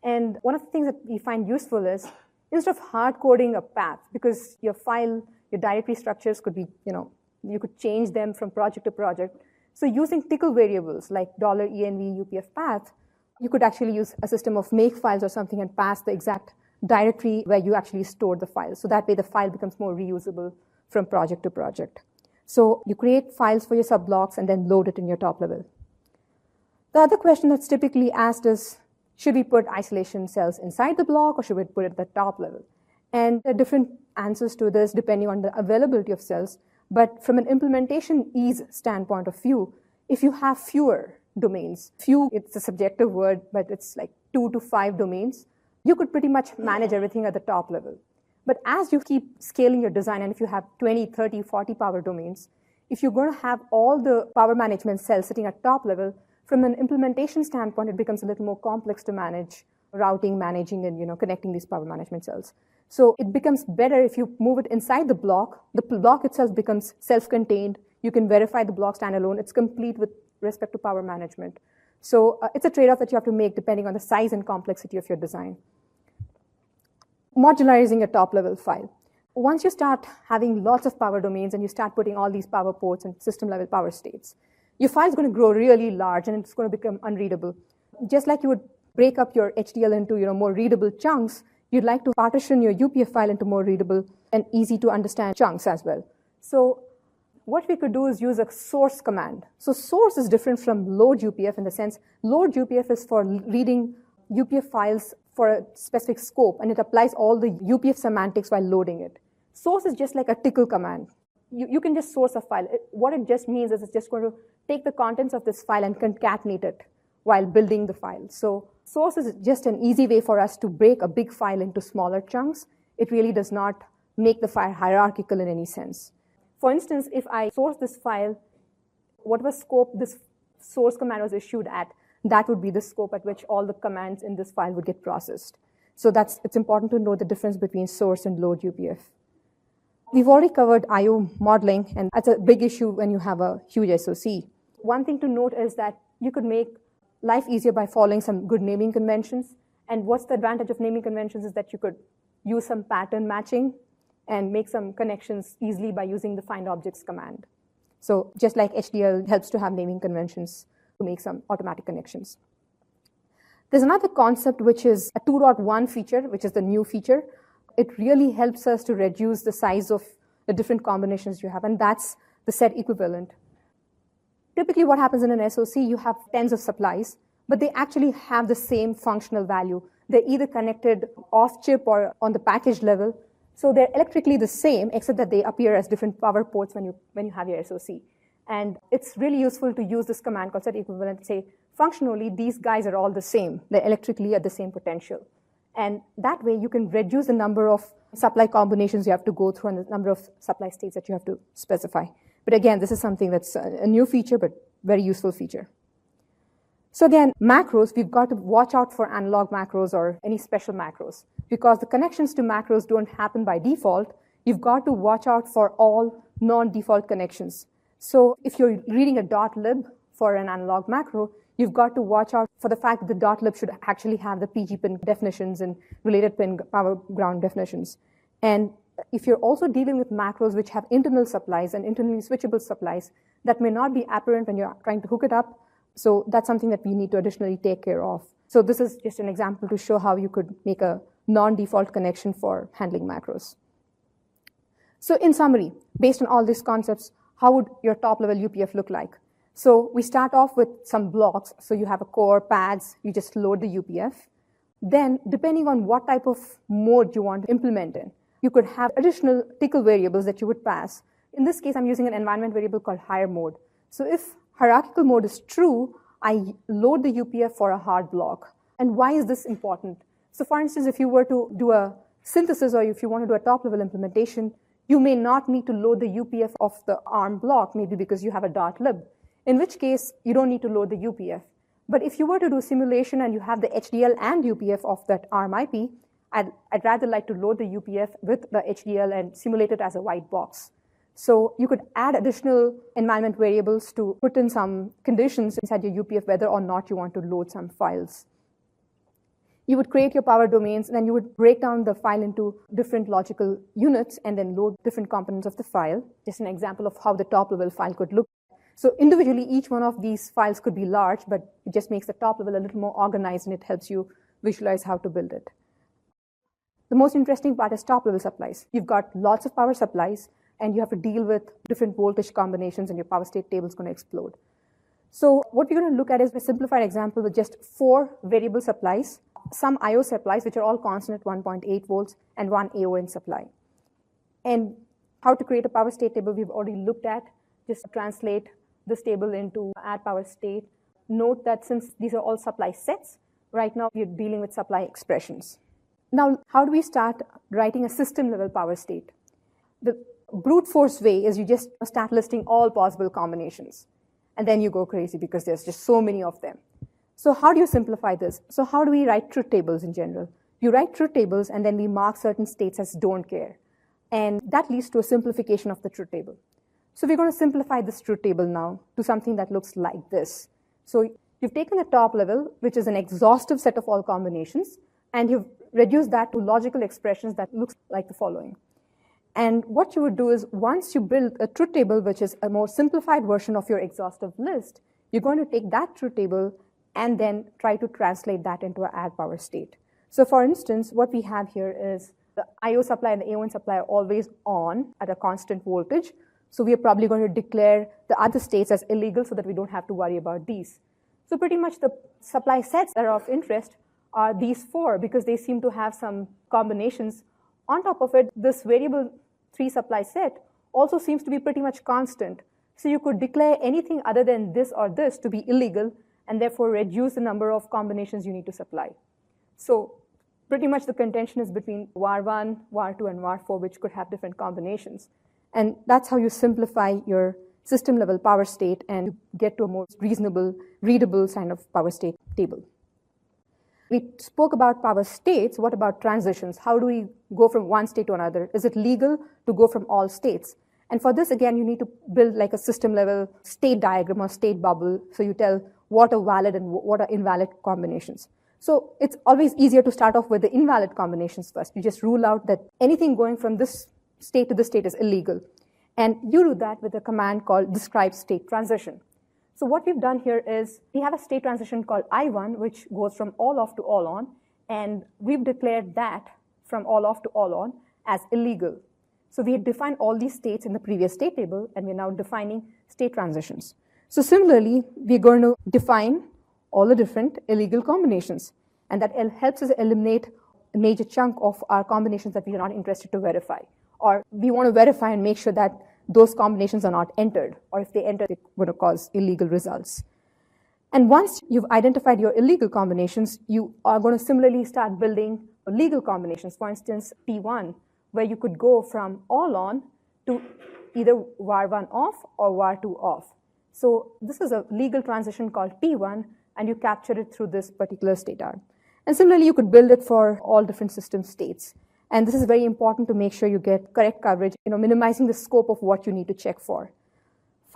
And one of the things that we find useful is instead of hard coding a path, because your file, your directory structures could be, you could change them from project to project. So using tickle variables like $env UPF path, you could actually use a system of make files or something and pass the exact directory where you actually stored the file. So that way the file becomes more reusable from project to project. So you create files for your sub-blocks and then load it in your top level. The other question that's typically asked is, should we put isolation cells inside the block or should we put it at the top level? And there are different answers to this depending on the availability of cells. But from an implementation ease standpoint of view, if you have fewer domains, few, it's a subjective word, but it's like 2 to 5 domains, you could pretty much manage everything at the top level. But as you keep scaling your design, and if you have 20, 30, 40 power domains, if you're going to have all the power management cells sitting at top level, from an implementation standpoint, it becomes a little more complex to manage routing, managing, and connecting these power management cells. So it becomes better if you move it inside the block. The block itself becomes self-contained. You can verify the block standalone. It's complete with respect to power management. So it's a trade-off that you have to make depending on the size and complexity of your design. Modularizing a top-level file. Once you start having lots of power domains and you start putting all these power ports and system-level power states, your file is going to grow really large and it's going to become unreadable. Just like you would break up your HDL into more readable chunks, you'd like to partition your UPF file into more readable and easy to understand chunks as well. So what we could do is use a source command. So source is different from load UPF in the sense load UPF is for reading UPF files for a specific scope, and it applies all the UPF semantics while loading it. Source is just like a tickle command. You can just source a file. What it just means is it's just going to take the contents of this file and concatenate it while building the file. So source is just an easy way for us to break a big file into smaller chunks. It really does not make the file hierarchical in any sense. For instance, if I source this file, whatever scope this source command was issued at, that would be the scope at which all the commands in this file would get processed. So it's important to know the difference between source and load UPF. We've already covered I/O modeling, and that's a big issue when you have a huge SOC. One thing to note is that you could make life easier by following some good naming conventions. And what's the advantage of naming conventions is that you could use some pattern matching and make some connections easily by using the find objects command. So just like HDL helps to have naming conventions to make some automatic connections. There's another concept which is a 2.1 feature, which is the new feature. It really helps us to reduce the size of the different combinations you have, and that's the set equivalent. Typically what happens in an SOC, you have tens of supplies, but they actually have the same functional value. They're either connected off chip or on the package level. So they're electrically the same, except that they appear as different power ports when you have your SOC. And it's really useful to use this command called set equivalent to say, functionally, these guys are all the same. They're electrically at the same potential. And that way, you can reduce the number of supply combinations you have to go through and the number of supply states that you have to specify. But again, this is something that's a new feature, but very useful feature. So again, macros, we've got to watch out for analog macros or any special macros. Because the connections to macros don't happen by default, you've got to watch out for all non-default connections. So if you're reading a .lib for an analog macro, you've got to watch out for the fact that the .lib should actually have the PG pin definitions and related pin power ground definitions. And if you're also dealing with macros which have internal supplies and internally switchable supplies, that may not be apparent when you're trying to hook it up. So that's something that we need to additionally take care of. So this is just an example to show how you could make a non-default connection for handling macros. So in summary, based on all these concepts, how would your top-level UPF look like? So we start off with some blocks. So you have a core, pads, you just load the UPF. Then, depending on what type of mode you want to implement in, you could have additional tickle variables that you would pass. In this case, I'm using an environment variable called higher mode. So if hierarchical mode is true, I load the UPF for a hard block. And why is this important? So for instance, if you were to do a synthesis or if you want to do a top-level implementation, you may not need to load the UPF of the ARM block, maybe because you have a .lib, in which case you don't need to load the UPF. But if you were to do simulation and you have the HDL and UPF of that ARM IP, I'd rather like to load the UPF with the HDL and simulate it as a white box. So you could add additional environment variables to put in some conditions inside your UPF whether or not you want to load some files. You would create your power domains, and then you would break down the file into different logical units and then load different components of the file. Just an example of how the top-level file could look. So individually, each one of these files could be large, but it just makes the top level a little more organized, and it helps you visualize how to build it. The most interesting part is top-level supplies. You've got lots of power supplies, and you have to deal with different voltage combinations, and your power state table is going to explode. So what we're going to look at is a simplified example with just 4 variable supplies, some I/O supplies, which are all constant at 1.8 volts, and 1 AON supply. And how to create a power state table we've already looked at. Just translate this table into add power state. Note that since these are all supply sets, right now we're dealing with supply expressions. Now, how do we start writing a system-level power state? The brute force way is you just start listing all possible combinations. And then you go crazy because there's just so many of them. So how do you simplify this? So how do we write truth tables in general? You write truth tables, and then we mark certain states as don't care. And that leads to a simplification of the truth table. So we're going to simplify this truth table now to something that looks like this. So you've taken the top level, which is an exhaustive set of all combinations, and you've reduced that to logical expressions that looks like the following. And what you would do is once you build a truth table, which is a more simplified version of your exhaustive list, you're going to take that truth table and then try to translate that into an add power state. So for instance, what we have here is the I/O supply and the AON supply are always on at a constant voltage. So we are probably going to declare the other states as illegal so that we don't have to worry about these. So pretty much the supply sets that are of interest are these 4 because they seem to have some combinations. On top of it, this variable 3 supply set also seems to be pretty much constant. So you could declare anything other than this or this to be illegal and therefore reduce the number of combinations you need to supply. So pretty much the contention is between var1, var2, and var4, which could have different combinations. And that's how you simplify your system-level power state and you get to a more reasonable, readable kind of power state table. We spoke about power states. What about transitions? How do we go from one state to another? Is it legal to go from all states? And for this, again, you need to build like a system-level state diagram or state bubble. So you tell what are valid and what are invalid combinations. So it's always easier to start off with the invalid combinations first. You just rule out that anything going from this state to this state is illegal. And you do that with a command called describe state transition. So what we've done here is we have a state transition called I1, which goes from all off to all on. And we've declared that from all off to all on as illegal. So we had defined all these states in the previous state table, and we're now defining state transitions. So similarly, we're going to define all the different illegal combinations. And that helps us eliminate a major chunk of our combinations that we are not interested to verify. Or we want to verify and make sure that those combinations are not entered. Or if they enter, they're going to cause illegal results. And once you've identified your illegal combinations, you are going to similarly start building legal combinations. For instance, P1, where you could go from all on to either var1 off or var2 off. So this is a legal transition called P1, and you capture it through this particular state arm. And similarly, you could build it for all different system states. And this is very important to make sure you get correct coverage, minimizing the scope of what you need to check for.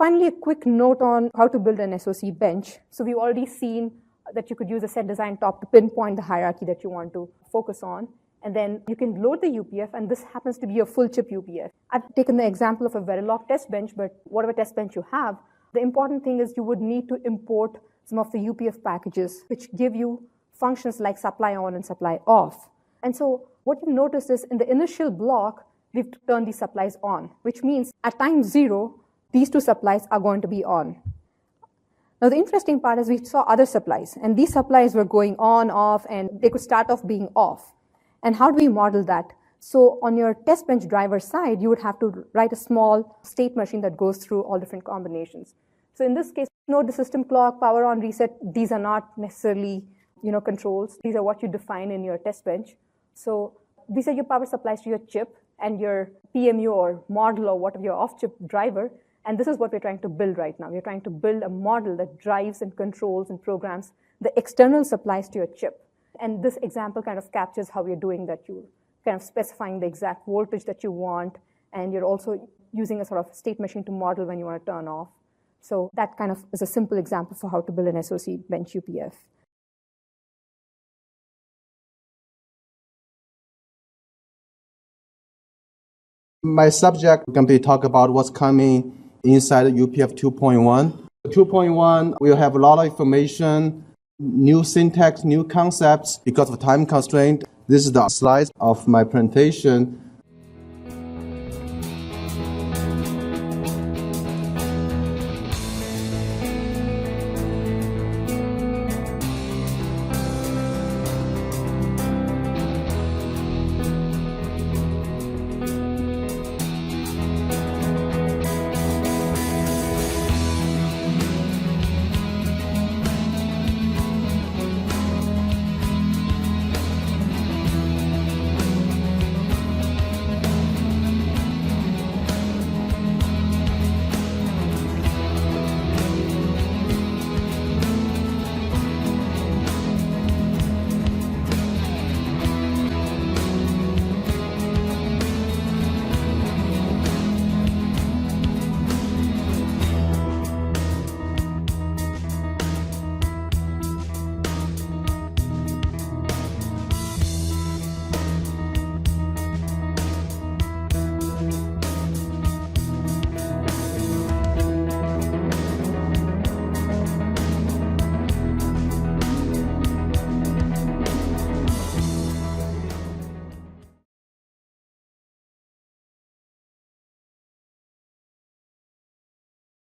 Finally, a quick note on how to build an SOC bench. So we've already seen that you could use a set design top to pinpoint the hierarchy that you want to focus on. And then you can load the UPF, and this happens to be a full chip UPF. I've taken the example of a Verilog test bench, but whatever test bench you have, the important thing is you would need to import some of the UPF packages, which give you functions like supply on and supply off. And so what you've noticed is in the initial block, we've turned these supplies on, which means at time 0, these two supplies are going to be on. Now, the interesting part is we saw other supplies, and these supplies were going on, off, and they could start off being off. And how do we model that? So on your test bench driver side, you would have to write a small state machine that goes through all different combinations. So in this case, note the system clock, power on, reset, these are not necessarily controls. These are what you define in your test bench. So these are your power supplies to your chip and your PMU or model or whatever your off-chip driver. And this is what we're trying to build right now. We're trying to build a model that drives and controls and programs the external supplies to your chip. And this example kind of captures how we're doing that. You're kind of specifying the exact voltage that you want, and you're also using a sort of state machine to model when you want to turn off. So that kind of is a simple example for how to build an SOC bench UPF. My subject can be talk about what's coming inside UPF 2.1. 2.1 will have a lot of information, new syntax, new concepts because of time constraint. This is the slides of my presentation.